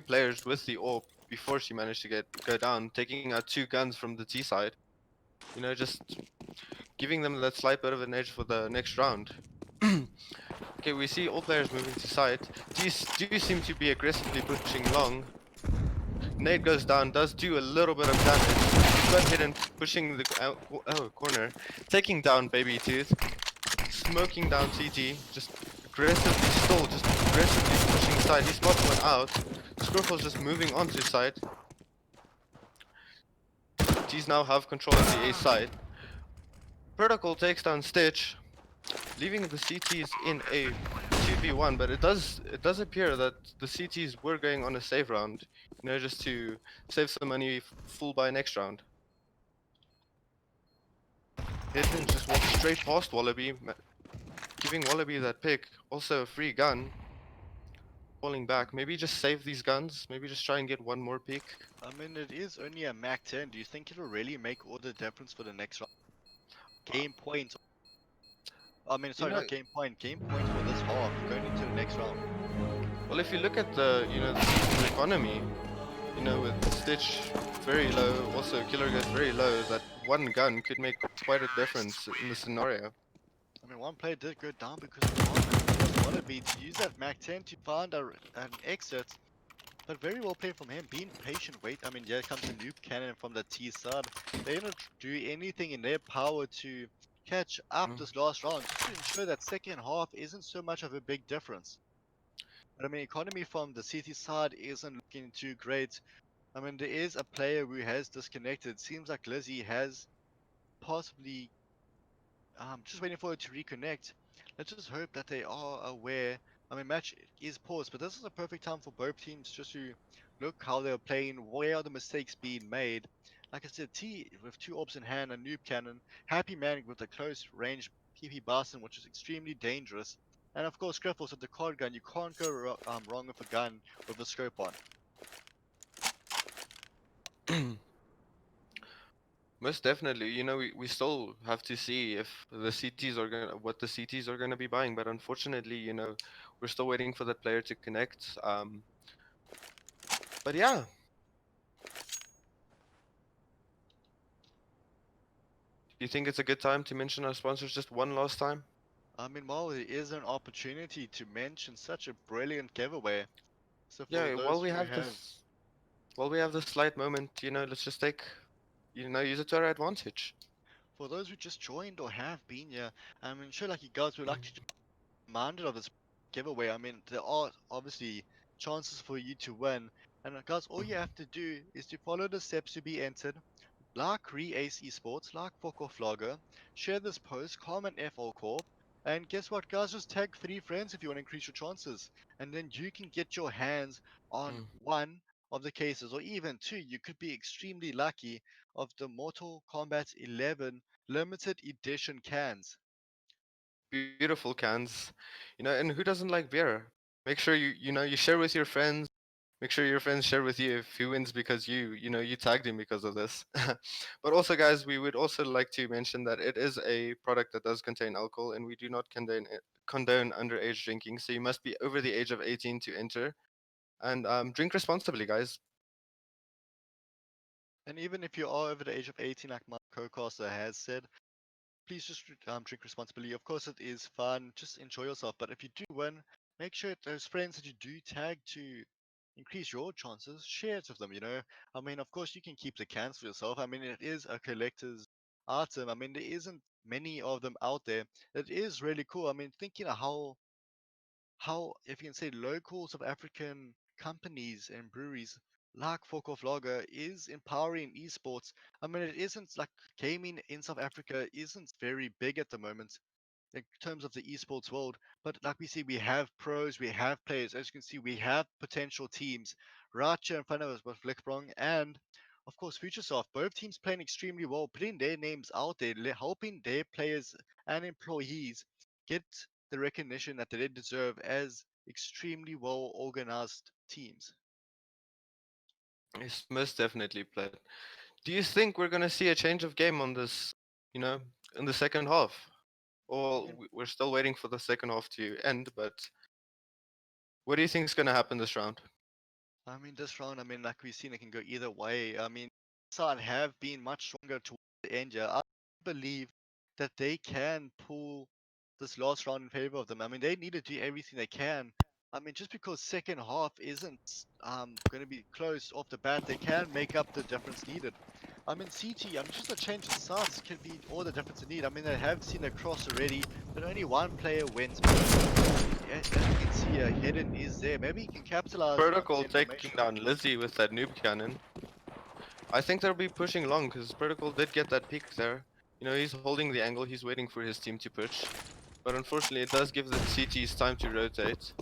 players with the AWP before she managed to go down, taking out two guns from the T side. Just giving them that slight bit of an edge for the next round. Okay, we see all players moving to side. These do seem to be aggressively pushing long. Nate goes down, does do a little bit of damage, but Hidden pushing the corner, taking down Baby Tooth, smoking down CT, just aggressively pushing side. He spots one out. Squirrel's just moving on to side. T's now have control of the A side. Protocol takes down Stitch, leaving the CTs in a 2v1, but it does appear that the CTs were going on a save round, just to save some money full by next round. Hidden just walked straight past Wallaby, giving Wallaby that pick. Also a free gun. Falling back. Maybe just save these guns. Maybe just try and get one more peek. I mean, it is only a Mac 10. Do you think it'll really make all the difference for the next round? Game point. I mean, You sorry, know, not game point. Game point for this half going into the next round. well, if you look at the, the season's economy, with Stitch very low, also Killer Ghost very low, that one gun could make quite a difference in the scenario. I mean, one player did go down because of the hard just wanted me to use that Mac 10 to find an exit. But very well played from him, being patient, wait. I mean, here comes the noob cannon from the T side. They're gonna do anything in their power to catch up this last round, just to ensure that second half isn't so much of a big difference. But I mean, economy from the CT side isn't looking too great. I mean, there is a player who has disconnected. Seems like Lizzie has possibly just waiting for it to reconnect. Let's just hope that they are aware. I mean, match is paused, but this is a perfect time for both teams just to look how they're playing, where are the mistakes being made. Like I said, T with two orbs in hand, a noob cannon, Happy Man with a close range PP Boston, which is extremely dangerous. And of course, Griffles with the card gun. You can't go wrong with a gun with a scope on. Most definitely, we still have to see if the CTs are gonna what the CTs are gonna be buying, but unfortunately, we're still waiting for that player to connect. But yeah, do you think it's a good time to mention our sponsors just one last time? I mean, while it is an opportunity to mention such a brilliant giveaway. So for Yeah, those who have while we have this slight moment, let's just use it to our advantage. For those who just joined or have been here, I mean, sure, like you guys would like to be reminded of this giveaway. I mean, there are obviously chances for you to win. And guys, all you have to do is to follow the steps to be entered. Like ACE Esports, like Flogger, share this post, comment FL Corp, and guess what, guys? Just tag 3 friends if you want to increase your chances, and then you can get your hands on Mm. one of the cases, or even two. You could be extremely lucky of the Mortal Kombat 11 limited edition cans. Beautiful cans, and who doesn't like beer? Make sure you share with your friends. Make sure your friends share with you if he wins because you tagged him because of this. But also, guys, we would also like to mention that it is a product that does contain alcohol, and we do not condone underage drinking. So you must be over the age of 18 to enter, and drink responsibly, guys. And even if you are over the age of 18, like my co-caster has said, please just drink responsibly. Of course, it is fun. Just enjoy yourself. But if you do win, make sure those friends that you do tag to increase your chances, share it with them. I mean, of course, you can keep the cans for yourself. I mean, it is a collector's item. I mean, there isn't many of them out there. It is really cool. I mean, thinking of how if you can say local South African companies and breweries like Fokov Lager is empowering esports. I mean, it isn't like gaming in South Africa isn't very big at the moment in terms of the esports world. But like we see, we have pros, we have players. As you can see, we have potential teams right here in front of us with Flickbrong and of course Futuresoft. Both teams playing extremely well, putting their names out there, helping their players and employees get the recognition that they deserve as extremely well organized teams. It's most definitely played. Do you think we're gonna see a change of game on this? You know, in the second half? I Or mean, we're still waiting for the second half to end, but what do you think is going to happen this round? this round, like we've seen, it can go either way. Side have been much stronger towards the end. Yeah, I believe that they can pull this last round in favor of them. I mean, they need to do everything they can. Just because second half isn't going to be close off the bat, they can make up the difference needed. CT, just a change in sides can be all the difference they need. They have seen a cross already, but only one player wins. As you can see, Hidden is there. Maybe he can capitalize on the Protocol taking information. down Lizzie with that noob cannon. I think they'll be pushing long because Protocol did get that peek there. He's holding the angle, he's waiting for his team to push. But unfortunately, it does give the CTs time to rotate.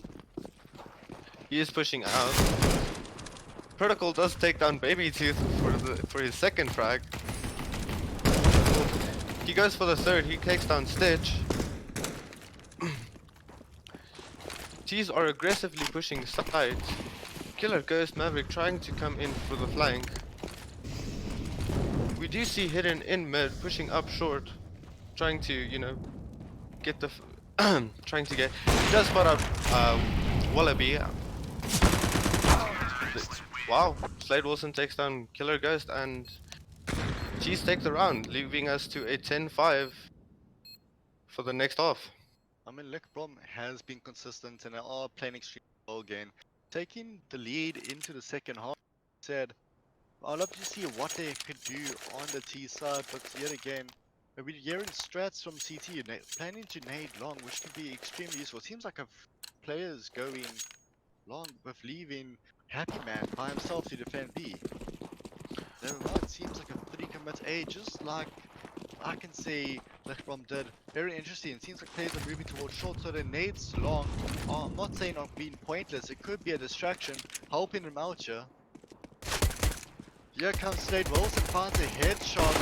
He is pushing out. Protocol does take down Baby Tooth for his second frag. He goes for the third, he takes down Stitch. T's are aggressively pushing sides. Killer Ghost Maverick trying to come in for the flank. We do see Hidden in mid, pushing up short, trying to, you know, get the trying to get. He does spot up Wallaby. Wow, Slade Wilson takes down Killer Ghost, and G's take the round, leaving us to a 10-5 for the next half. I mean, Lickbrom has been consistent and they are playing extremely well again. Taking the lead into the second half, said, I'd love to see what they could do on the T side, but yet again, we're hearing strats from CT planning to nade long, which could be extremely useful. It seems like a players going long with leaving Happy Man by himself to defend B. Never mind, seems like a 3 commit A, just like I can say Lickbrom did. Very interesting. It seems like players are moving towards short, so their nades long. I'm not saying of being pointless, it could be a distraction, helping them out here. Here comes Slade Wilson, finds a headshot.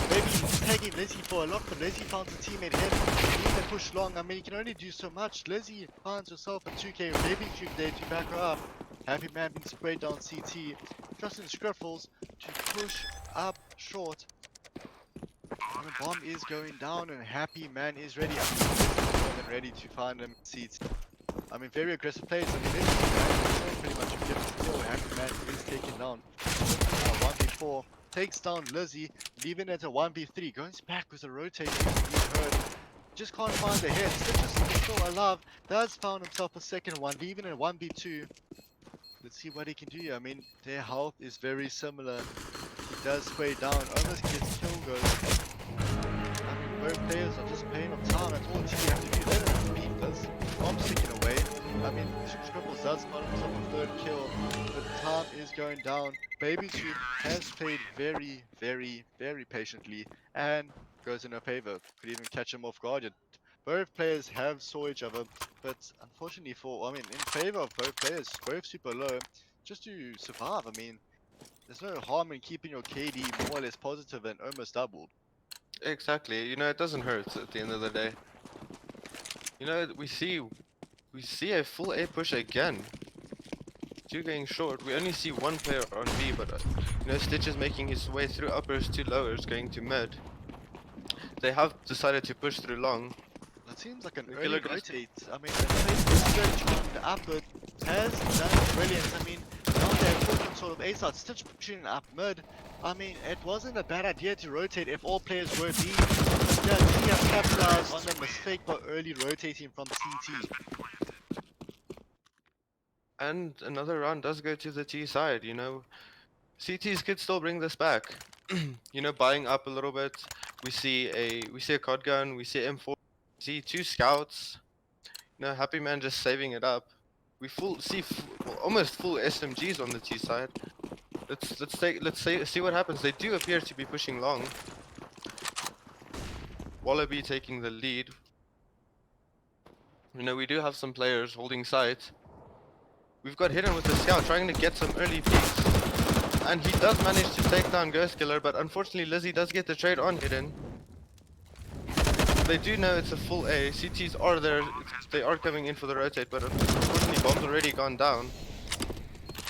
Maybe he's tagging Lizzie for a lot, but Lizzie finds a teammate head. He can push long. I mean, he can only do so much. Lizzie finds herself a 2k baby cube there to back her up. Happy Man being sprayed down CT. Trusting Scriffles to push up short. And the bomb is going down, and Happy Man is ready. More than ready to find him CT. I mean, very aggressive plays. I mean, this is pretty much a given kill. Happy Man is taken down. 1v4. Takes down Lizzie, leaving it at a 1v3. Goes back with a rotating. Just can't find the head. Stitches is still alive. Does found himself a second one, leaving it at 1v2. Let's see what he can do here. I mean, their health is very similar. He does spray down, almost gets kill goes. I mean, both players are just playing on time. That's all the team have to do. They don't have to beat this. Bomb's sticking away. I mean, Scribbles does find himself a third kill, but time is going down. Baby Tube has played very, very, very patiently and goes in her favor. Could even catch him off guard. Both players have saw each other, but unfortunately in favor of both players, both super low, just to survive. I mean, there's no harm in keeping your KD more or less positive and almost doubled. Exactly. You know, it doesn't hurt at the end of the day. You know, we see a full A push again. Two going short. We only see one player on B, but you know, Stitch is making his way through uppers to lowers, going to mid. They have decided to push through long. It seems like an early rotate. I mean, the Stitch on the upper has done brilliant. I mean, now they're full sort of A side. Stitch pushing up mid. I mean, it wasn't a bad idea to rotate if all players were B. But yeah, he has capitalized on the mistake by early rotating from CT. And another round does go to the T side, you know. CTs could still bring this back. You know, buying up a little bit. We see a COD gun, we see M4, we see 2 scouts. You know, Happy Man just saving it up. We see almost full SMGs on the T side. Let's see what happens. They do appear to be pushing long. Wallaby taking the lead. You know, we do have some players holding sight. We've got Hidden with the scout trying to get some early peeks. And he does manage to take down Ghost Killer, but unfortunately Lizzie does get the trade on Hidden. They do know it's a full A. CTs are there. They are coming in for the rotate, but unfortunately bomb's already gone down.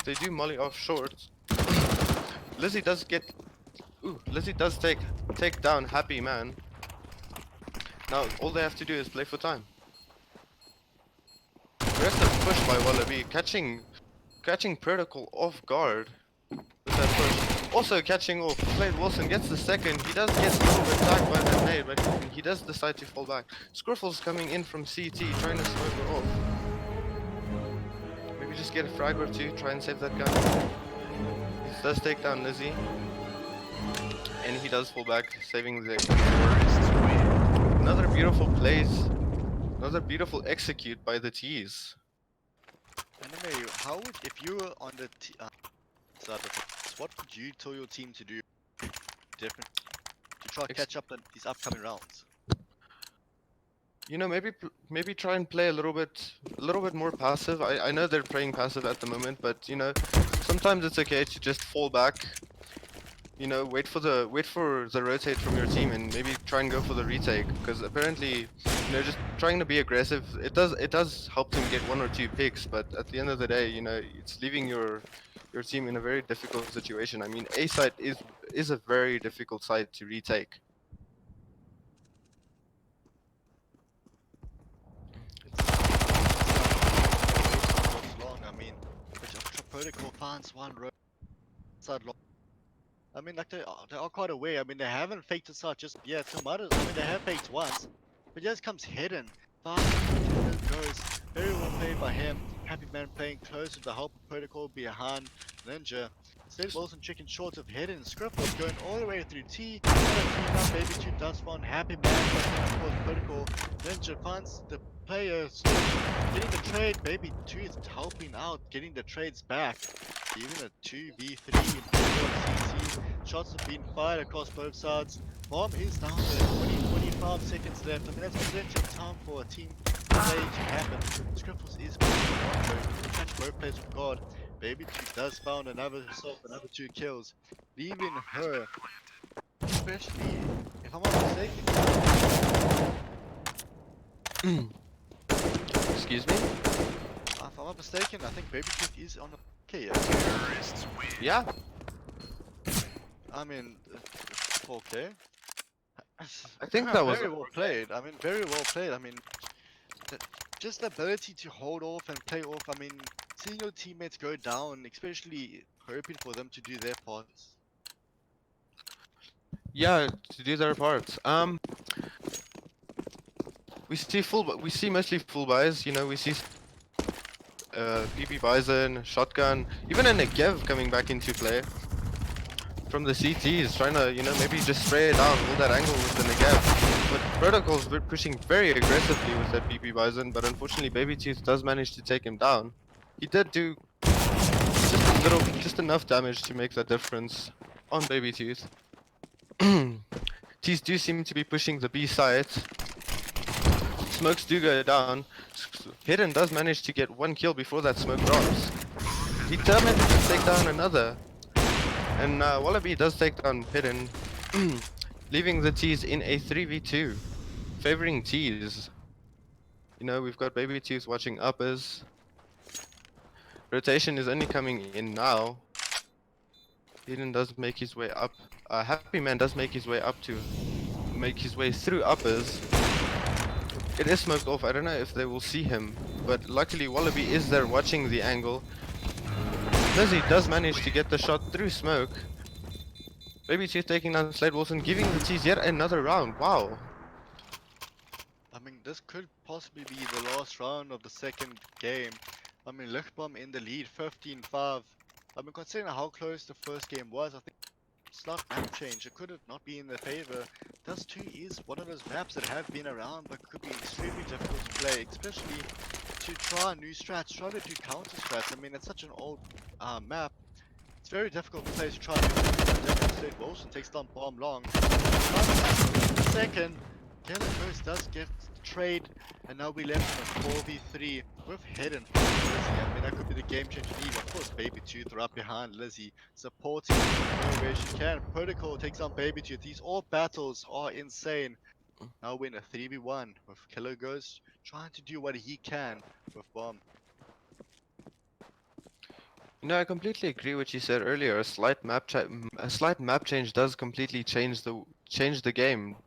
They do molly off short. Lizzie does take down Happy Man. Now all they have to do is play for time. Aggressive push by Wallaby, catching Protocol off guard with that push. Also catching off, Slade Wilson gets the second. He does get a little bit attacked by that nade, but he does decide to fall back. Scriffle's coming in from CT, trying to smoke her off. Maybe just get a frag or two, try and save that gun. He does take down Lizzie. And he does fall back, saving the Another beautiful plays. Another beautiful execute by the T's. Anyway, if you were on the side of it, what would you tell your team to do different to try to catch up in these upcoming rounds? You know, maybe try and play a little bit more passive. I know they're playing passive at the moment, but you know, sometimes it's okay to just fall back. wait for the rotate from your team and maybe try and go for the retake because apparently, just trying to be aggressive. It does help him get one or two picks, but at the end of the day, it's leaving your team in a very difficult situation. I mean, A site is a very difficult site to retake. It's long. I mean, which Ultra Protocol finds one road side long. I mean, like they are quite aware. I mean, they haven't faked this out just yet. Some others, I mean, they have faked once, but just comes hidden. Fast goes. Very well played by him. Happy Man playing close with the help of Protocol behind Ninja. Slade Wilson chicken short of hidden. Scriffles going all the way through T. Now Baby 2 does find Happy Man, but then of course Protocol. Ninja finds the player switch. Getting the trade. Baby 2 is helping out, getting the trades back. Even a 2v3 in favor of CC. Shots have been fired across both sides. Bomb is down to 25 seconds left. I mean, that's plenty of time for a team play to happen. Scriffles is going to catch both players with God. Baby 2 does found another 2 kills. Leaving her, especially, if I'm not mistaken, Excuse me? if I'm not mistaken, I think Baby 2 is on a okay, Yeah. I mean, 4K. I think that was very well played. I mean, very well played. I mean, the, just the ability to hold off and play off. I mean, seeing your teammates go down, especially hoping for them to do their parts. yeah to do their parts. We see mostly full buys. We see PP Bison, Shotgun, even a Negev coming back into play from the CTs, trying to, maybe just spray it down, hold that angle with the Negev. But Protocol's pushing very aggressively with that PP Bison, but unfortunately Baby Tooth does manage to take him down. He did do just enough damage to make that difference on Baby Tooth. Tees do seem to be pushing the B side. Smokes do go down. Hidden does manage to get one kill before that smoke drops. Determined to take down another. And Wallaby does take down Hidden, leaving the T's in a 3v2, favoring T's. We've got Baby Tooth watching uppers. Rotation is only coming in now. Hidden does make his way up. Happy Man does make his way through uppers. It is smoked off. I don't know if they will see him, but luckily Wallaby is there watching the angle. Lizzie does manage to get the shot through smoke. Baby Tooth taking down Slade Wilson, giving the T's yet another round. Wow. I mean, this could possibly be the last round of the second game. I mean, Lichtbom in the lead, 15-5. I mean, considering how close the first game was, I think slight map change. It could have not been in their favor. Dust 2 is one of those maps that have been around but could be extremely difficult to play, especially to try new strats, try to do counter strats. I mean, it's such an old map. It's very difficult to play to try to do. Slade Wilson takes down Bomb Long. Second, Taylor Coast does get the trade, and now we left in a 4v3 with Hidden from Lizzie. I mean, that could be the game changer lead. Of course, Baby Tooth right behind Lizzie, supporting where she can. Protocol takes on Baby Tooth. These all battles are insane. Now we're in a 3v1 with Killer Ghost trying to do what he can with Bomb. I completely agree with what you said earlier. A slight map change does completely change the game.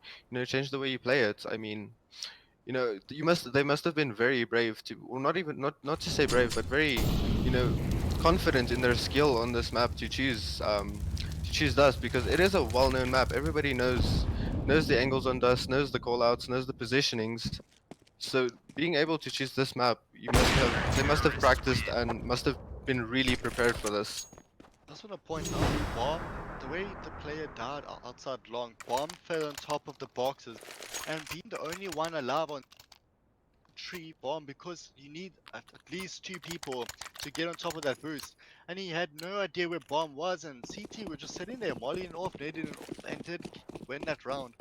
Change the way you play it. I mean, they must have been very brave to, or not to say brave, but very, confident in their skill on this map to choose Dust, because it is a well-known map. Everybody knows the angles on Dust, knows the callouts, knows the positionings. So being able to choose this map, they must have practiced and must have been really prepared for this. I just want to point out, Bomb, the way the player died outside long, Bomb fell on top of the boxes, and being the only one alive on tree, Bomb, because you need at least 2 people to get on top of that boost, and he had no idea where Bomb was, and CT were just sitting there mollying off, nading and did win that round.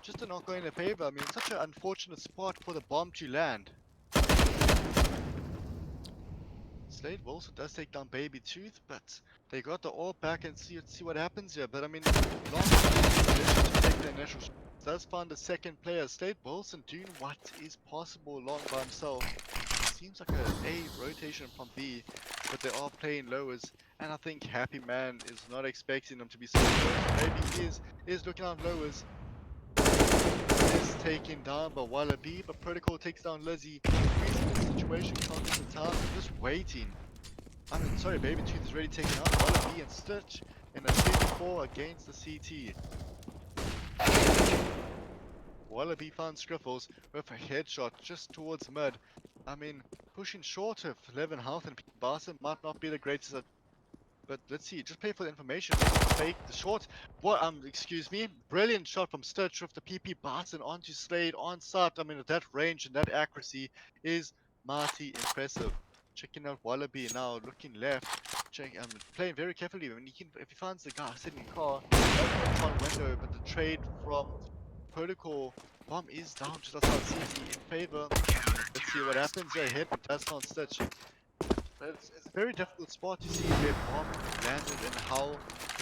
Just to not go in their favor. I mean, such an unfortunate spot for the Bomb to land. Slade Wilson does take down Baby Tooth, but they got the all back and see what happens here. But I mean, long to take the initial shots. Does find the second player. Slade Wilson doing what is possible long by himself. Seems like a rotation from B, but they are playing lowers, and I think Happy Man is not expecting them to be so close. Maybe he is looking on lowers. Is taken down by Wallaby, but Protocol takes down Lizzie, increasing the situation, constant time, just waiting. I mean, sorry, Baby Tooth is already taken out. Wallaby and Stitch in a 3-4 against the CT. Wallaby found Scriffles with a headshot just towards mid. I mean, pushing short of 11 health and Barson might not be the greatest but let's see, just play for the information. Fake the short. What? Excuse me. Brilliant shot from Stitch with the PP Barton onto Slade on site. I mean, that range and that accuracy is mighty impressive. Checking out Wallaby now, looking left. Playing very carefully. When he can, if he finds the guy sitting in the car, that's one window. But the trade from Protocol bomb is down just outside CT in favor. Let's see what happens. Yeah, hit and does found Stitch. But it's a very difficult spot to see where Bomb landed and how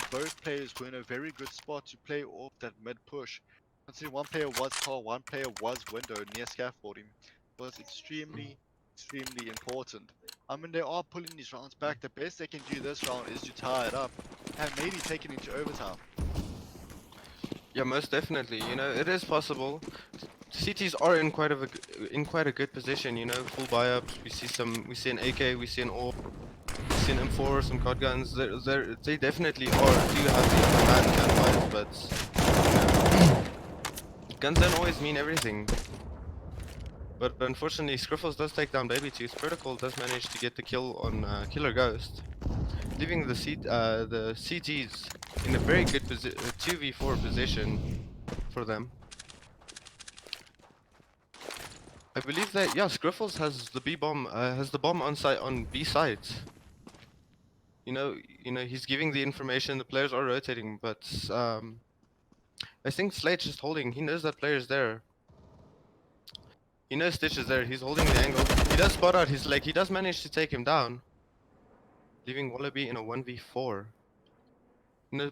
both players were in a very good spot to play off that mid push. Considering one player was tall, one player was window near scaffolding, was extremely important. I mean, they are pulling these rounds back. The best they can do this round is to tie it up and maybe take it into overtime. Yeah, most definitely. You know, it is possible. CTs are in in quite a good position. You know, full buy ups. We see an AK, we see an AWP, we see an M4, some card guns. They definitely do have the upper hand gun wise, but guns don't always mean everything. But unfortunately, Scriffles does take down Baby Tooth. Protocol does manage to get the kill on Killer Ghost, leaving the CTs in a very good 2v4 position for them. I believe that yeah, Scriffles has the B bomb, has the bomb on site on B sides. He's giving the information. The players are rotating, but I think Slade's just holding. He knows that player's there. He knows Stitch is there. He's holding the angle. He does spot out. He does manage to take him down, leaving Wallaby in a 1v4.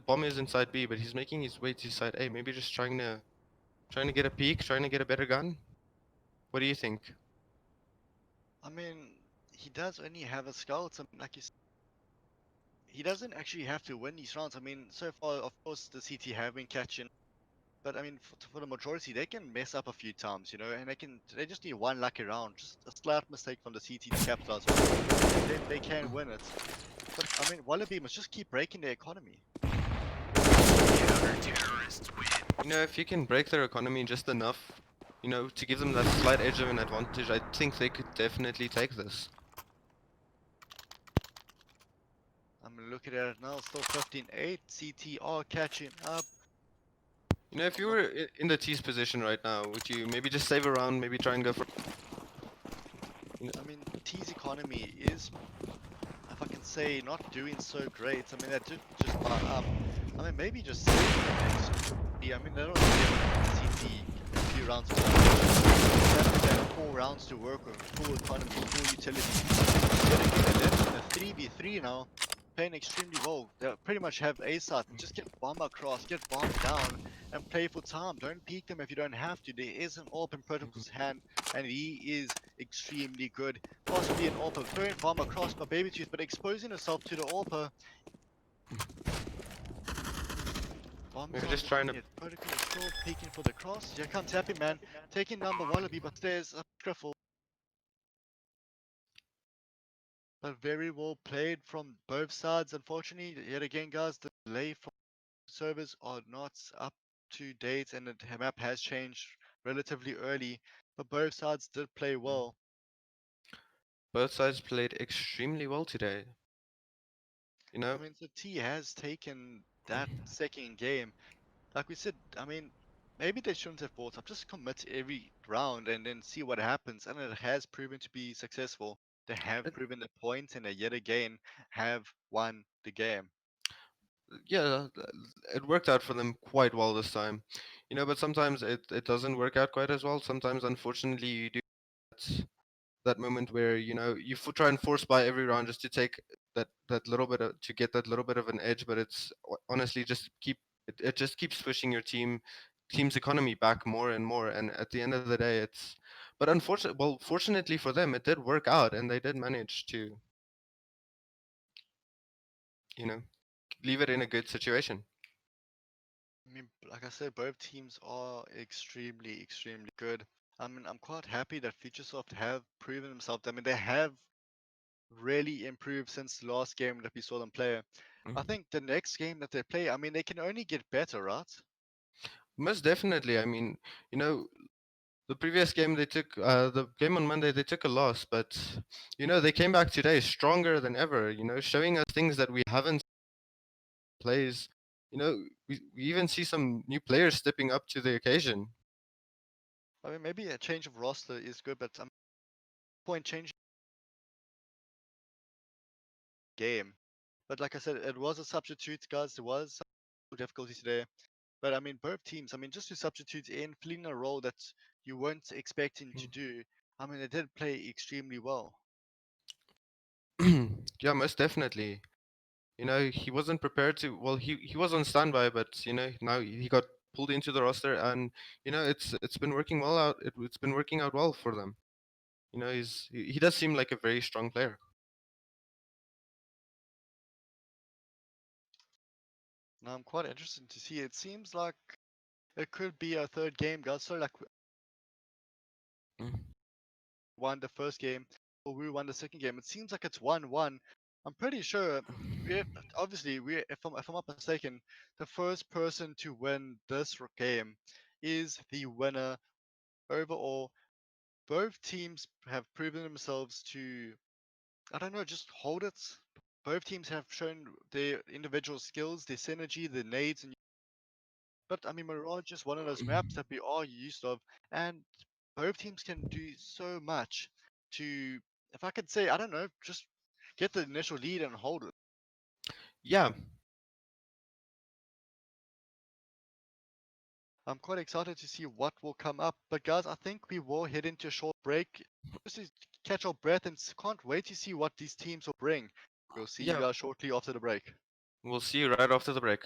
Bomb is inside B, but he's making his way to side A. Maybe just trying to get a peek, trying to get a better gun. What do you think? I mean, he does only have a scout. I mean, like you said, he doesn't actually have to win these rounds. I mean, so far, of course, the CT have been catching. But I mean, for the majority, they can mess up a few times, and they just need one lucky round, just a slight mistake from the CT to capitalize on it, and then they can win it. But I mean, Wallaby must just keep breaking their economy. If you can break their economy just enough, to give them that slight edge of an advantage, I think they could definitely take this. I'm looking at it now, still 15-8. CT are catching up. If you were in the T's position right now, would you maybe just save a round, maybe try and go for... I mean, T's economy is, if I can say, not doing so great. I mean, that did just buy up. I mean, maybe just save the next. I mean, they don't give CT a few rounds to work with. They have 4 rounds to work with, full economy, full utility. Yet again, they're in a 3v3 now, playing extremely well. They pretty much have A-side. Just get bomb across, get bomb down, and play for time. Don't peek them if you don't have to. There is an AWP in Protocol's hand, and he is extremely good. Possibly an AWP, throwing bomb across by Baby Tooth, but exposing herself to the AWP. Maybe just trying to... Protocol is still peeking for the cross. Here comes Happy Man, taking down the Wallaby, but there's a Scriffle. But very well played from both sides. Unfortunately, yet again, guys, the delay from servers are not up to date, and the map has changed relatively early. But both sides did play well. Both sides played extremely well today. I mean, the T has taken that second game. Like we said, I mean, maybe they shouldn't have bought up. Just commit every round and then see what happens. And it has proven to be successful. They have proven the point, and they yet again have won the game. Yeah, it worked out for them quite well this time. But sometimes it doesn't work out quite as well. Sometimes, unfortunately, you do that that moment where you try and force by every round just to take that little bit to get that little bit of an edge, but it's honestly just it just keeps pushing your team's economy back more and more, and at the end of the day, but fortunately for them, it did work out, and they did manage to you know leave it in a good situation. I mean, like I said, both teams are extremely, extremely good. I mean, I'm quite happy that Futuresoft have proven themselves. I mean, they have really improved since the last game that we saw them play. I think the next game that they play, I mean, they can only get better, right? Most definitely. I mean, you know, the previous game they took, the game on Monday they took a loss, but they came back today stronger than ever. Showing us things that we haven't plays. We even see some new players stepping up to the occasion. I mean, maybe a change of roster is good, but I'm point changing game. But like I said, it was a substitute, guys. There was some difficulty today. But I mean, both teams, I mean, just to substitute in, filling a role that you weren't expecting to do, I mean, they did play extremely well. Yeah, most definitely. He wasn't prepared to. Well, he was on standby, but now he got pulled into the roster, and it's been working well out. It's been working out well for them. He does seem like a very strong player. Now I'm quite interested to see. It seems like it could be a third game, guys. So like Mm. won the first game, or we won the second game. It seems like it's 1-1. I'm pretty sure. We obviously if I'm not mistaken, the first person to win this game is the winner overall. Both teams have proven themselves to, I don't know, just hold it. Both teams have shown their individual skills, their synergy, their nades, and but I mean, Mirage is one of those maps that we are used of, and both teams can do so much to, if I could say, I don't know, just get the initial lead and hold it. Yeah. I'm quite excited to see what will come up. But guys, I think we will head into a short break just to catch our breath and can't wait to see what these teams will bring. We'll see you Yeah. guys shortly after the break. We'll see you right after the break.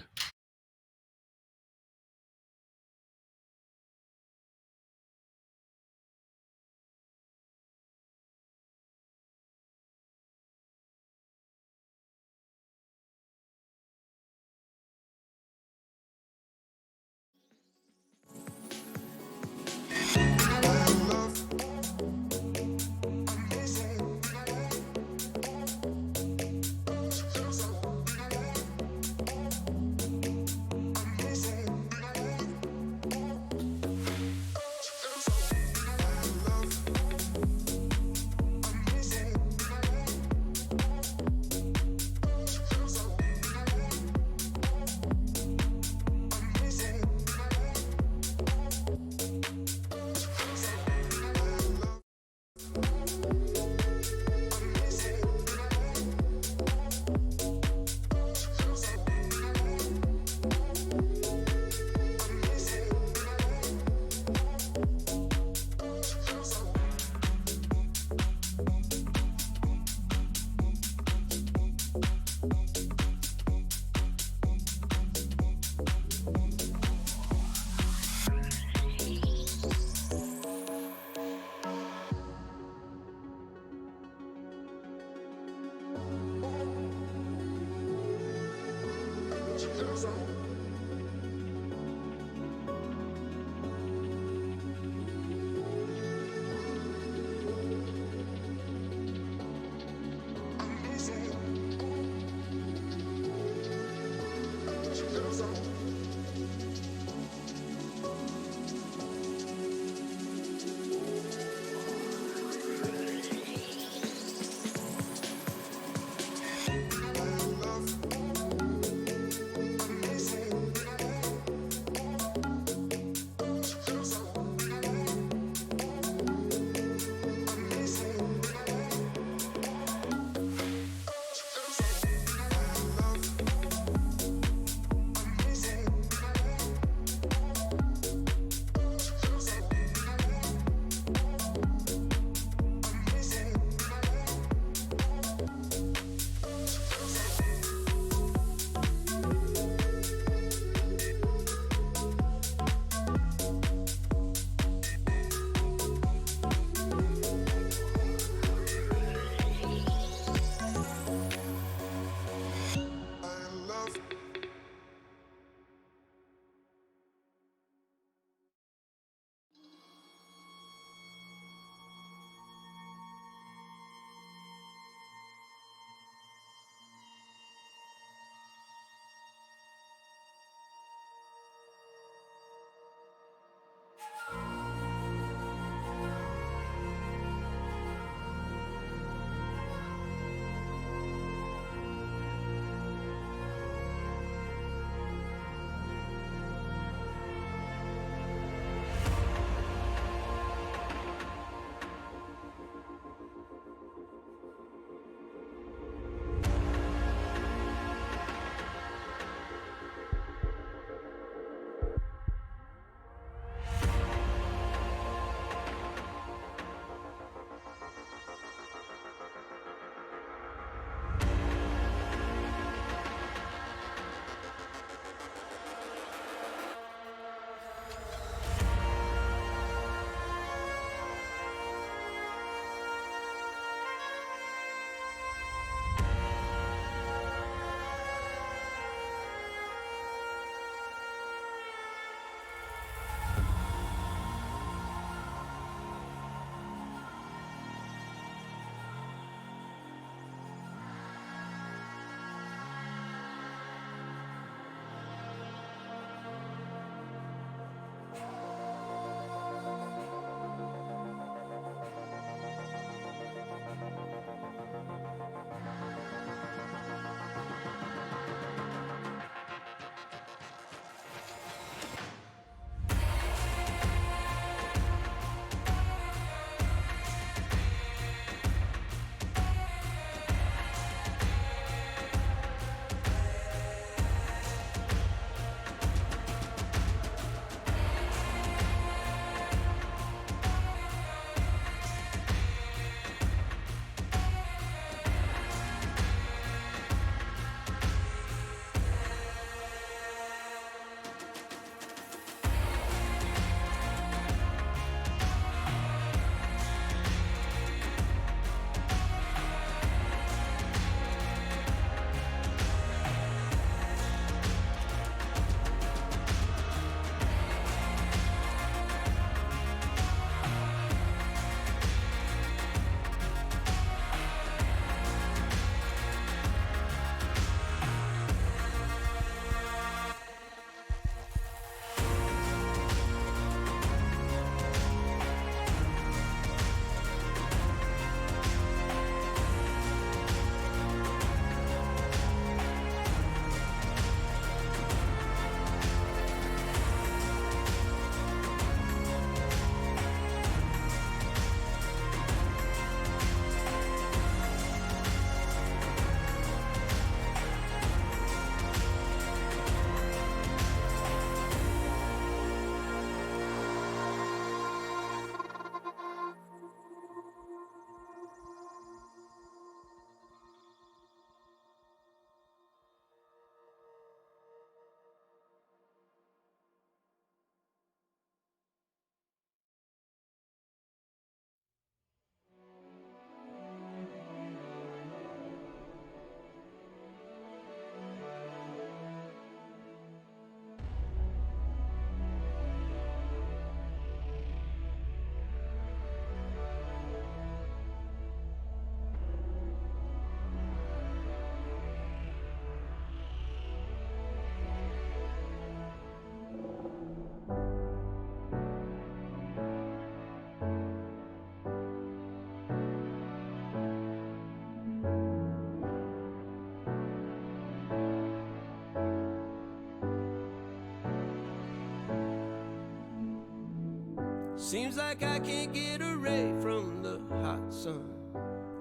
Seems like I can't get away from the hot sun.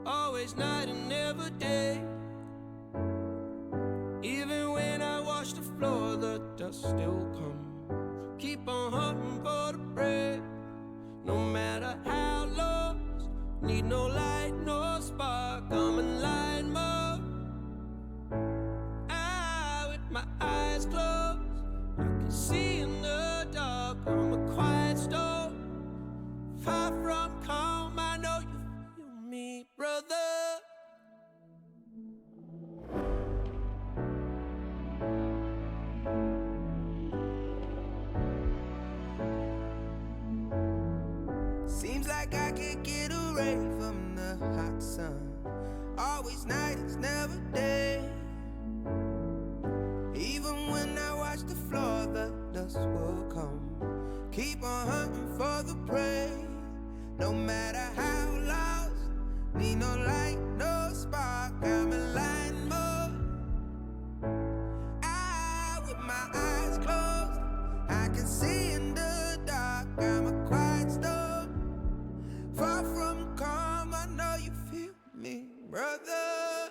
Always night and never day. Even when I wash the floor, the dust still comes. Keep on hunting for the bread. No matter how lost, need no light, no spark. I'm in line mode. With my eyes closed, I can see in the dark. I'm a quiet storm, far from calm. I know you feel me, brother. Seems like I can't get away from the hot sun. Always night, it's never day. Even when I watch the floor, the dust will come. Keep on hunting for the prey. No matter how lost, need no light, no spark. I'm in line mode. With my eyes closed, I can see in the dark. I'm a quiet storm, far from calm. I know you feel me, brother.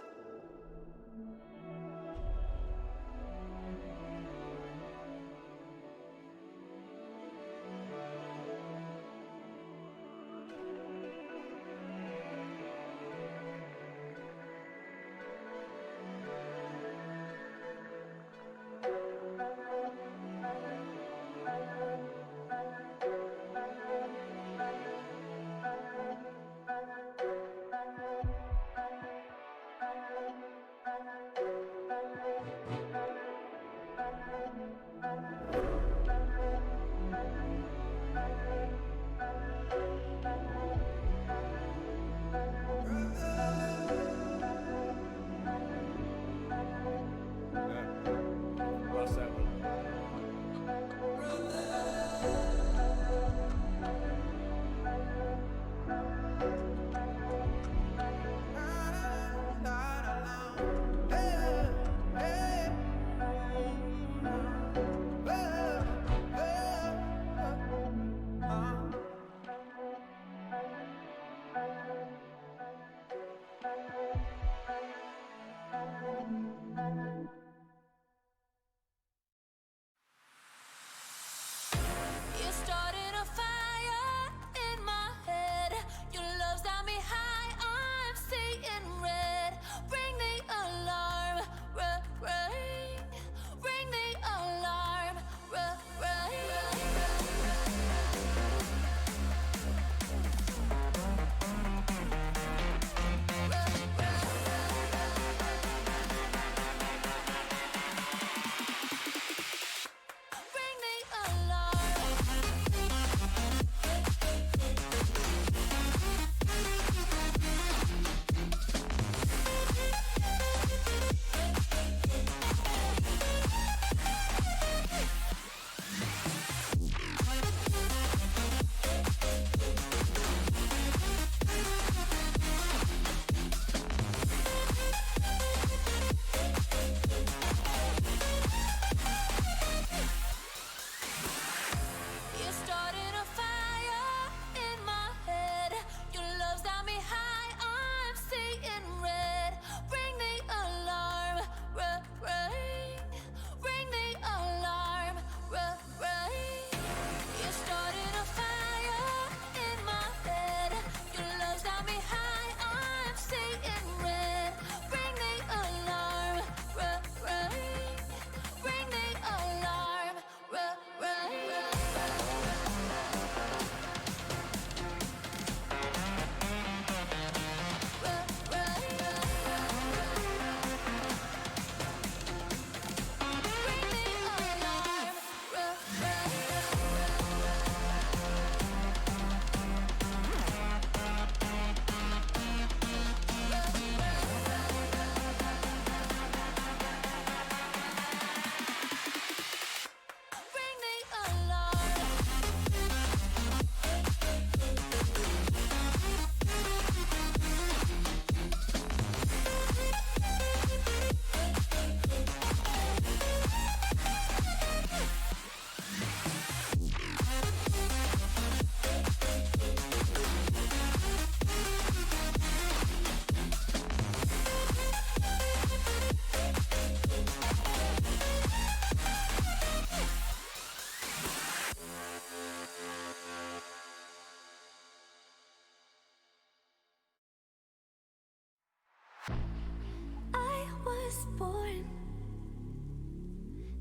was born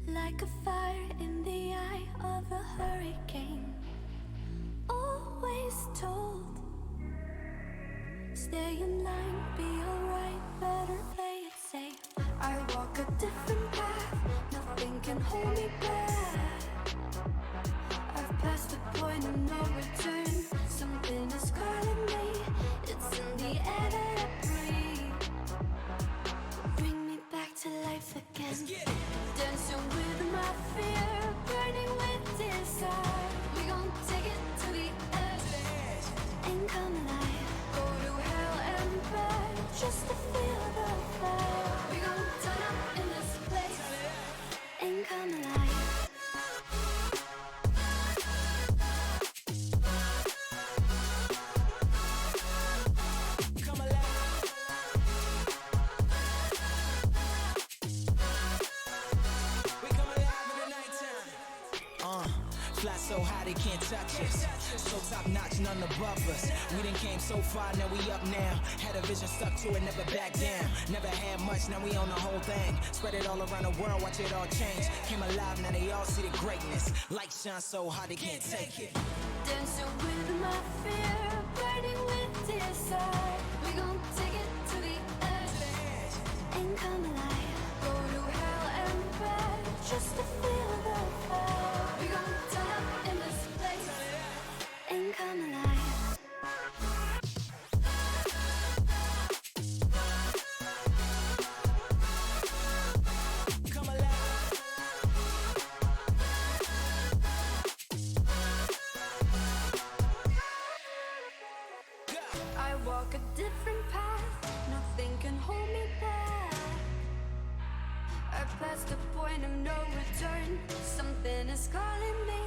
like a fire in the eye of a hurricane. Always told, stay in line, be alright, better play it safe. I walk a different path, nothing can hold me back. I've passed the point of no return. Something is calling me, it's in the air that I breathe. Bring me back to life again. Dancing with my fear, burning with desire. We gon' take it to the edge and come alive. Go to hell and back just to feel the fire. We gon' turn up in this place and come alive. Fly so high they can't touch us. So top notch, none above us. We done came so far, now we up now. Had a vision, stuck to it, never back down. Never had much, now we own the whole thing. Spread it all around the world, watch it all change. Came alive, now they all see the greatness. Light shine so hot they can't take it. Dancing with my fear, burning with desire. We gon' take it to the edge and come alive. Go to hell and back just to feel the fire. We gon' turn up in this place and come alive. Come alive. I walk a different path, nothing can hold me back. I passed the point of no return. Something is calling me,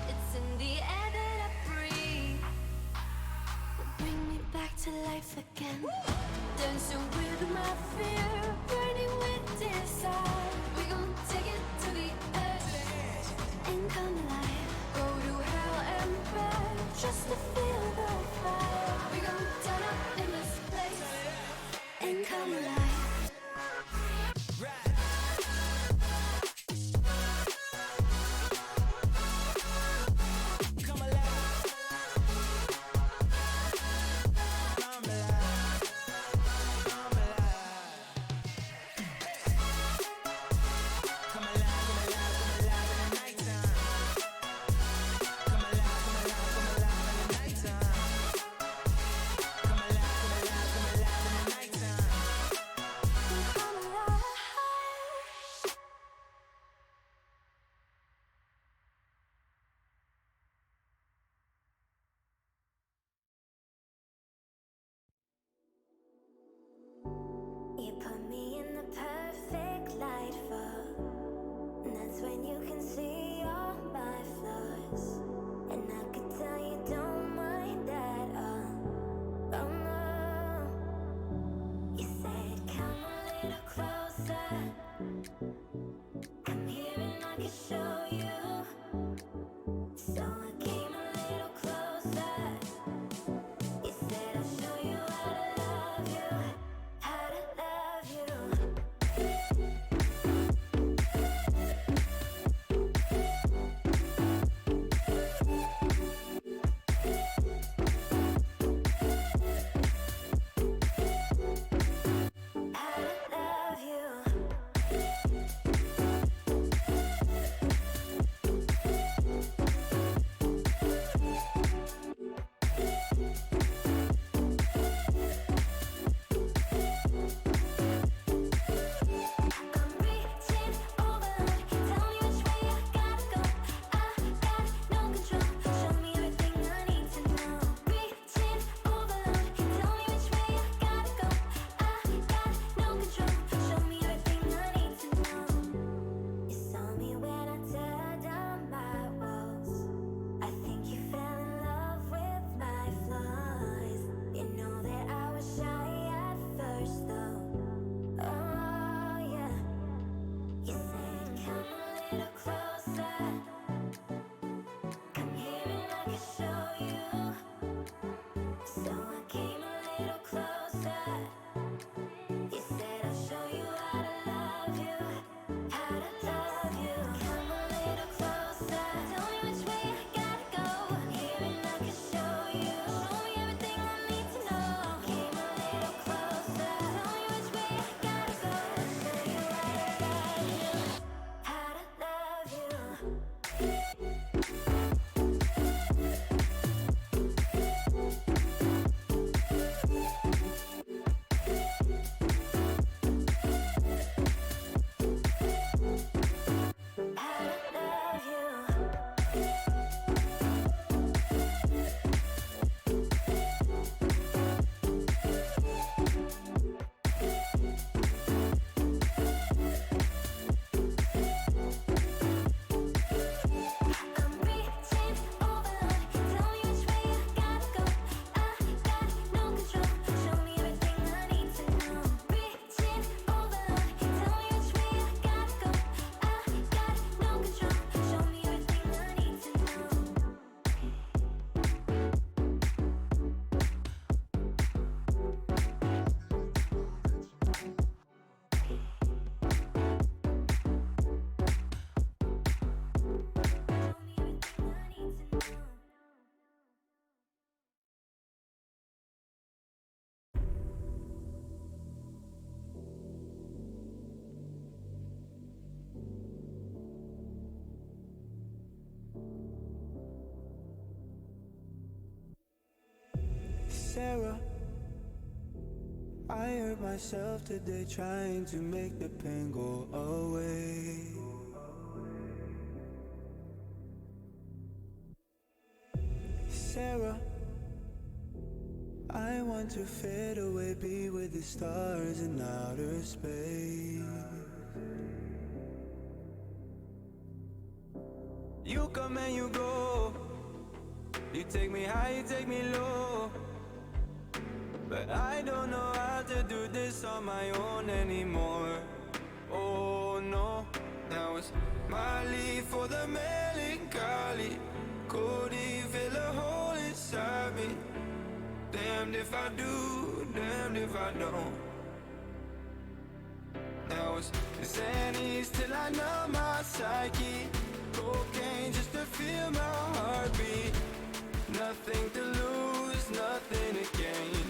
it's in the air that I breathe. Bring me back to life again. Dancing with my fear, burning with desire. We gon' take it to the edge and come alive. Go to hell and back just to feel the fire. We gon' turn up in this place and come alive. Come alive. Come alive. Come alive. Come alive, come alive, come alive in the nighttime. Come alive, come alive, come alive in the nighttime. Come alive, come alive, come alive in the nighttime. Come alive. You put me in the perfect light for, and that's when you can see all my flaws. And I could tell you don't mind at all. Oh no. You said come a little closer. Come here and I can show you. So I came a little closer. You said I'll show you how to love you. How to love you. How to love you. I'm reaching over, tell me which way I gotta go. I got no control, show me everything I need to know. Reaching over, tell me which way I gotta go. I got no control, show me everything I need to know. You saw me when I tear down my walls. I think you fell in love with my flaws. You know that I was shy at first though. Oh yeah. You said come a little closer. Come here and I can show you. So I came a little closer. You said I'll show you how to Sarah, I hurt myself today trying to make the pain go away. Sarah, I want to fade away, be with the stars in outer space. You come and you go, you take me high, you take me low, but I don't know how to do this on my own anymore. Oh no, now it's Molly for the melancholy. Could he fill a hole inside me? Damned if I do, damned if I don't. Now it's Xannies till I numb my psyche. Cocaine just to feel my heartbeat. Nothing to lose, nothing to gain.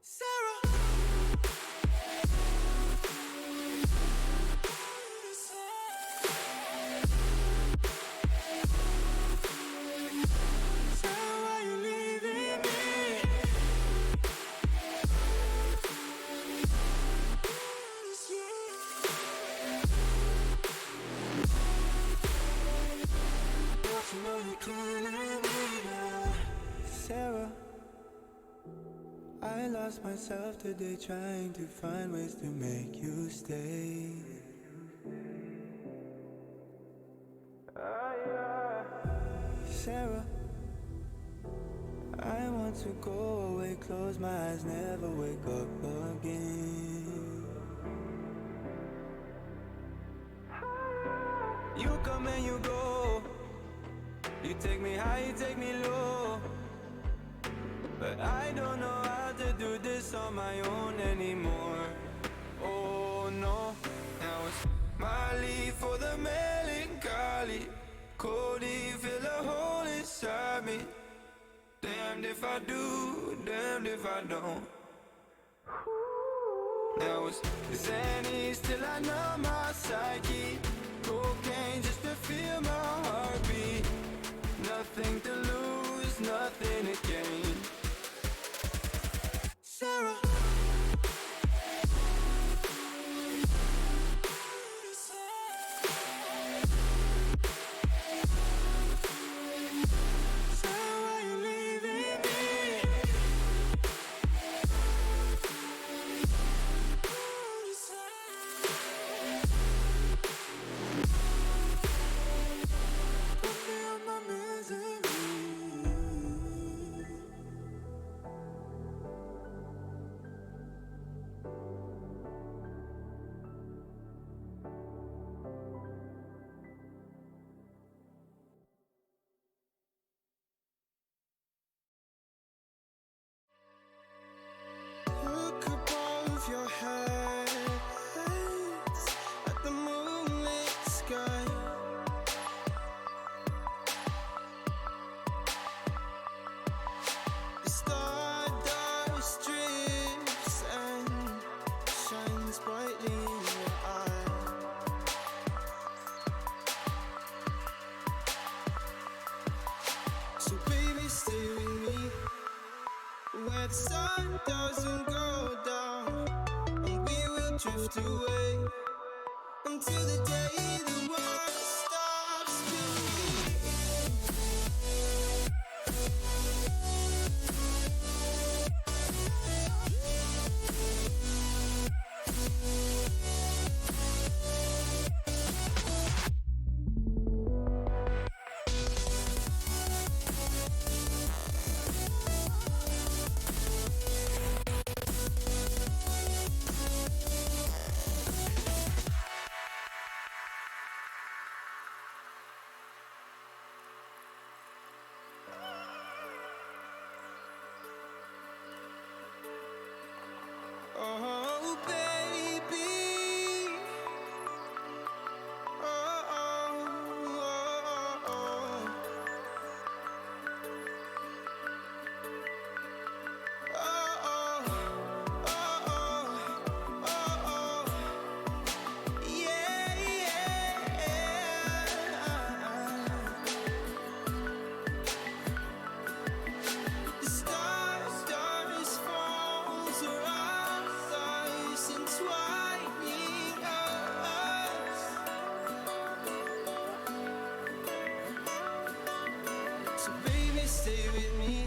Sarah, Sarah, why you leaving me? Don't you know you can't leave me now? Sarah, I lost myself today trying to find ways to make you stay. Sarah, I want to go away, close my eyes, never wake up again. You come and you go, you take me high, you take me low, but I don't know how to do this on my own anymore. Oh no, now it's Molly for the melancholy. Could he fill a hole inside me? Damned if I do, damned if I don't. Now it's Xannies till I numb my psyche. Cocaine just to feel my heartbeat. Nothing to lose, nothing to gain. Sarah, Sarah, why you leaving me? Put me on my misery. Look above your head at the moonlit sky. The stardust drips and shines brightly in your eye. So baby, stay with me where the sun doesn't go down, and we will drift away until the day the world stops spinning. Oh, baby. Oh, oh, oh, oh. Oh, oh, oh, oh, oh. Yeah, yeah. The So baby, stay with me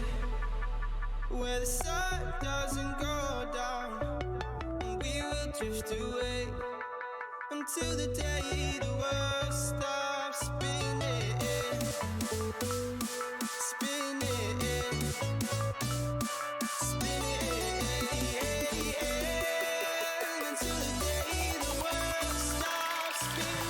where the sun doesn't go down, and we will drift away until the day the world stops spinning, spinning, spinning, until the day the world stops spinning.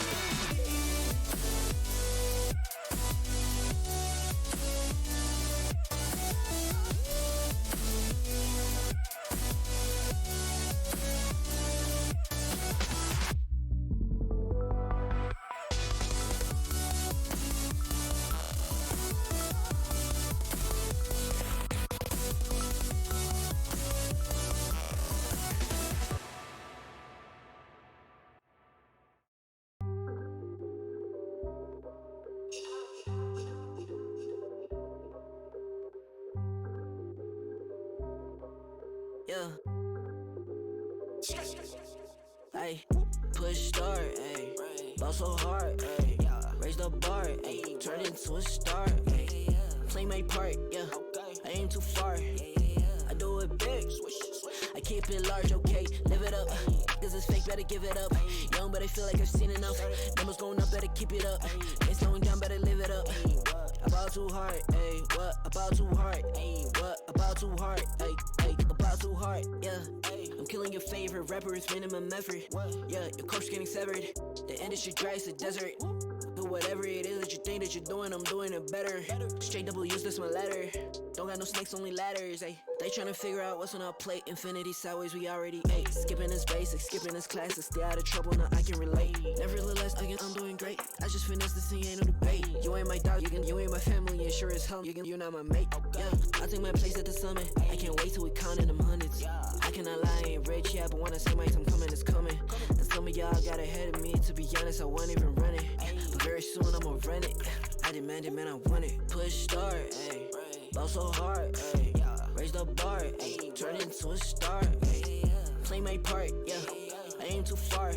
Yeah. Ay, push start, ayy. Ball so hard, ayy. Raise the bar, ayy. Turn into a star, ayy. Play my part, yeah. I aim too far. I do it big. I keep it large, okay. Live it up. Cause it's fake, better give it up. Young, but I feel like I've seen enough. Numbers going up, better keep it up. Ain't slowing down, better live it up. About too hard, ayy. What about too hard? Ayy, what about too hard? Ayy, about too hard, yeah. I'm killing your favorite rapper, it's minimum effort. Yeah, your corpse getting severed. The industry dry as the desert. Do whatever it is that you think that you're doing, I'm doing it better. Straight double use, this my letter. Don't got no snakes, only ladders, ayy. They tryna figure out what's on our plate. Infinity sideways, we already ate. Skipping is basic, skipping is classic. Stay out of trouble, now I can relate. Nevertheless, again, I'm doing great. I just finished this thing, ain't no debate. You ain't my dog, you ain't my family, and sure as hell, you're not my mate. Yeah, I take my place at the summit. I can't wait till we counting them hundreds. I cannot lie, I ain't rich, yeah, but when I say my time coming, it's coming. And some of y'all got ahead of me, to be honest, I wasn't even running. But very soon I'ma run it. I demand it, man, I want it. Push start, ayy. Ball so hard, ayy. Raise the bar, ayy. Turn into a star, ayy. Play my part, yeah. I aim too far.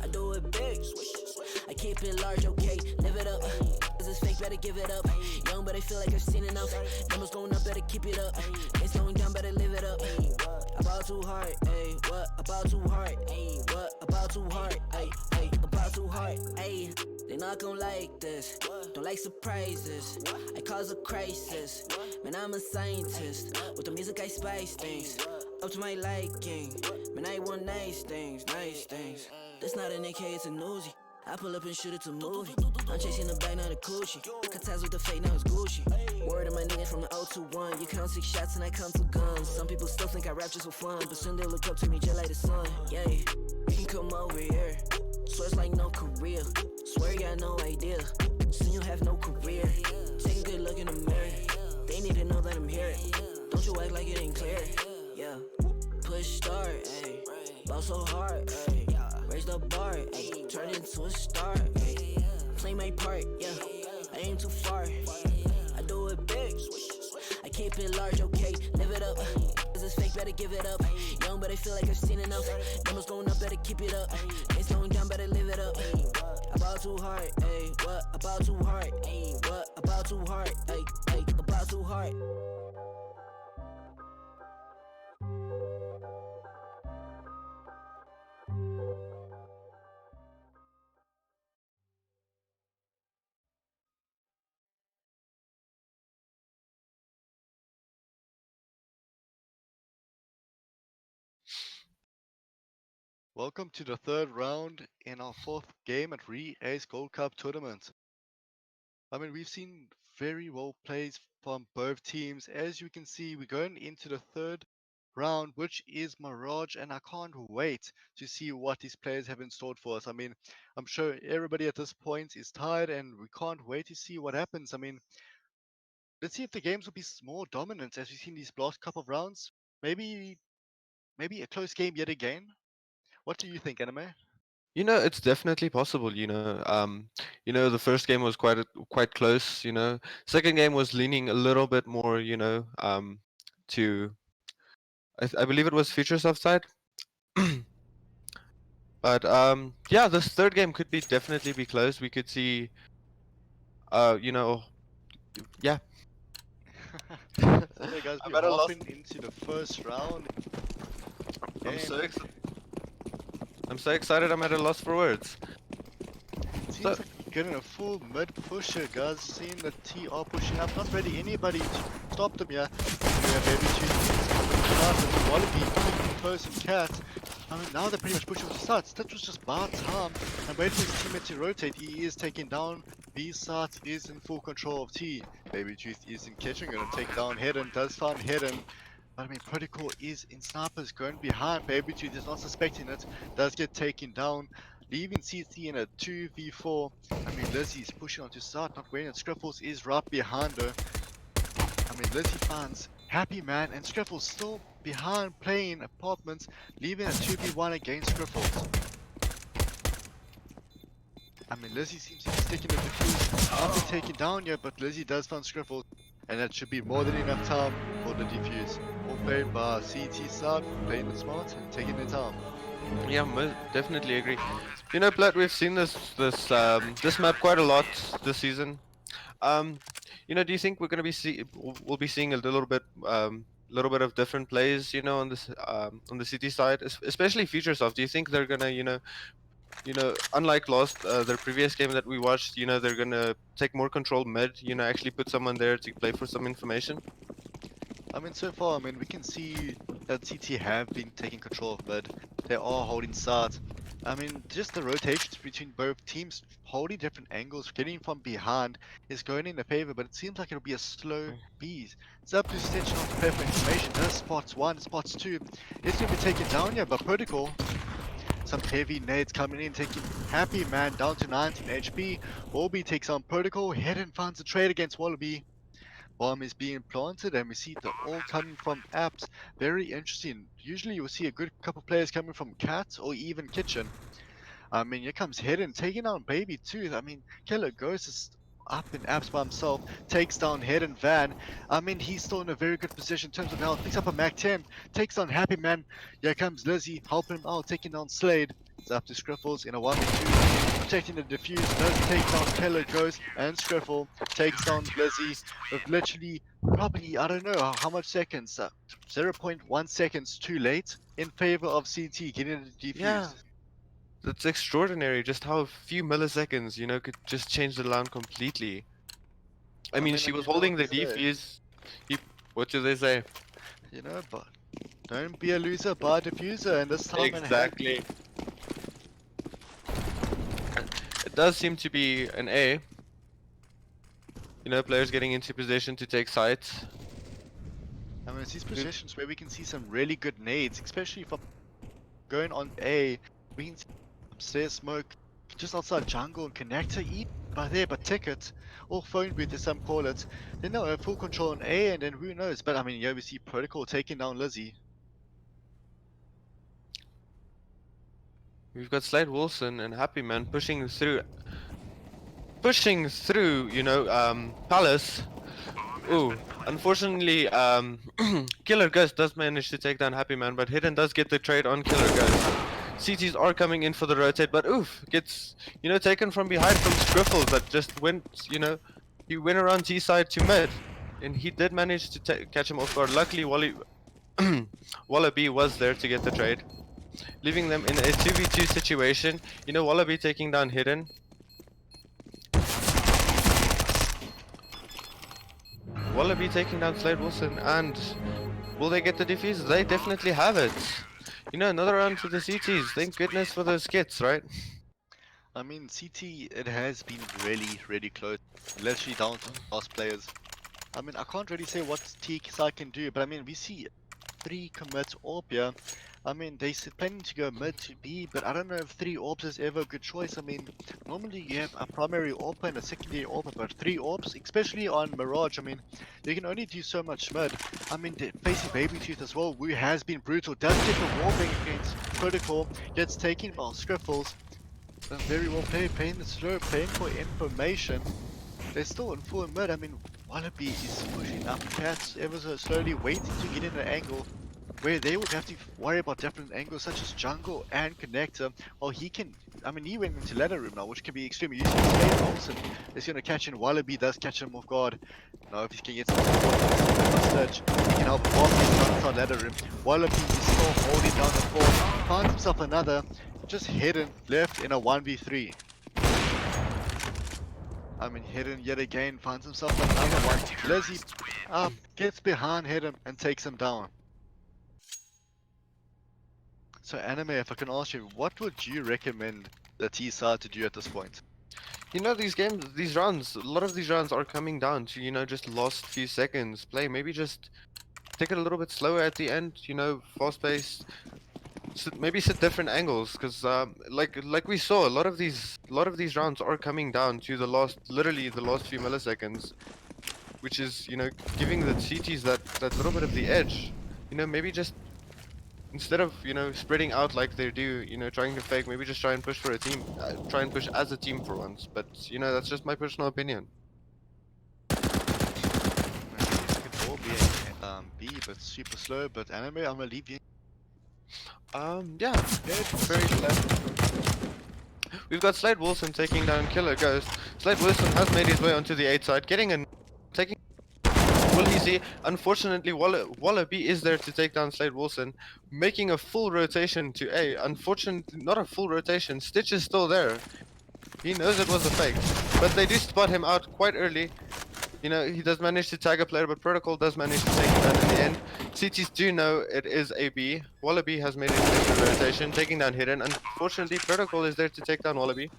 I do it big. I keep it large, okay. Live it up. Cause it's fake, better give it up. Young, but I feel like I've seen enough. Numbers going up, better keep it up. Ain't slowing down, better live it up. About too hard, ayy. What about too hard? Ayy, what about too hard? Ayy, about too hard, ayy. They not gon' like this. Don't like surprises. I cause a crisis. Man, I'm a scientist. With the music, I spice things up to my liking. Man, I want nice things, nice things. That's not an AK, it's a Uzi. I pull up and shoot it to movie. I'm chasing the bag, not a coochie. Cut ties with the fake, now it's Gucci. Word of my niggas from the 021. You count 6 shots and I count 2 guns. Some people still think I rap just for fun, but soon they look up to me just like the sun. Yeah, you can come over here. Swear it's like no career. Swear you got no idea. Soon you have no career. Take a good look in the mirror. They need to know that I'm here. Don't you act like it ain't clear. Yeah. Push start, ayy. Ball so hard, ayy. Raise the bar, ayy. Turn into a star, ayy. Play my part, yeah. I aim too far. I do it big. I keep it large, okay. Live it up. Cause it's fake, better give it up. Young, but I feel like I've seen enough. Numbers going up, better keep it up. Ain't slowing down, better live it up. About too hard, ayy. What about too hard? Ayy, what about too hard? Ayy, about too hard. Welcome to the third round in our fourth game at Re-Ace Gold Cup tournament. I mean, we've seen very well plays from both teams. As you can see, we're going into the third round, which is Mirage, and I can't wait to see what these players have in store for us. I mean, I'm sure everybody at this point is tired, and we can't wait to see what happens. I mean, let's see if the games will be more dominant as we've seen these last couple of rounds. Maybe a close game yet again. What do you think, Anime? It's definitely possible. The first game was quite close. Second game was leaning a little bit more. To I believe it was Futuresoft side. But yeah, this third game could be definitely be close. We could see, uh, you know, Yeah. So guys, I'm we're at a loss. hopping into the first round. I'm so And I'm so excited. I'm at a loss for words. So seems like we're getting a full mid push here, guys. Seeing the T are pushing up. Not really anybody to stop them here. We have maybe two teams coming to start with Wallaby keeping close and Cat. I mean, now they're pretty much pushing to start. That was just bar time. And waiting for his teammate to rotate. He is taking down B side, is in full control of T. Baby Tooth is in kitchen, gonna take down Hidden, does find Hidden. But I mean, Protocol is in snipers going behind. Baby Tooth is not suspecting it, does get taken down, leaving CC in a 2v4. I mean, Lizzie's pushing on to start, not waiting. Scriffles is right behind her. I mean, Lizzie finds Happy Man, and Scriffles still behind playing apartments, leaving a 2v1 against Scriffles. I mean, Lizzie seems to be sticking with the defuse, not be taken down yet, but Lizzie does find Scriffles, and that should be more than enough time for the defuse. All played by CT side, playing the smart and taking their time. yeah, definitely agree. You know, Platt, we've seen this map quite a lot this season. You know, do you think we're gonna we'll be seeing a little bit of different plays, you know, on the city side, especially Futuresoft? Do you think they're gonna, unlike their previous game that we watched, you know, they're gonna take more control mid, you know, actually put someone there to play for some information? I mean, so far, I mean, we can see that CT have been taking control of mid. They are holding side. I mean, just the rotations between both teams, holding different angles, getting from behind is going in their favor, but it seems like it'll be a slow beat. It's up to Stitch not to play for information. There's spots 1, spots 2. It's going to be taken down here by Protocol. Some heavy nades coming in, taking Happy Man down to 19 HP. Wallaby takes on Protocol. Head and finds a trade against Wallaby. Bomb is being planted, and we see the all coming from apps. Very interesting. Usually you will see a good couple players coming from Cat or even Kitchen. I mean, here comes Hidden taking down Baby too. I mean, Killer Ghost is up in apps by himself, takes down Hidden Van. I mean, he's still in a very good position in terms of health. Picks up a Mac 10, takes down Happy Man. Here comes Lizzie, helping him out, taking down Slade. It's up to Scriffles in a 1v2, protecting the defuse. Does take down Killer Ghost, and Scriffle takes down Lizzie with literally probably, I don't know how much seconds, 0.1 seconds too late in favor of CT getting the defuse. Yeah, that's extraordinary. Just how a few milliseconds, you know, could just change the round completely. I mean, she was holding the defuse. What do they say? You know, but don't be a loser, buy a diffuser, and this time Exactly. It does seem to be an A. You know, players getting into position to take sites. I mean, it's these positions where we can see some really good nades, especially from going on A. We can see upstairs smoke just outside jungle and connector eat by there, but ticket or phone booth as some call it. Then they'll have full control on A, and then who knows? But I mean, yeah, we see Protocol taking down Lizzie. We've got Slade Wilson and Happy Man pushing through, you know, Palace. Ooh, unfortunately, Killer Ghost does manage to take down Happy Man, but Hidden does get the trade on Killer Ghost. CTs are coming in for the rotate, but oof, gets, you know, taken from behind from Scriffles that just went, you know, he went around T side to mid, and he did manage to catch him off guard. Luckily, Wallaby was there to get the trade, leaving them in a 2v2 situation. You know, Wallaby taking down Hidden. Wallaby taking down Slade Wilson, and will they get the defuse? They definitely have it. You know, another round to the CTs. Thank goodness for those kits, right? I mean, CT, it has been really, really close. Literally down to last players. I mean, I can't really say what T side can do, but I mean, we see 3 commits AWP here. I mean, they're planning to go mid to B, but I don't know if 3 AWPs is ever a good choice. I mean, normally you have a primary AWP and a secondary AWP, but 3 AWPs, especially on Mirage, I mean, they can only do so much mid. I mean, facing Baby Tooth as well, who has been brutal, does get the wallbang against Protocol, gets taken by Scriffles. Very well played, playing the slow, playing for information. They're still in full mid. I mean, Wallaby is pushing up Cats ever so slowly, waiting to get in the angle. where they would have to worry about different angles such as jungle and connector. Well, he can. I mean, he went into ladder room now, which can be extremely useful. Slade Olsen is going to catch in. Wallaby does catch him off guard. Now, if he can get some support stage, he can help Bob inside ladder room. Wallaby is still holding down the fort. Finds himself another, just hidden left in a 1v3. I mean, hidden yet again, finds himself another one. Lizzie up, gets behind hidden and takes him down. So Anime, if I can ask you, what would you recommend the T side to do at this point? You know, these games, these rounds, a lot of these rounds are coming down to, you know, just last few seconds play. Maybe just take it a little bit slower at the end, you know, fast paced. Maybe sit different angles, because like we saw, a lot of these rounds are coming down to the last, literally the last few milliseconds, which is, you know, giving the CTs that little bit of the edge. You know, maybe just instead of, you know, spreading out like they do, you know, trying to fake, maybe just try and push for a team, try and push as a team for once. But you know, that's just my personal opinion. Maybe it could all be a B, but super slow. But Anime, I'm gonna leave you. Yeah, very glad. We've got Slade Wilson taking down Killer Ghost. Slade Wilson has made his way onto the 8 side, getting a taking. Will he see? Unfortunately, Wallaby is there to take down Slade Wilson, making a full rotation to A. Unfortunately, not a full rotation. Stitch is still there. He knows it was a fake, but they do spot him out quite early. You know, he does manage to tag a player, but Protocol does manage to take him down in the end. CTs do know it is a B. Wallaby has made it into the rotation, taking down Hidden. Unfortunately, Protocol is there to take down Wallaby.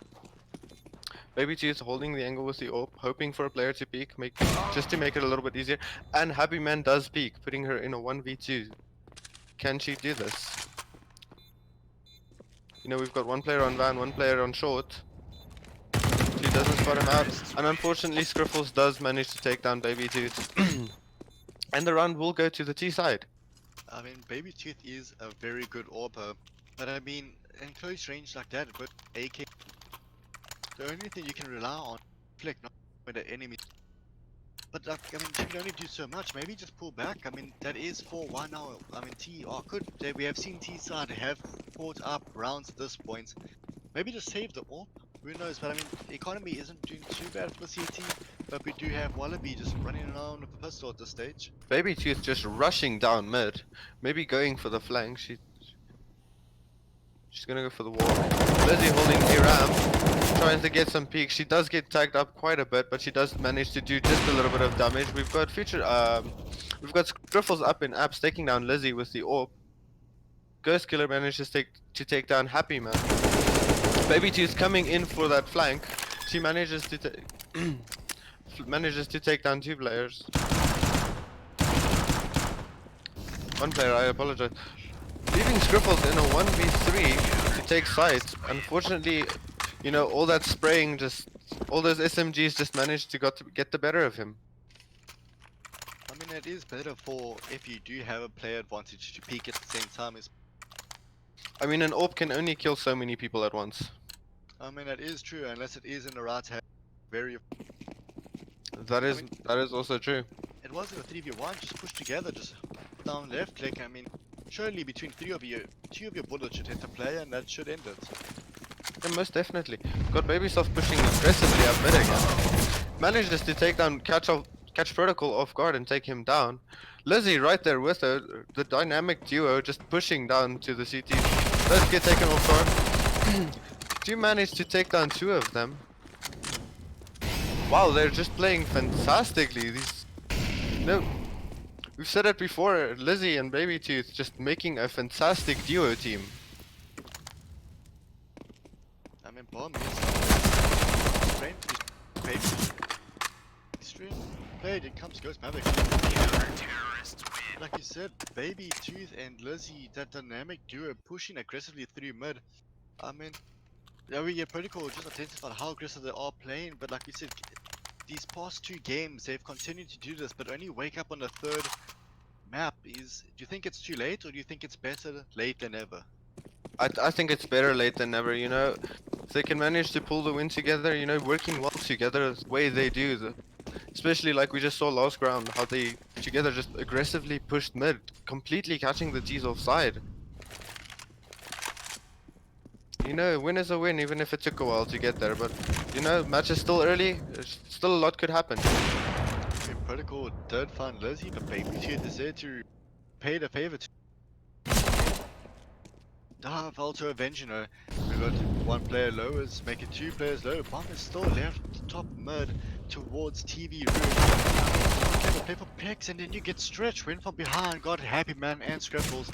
Baby T is holding the angle with the AWP, hoping for a player to peek, just to make it a little bit easier. And Happy Man does peek, putting her in a 1v2. Can she do this? You know, we've got one player on van, one player on short. She doesn't spot him out, and unfortunately Scriffles does manage to take down Baby Tooth. And the round will go to the T side. I mean, Baby Tooth is a very good AWPer, but I mean, in close range like that, with AK, the only thing you can rely on, flick, not with the enemy. But like, I mean, you can only do so much. Maybe just pull back. I mean, that is 4-1 now. I mean, we have seen T side have fought up rounds at this point. Maybe just save the AWP. Who knows? But I mean, the economy isn't doing too bad for the CT. But we do have Wallaby just running around with a pistol at this stage. Baby Tooth just rushing down mid, maybe going for the flank. She's gonna go for the wall. Lizzie holding a ramp, trying to get some peeks. She does get tagged up quite a bit, but she does manage to do just a little bit of damage. We've got we've got Scriffles up in apps, taking down Lizzie with the AWP. Ghost Killer manages to take down Happy Man. Baby Tooth coming in for that flank. She manages to take down 2 players. One player, I apologize. Leaving Scriffles in a 1v3 to take sides. Unfortunately, you know, all that spraying, all those SMGs just managed to get the better of him. I mean, it is better for if you do have a player advantage to peek at the same time. I mean, an AWP can only kill so many people at once. I mean, that is true, unless it is in the right hand. That is also true. It wasn't a 3v1, just push together, just down left click. I mean, surely between 3 of you, 2 of your bullets should hit the player and that should end it. Yeah, most definitely. Got Babysoft pushing aggressively up mid again. Manages to take down catch Protocol off guard and take him down. Lizzie right there with her, the dynamic duo just pushing down to the CT. Let's get taken off guard. Do manage to take down 2 of them. Wow, they're just playing fantastically. We've said it before, Lizzie and Baby Tooth just making a fantastic duo team. I mean, bomb is trained to be extreme. Played, it comes Ghost Maverick. Like you said, Baby Tooth and Lizzie, that dynamic duo pushing aggressively through mid. I mean, yeah, Protocol just identified how aggressive they are playing, but like you said, these past 2 games they've continued to do this, but only wake up on the 3rd map. Do you think it's too late, or do you think it's better late than ever? I think it's better late than never, you know. If they can manage to pull the win together, you know, working well together the way they do, Especially like we just saw last round, how they together just aggressively pushed mid, completely catching the T's offside. You know, a win is a win, even if it took a while to get there. But you know, match is still early. Still a lot could happen. Protocol did find Lizzie, but Baby Tooth is there to pay the favor to Valto Avenge, you know. We got one player low, is make it two players low. Bomb is still left top mid towards TV room. Okay, play for picks and then you get stretched. Win from behind, got Happy Man and Scribbles,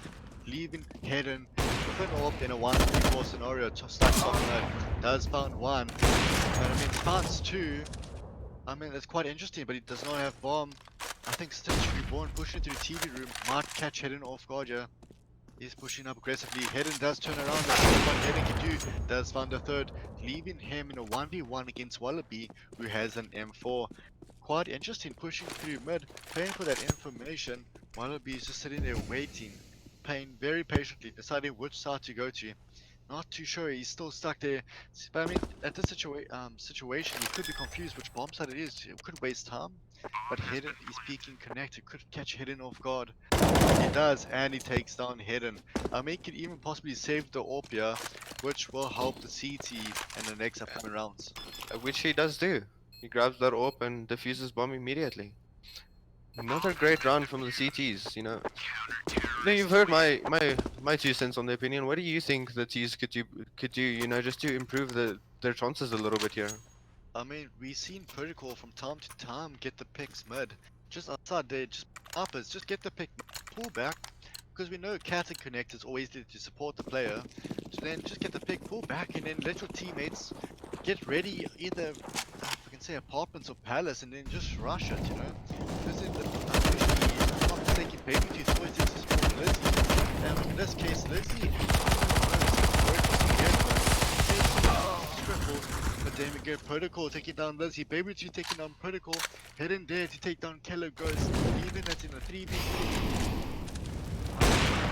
leaving Hedden with an AWP in a 1-3-4 scenario. Stuck top mid. Does found one. But I mean, finds two. I mean, that's quite interesting, but he does not have bomb. I think Stitch Reborn pushing through TV room might catch Hedden off guard, yeah. He's pushing up aggressively. Hedden does turn around. That's what Hedden can do. Does find a third, leaving him in a 1v1 against Wallaby, who has an M4. Quite interesting, pushing through mid, paying for that information. Wallaby is just sitting there waiting, paying very patiently, deciding which side to go to. Not too sure, he's still stuck there. But I mean, at this situation, you could be confused which bomb side it is. It could waste time. But Hedden is peeking connected, could catch Hedden off guard. He does, and he takes down Hedden. He could even possibly save the Orpia, which will help the CT in the next upcoming rounds. Which he does do. He grabs that AWP and defuses bomb immediately. Another great round from the CTs, you know. Now you've heard my 2 cents on the opinion. What do you think the T's could do, you know, just to improve their chances a little bit here? I mean, we've seen Protocol from time to time get the picks mid. Just outside there, just uppers, just get the pick, pull back. Because we know Cat and Connect is always there to support the player. So then just get the pick, pull back, and then let your teammates get ready, either, if I can say apartments or palace, and then just rush it, you know? Because in the, if I'm not mistaken, Baby Tooth always there to support Lizzie. And in this case, Lizzie, but then we go Protocol taking down Lizzie, Baby 2 taking down Protocol, Hidden there to take down Keller Ghost, even it's in a 3v3.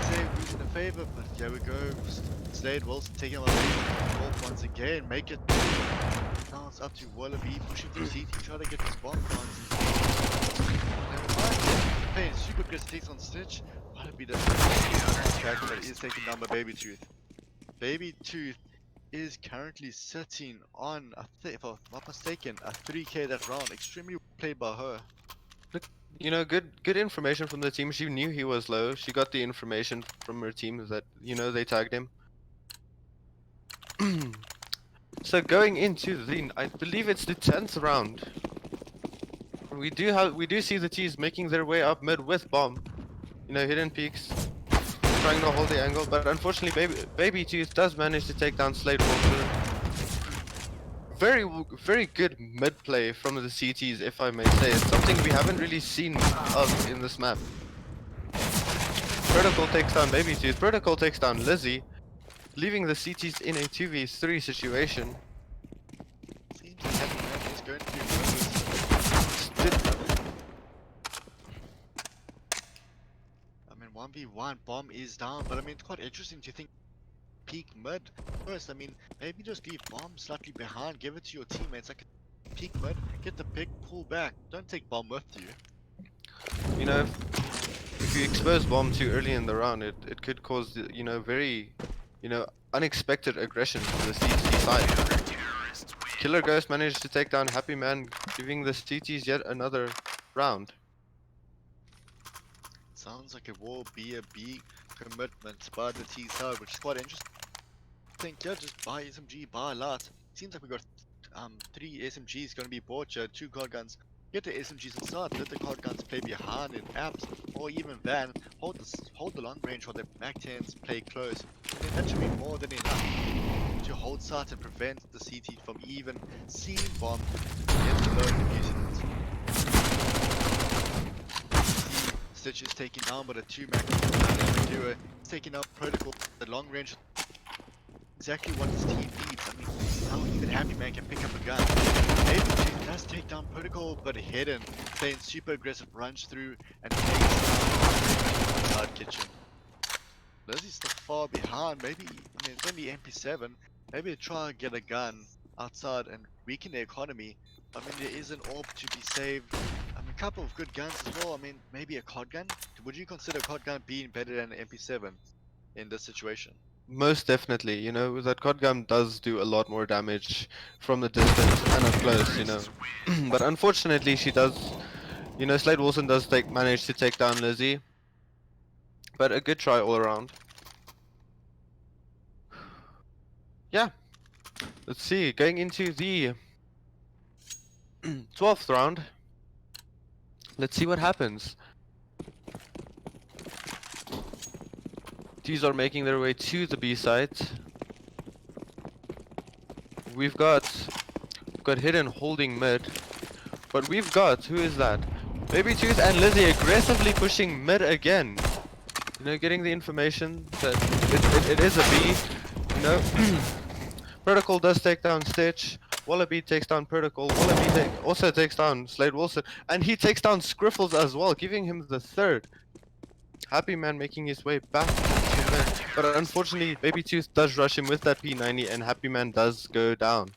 Say who's in the favor, but here we go. Slade Wilson taking on Wolf once again, make it 2. Now it's up to Wallaby pushing through CT, try to get this bomb plants. Never mind, playing super aggressive takes on Stitch. Wallaby doesn't track, but he is taken down by Baby Tooth. Baby Tooth is currently sitting on, if I'm not mistaken, a 3k that round. Extremely well played by her. Look, you know, good information from the team. She knew he was low. She got the information from her team that, you know, they tagged him. So going into the, I believe it's the 10th round. We do see the T's making their way up mid with bomb. You know, hidden peaks, trying to hold the angle, but unfortunately Baby Tooth does manage to take down Slade Walker. Very good mid play from the CTs, if I may say. It's something we haven't really seen of in this map. Protocol takes down Baby Tooth, Protocol takes down Lizzie, leaving the CTs in a 2v3 situation. Seems like Happy Man is going to be I mean, 1v1, bomb is down, but I mean, it's quite interesting to think peak mid first. I mean, maybe just leave bomb slightly behind, give it to your teammates. Like peak mid, get the pick, pull back. Don't take bomb with you. You know, if you expose bomb too early in the round, it could cause, you know, very, you know, unexpected aggression from the CT side. Killer Ghost managed to take down Happy Man, giving the CTs yet another round. Sounds like it will be a big commitment by the T side, which is quite interesting. I think, yeah, just buy SMG, buy a lot. Seems like we got 3 SMGs gonna be bought here, 2 card guns. Get the SMGs inside, let the card guns play behind in apps, or even van. Hold the long range while the back 10s play close. And that should be more than enough to hold sight and prevent the CT from even seeing bomb get the load of using it. Stitch is taken down by the 2 Mac duo. He's taking out Protocol, the long range. Exactly what his team needs. I mean, how even Happy Man can pick up a gun. Maybe Chief does take down Protocol, but Hidden playing super aggressive, runs through and takes down inside kitchen. Lizzie's still far behind. Maybe, I mean, it's only MP7. Maybe try and get a gun outside and weaken the economy. I mean, there is an AWP to be saved. I mean, a couple of good guns as well. I mean, maybe a COD gun. Would you consider a COD gun being better than an MP7 in this situation? Most definitely, you know, that COD gun does do a lot more damage from the distance and up close, you know. But unfortunately, she does, you know, Slade Wilson does manage to take down Lizzie. But a good try all around. Yeah, let's see, going into the 12th round. Let's see what happens. These are making their way to the B site. We've got Hidden holding mid, but we've got, who is that? Baby Tooth and Lizzie aggressively pushing mid again. You know, getting the information that it is a B. You know, Protocol does take down Stitch. Wallaby takes down Protocol. Wallaby also takes down Slade Wilson, and he takes down Scriffles as well, giving him the third. Happy Man making his way back to mid, but unfortunately, Baby Tooth does rush him with that P90, and Happy Man does go down.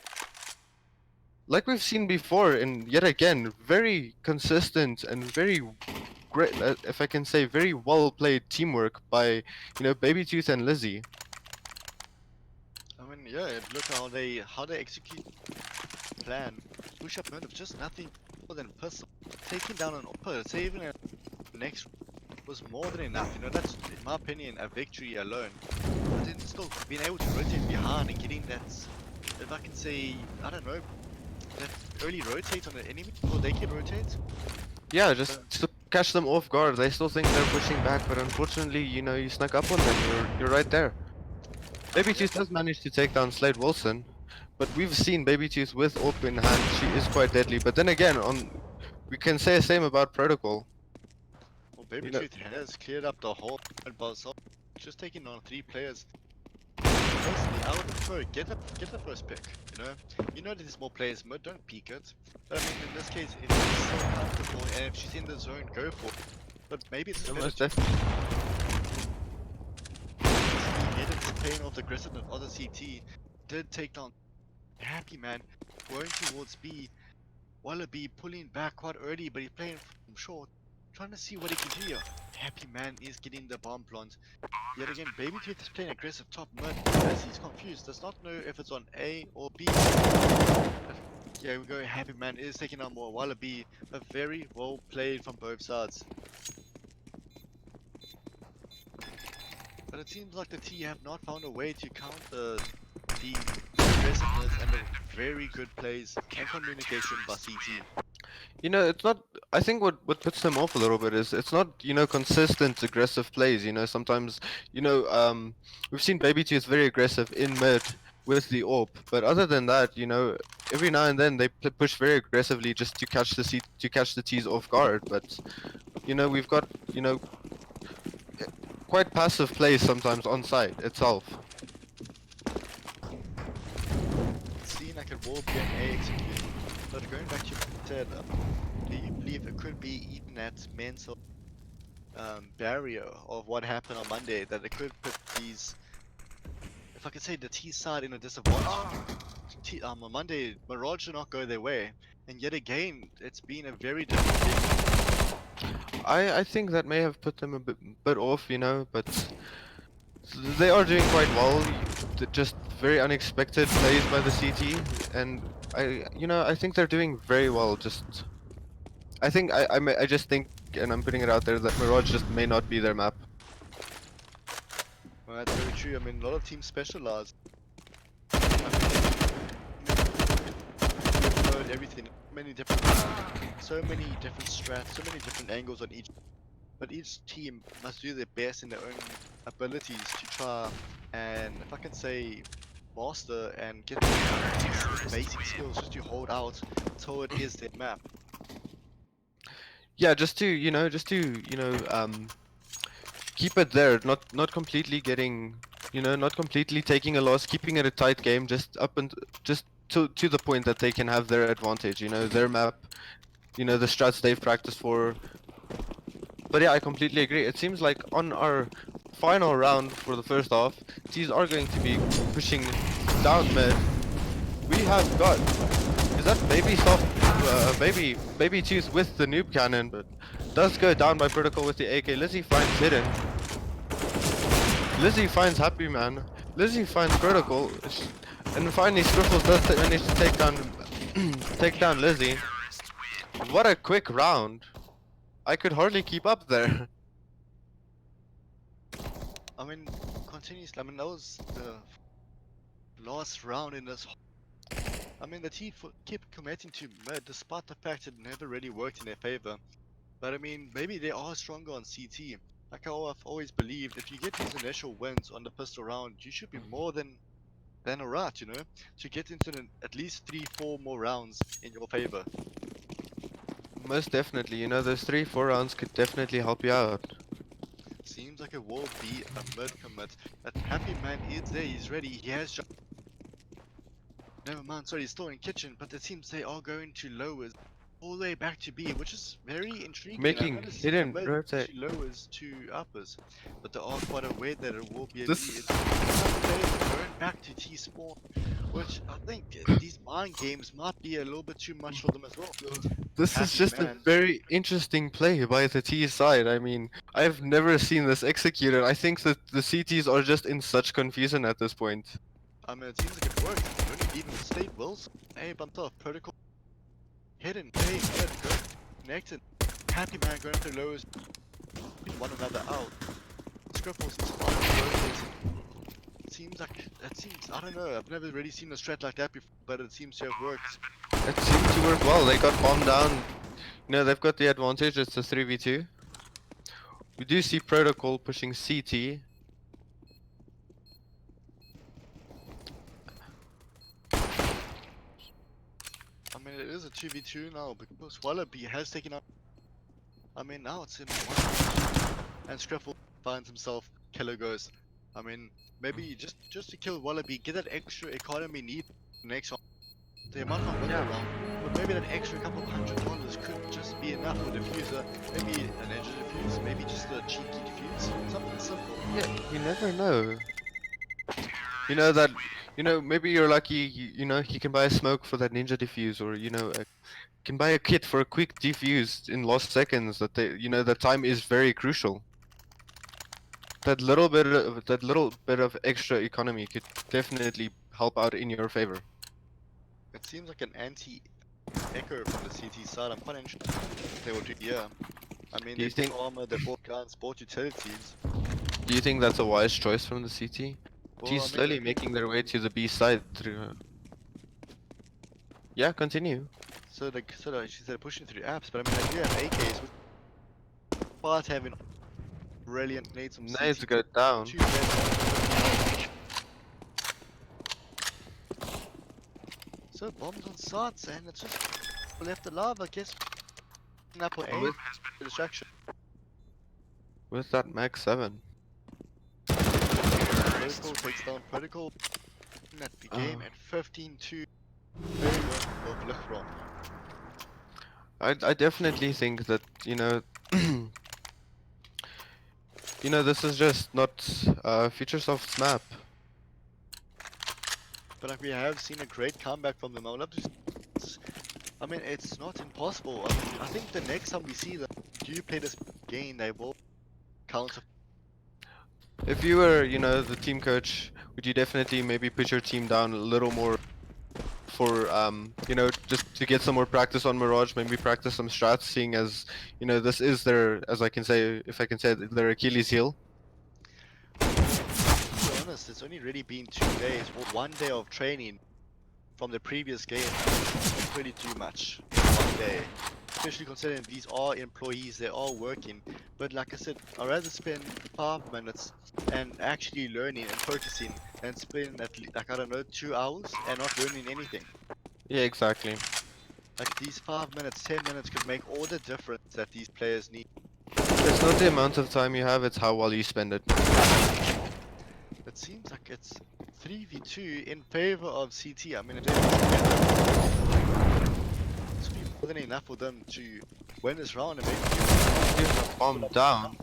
Like we've seen before, and yet again, very consistent and very great, if I can say, very well played teamwork by, you know, Baby Tooth and Lizzie. I mean, yeah, look how they execute plan. Push up mode of just nothing more than pistol. Taking down an upper, saving a next was more than enough. You know, that's in my opinion a victory alone. But then still being able to rotate behind and getting that, if I can say, I don't know, that early rotate on the enemy before they can rotate. Yeah, just to catch them off guard. They still think they're pushing back, but unfortunately, you know, you snuck up on them. You're right there. Baby Tooth does manage to take down Slade Wilson, but we've seen Baby Tooth with AWP in hand. She is quite deadly. But then again, we can say the same about Protocol. Well, Baby Tooth has cleared up the whole boss, just taking on 3 players. Personally, I would prefer get the first pick. You know there's more players, but don't peek it. But I mean, in this case, if it's so comfortable and if she's in the zone, go for it. But maybe it's better to get into playing off the aggressiveness of the CT. Did take down Happy Man, going towards B. Wallaby pulling back quite early, but he's playing from short, trying to see what he can do here. Happy Man is getting the bomb plant. Yet again, Baby Tooth is playing aggressive top mid as he's confused. Does not know if it's on A or B. Yeah, we go. Happy Man is taking on more Wallaby. A very well played from both sides. But it seems like the T have not found a way to counter the aggressiveness and the very good plays and communication by CT. You know, it's not. I think what puts them off a little bit is it's not, you know, consistent aggressive plays. You know, sometimes, you know, we've seen Baby Tooth very aggressive in mid with the AWP, but other than that, you know, every now and then they push very aggressively just to catch the T's off guard. But you know, we've got, you know, quite passive plays sometimes on site itself. Seeing like a wall be an A execute. But going back to what you said, do you believe it could be even that mental barrier of what happened on Monday, that it could put these, if I could say, the T side in a disadvantage? On Monday, Mirage did not go their way, and yet again, it's been a very different thing. I think that may have put them a bit off, you know, but they are doing quite well. Just very unexpected plays by the CT, and I think they're doing very well. Just, I just think, and I'm putting it out there, that Mirage just may not be their map. Well, that's very true. I mean, a lot of teams specialize. Everything, so many different strats, so many different angles on each. But each team must do their best in their own abilities to try and, if I can say, master and get the basic skills just to hold out until it is their map. Yeah, just to keep it there, not completely getting, not completely taking a loss, keeping it a tight game, just up and just to the point that they can have their advantage, their map, the strats they've practiced for. But yeah, I completely agree. It seems like on our final round for the first half, T's are going to be pushing down mid. We have got, is that Baby Soft baby Tooth with the noob cannon, but does go down by Protocol with the AK. Lizzie finds Hidden. Lizzie finds Happy Man. Lizzie finds Protocol, and finally Scriffles does manage to take down take down Lizzie. What a quick round! I could hardly keep up there. I mean, continuously. I mean, that was the last round in this. I mean, the team kept committing to mid despite the fact it never really worked in their favor. But I mean, maybe they are stronger on CT. Like how I've always believed, if you get these initial wins on the pistol round, you should be more than alright, you know, to get into at least 3-4 more rounds in your favor. Most definitely, you know, those 3-4 rounds could definitely help you out. Seems like it will be a mid commit. That Happy Man is there, he's ready, he has never mind, sorry, he's still in kitchen, but it seems they are going to lowers all the way back to B, which is very intriguing. Making Hidden rotate. To lowers to uppers, but they are quite aware that it will be a This- B. It's going back to T spawn, which I think these mind games might be a little bit too much for them as well. This is Happy just Man. a very interesting play by the T side. I mean, I've never seen this executed. I think that the CTs are just in such confusion at this point. I mean, it seems like it worked. Only even State Wills. A bumped off. Protocol. Hidden. A good. Go. Connected. Happy Man going through lowers. One another out. Scriffles is fine. Seems like I don't know. I've never really seen a strat like that before, but it seems to have worked. It seemed to work well. They got bombed down. You know, they've got the advantage. It's a 3v2. We do see Protocol pushing CT. I mean, it is a 2v2 now because Wallaby has taken up. I mean, now it's in one. And Scriffle finds himself Killer Ghost. I mean, maybe just to kill Wallaby, get that extra economy need next one. They might not win that round, but maybe that extra couple of $100 could just be enough for diffuser. Maybe an edge diffuse, maybe just a cheeky diffuse, something simple. Yeah, you never know. You know that, you know, maybe you're lucky, you know, you can buy a smoke for that ninja defuse, or, you know, can buy a kit for a quick defuse in lost seconds. That they, you know, the time is very crucial. That little bit of extra economy could definitely help out in your favor. It seems like an anti-echo from the CT side. I'm quite interested what they will do here. I mean, Do you they think- bought armor, they bought guns, bought utilities. Do you think that's a wise choice from the CT? Well, He's I mean, slowly making their way to the B side through. Yeah, continue. So they're pushing through apps, but I mean, they do have AKs, but having brilliant nades from Nice to CT. go down. Two dead. So bombs on sides, and it's just left alive, I guess. Apple A With- distraction. With that Max 7. Protocol takes down Protocol. And that game at 15-2 of Lichron. I definitely think that, you know, you know, this is just not Futuresoft's map. But like we have seen a great comeback from them. I would love to see. I mean, it's not impossible. I mean, I think the next time we see them, do you play this game, they will counter. If you were, you know, the team coach, would you definitely maybe put your team down a little more for, you know, just to get some more practice on Mirage, maybe practice some strats, seeing as, you know, this is their, as I can say, if I can say, their Achilles heel? To be honest, it's only really been 2 days or 1 day of training from the previous game. It's really too much in 1 day. Especially considering these are employees, they are working. But like I said, I'd rather spend 5 minutes and actually learning and focusing than spend like, I don't know, 2 hours and not learning anything. Yeah, exactly. Like these 5 minutes, 10 minutes could make all the difference that these players need. It's not the amount of time you have, it's how well you spend it. It seems like it's 3v2 in favor of CT. I mean, it should be more than enough for them to win this round and maybe Bomb down.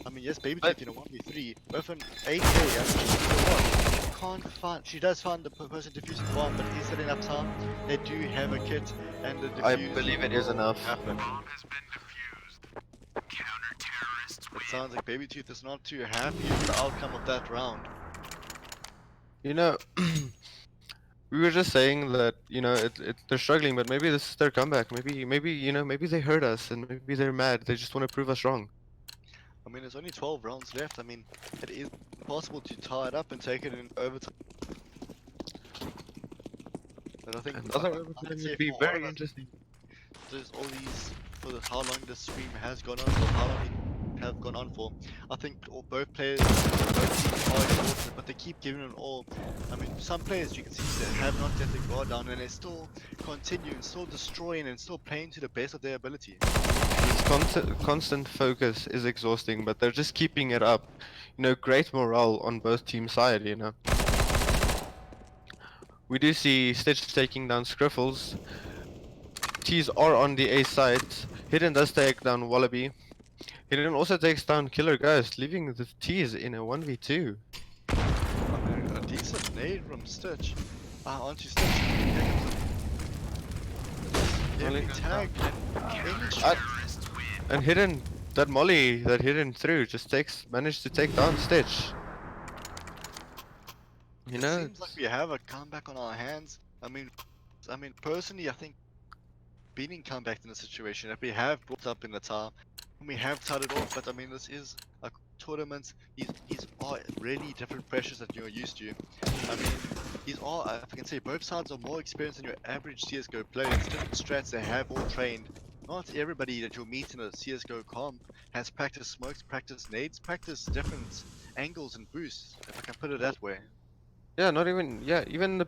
I mean, yes, Baby Tooth in a 1v3 with an AK. I mean, you can't can't find. She does find the person defusing the bomb, but is it enough time? They do have a kit, and the I defuse believe it is will enough. happen. It sounds like Baby Tooth is not too happy with the outcome of that round. You know, we were just saying that they're struggling, but maybe this is their comeback. Maybe they hurt us, and maybe they're mad. They just want to prove us wrong. I mean, there's only 12 rounds left. I mean, it is possible to tie it up and take it in overtime. But I think Another I can overtime say would be for all of very us, interesting. there's all these for how long this stream has gone on, or how long it have gone on for. I think both players, both teams are exhausted, but they keep giving it all. I mean, some players you can see that have not let the guard down, and they still continue, and still destroying, and still playing to the best of their ability. This constant focus is exhausting, but they're just keeping it up. Great morale on both team side. We do see Stitch taking down Scriffles. T's are on the A side. Hidden does take down Wallaby. Hidden also takes down Killer Ghost, leaving the T's in a 1v2. I mean, a decent nade from Stitch. Onto Stitch. Getting Molly heavily goes tagged down. and any Uh, and Hidden, that Molly that Hidden threw just managed to take down Stitch. It seems like we have a comeback on our hands. I mean, personally, I think beating comeback in a situation that we have brought up in the time, and we have tied it off. But I mean, this is a tournament. These are really different pressures that you're used to. I mean, these are, if I can say, both sides are more experienced than your average CS:GO player. It's different strats they have all trained. Not everybody that you'll meet in a CS:GO comp has practiced smokes, practiced nades, practiced different angles and boosts, if I can put it that way. Yeah, not even even the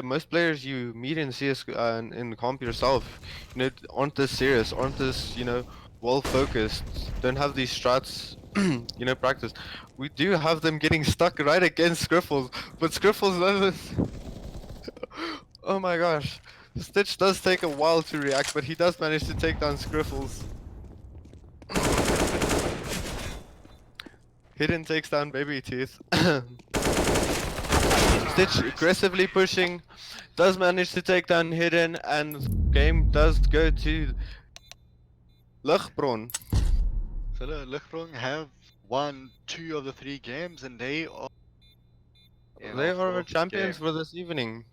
most players you meet in CS in comp yourself, aren't this serious, aren't this well focused, don't have these strats, practice. We do have them getting stuck right against Scriffles, but Scriffles doesn't. Oh my gosh, Stitch does take a while to react, but he does manage to take down Scriffles. Hidden takes down Baby Teeth. Stitch aggressively pushing, does manage to take down Hidden, and game does go to Luchtbron. So the Lichbrung have won 2 of the 3 games, and they are in They our are our fourth champions game. for this evening.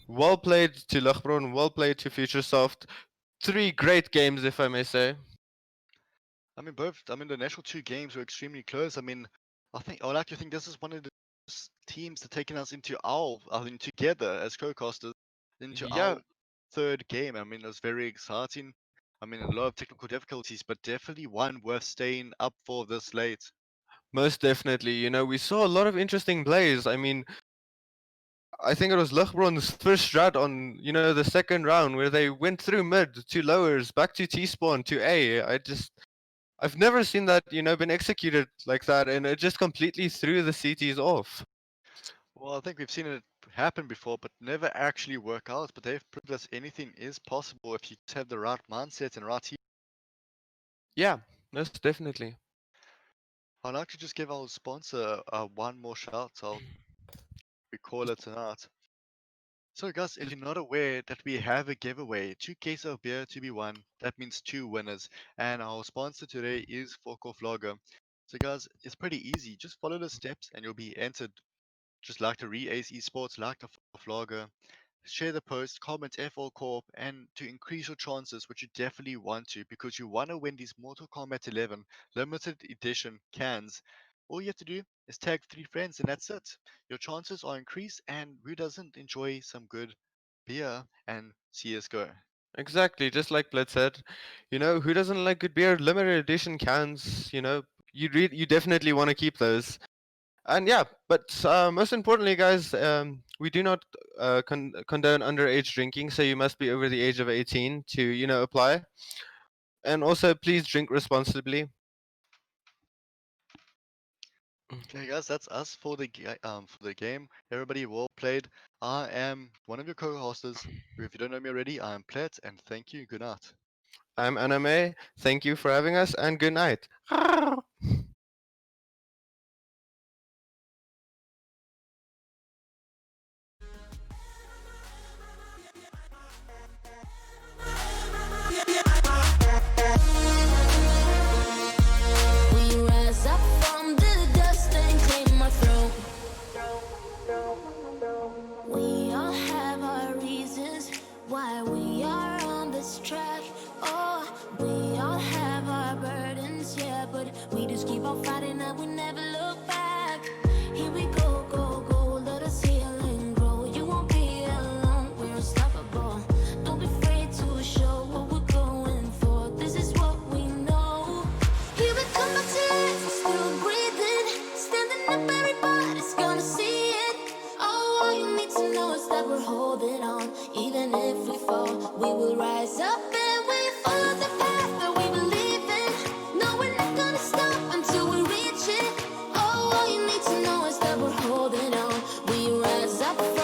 Well played to Luchtbron, well played to Futuresoft. 3 great games, if I may say. I mean, both. I mean, the initial 2 games were extremely close. I mean, I would like to think this is one of the teams that taken us into I think, together as co-casters into Yeah, our third game. I mean, it was very exciting. I mean, a lot of technical difficulties, but definitely one worth staying up for this late. most definitely. We saw a lot of interesting plays. I mean, I think it was Luchtbron's first strat on, the second round where they went through mid to lowers, back to T-spawn to A. I've never seen that, been executed like that, and it just completely threw the CTs off. Well, I think we've seen it happen before, but never actually work out. But they've proved us anything is possible if you just have the right mindset and right team. Yeah, most definitely. I'd like to just give our sponsor one more shout out. We call it tonight. So, guys, if you're not aware that we have a giveaway, 2 cases of beer to be won, that means 2 winners. And our sponsor today is Forkoff Lager. So, guys, it's pretty easy. Just follow the steps and you'll be entered. Just like the ACE Esports, like the Forkoff Lager. Share the post, comment FL Corp, and to increase your chances, which you definitely want to, because you want to win these Mortal Kombat 11 limited edition cans. All you have to do is tag 3 friends, and that's it. Your chances are increased, and who doesn't enjoy some good beer and CS:GO? Exactly, just like Blitz said. Who doesn't like good beer? Limited edition cans, you definitely want to keep those. And yeah, but most importantly, guys, we do not condone underage drinking, so you must be over the age of 18 to, apply. And also, please drink responsibly. Okay, guys, that's us for the game. Everybody well played. I am one of your co-hosters. If you don't know me already, I am Plet, and thank you. Good night. I'm Anime. Thank you for having us, and good night.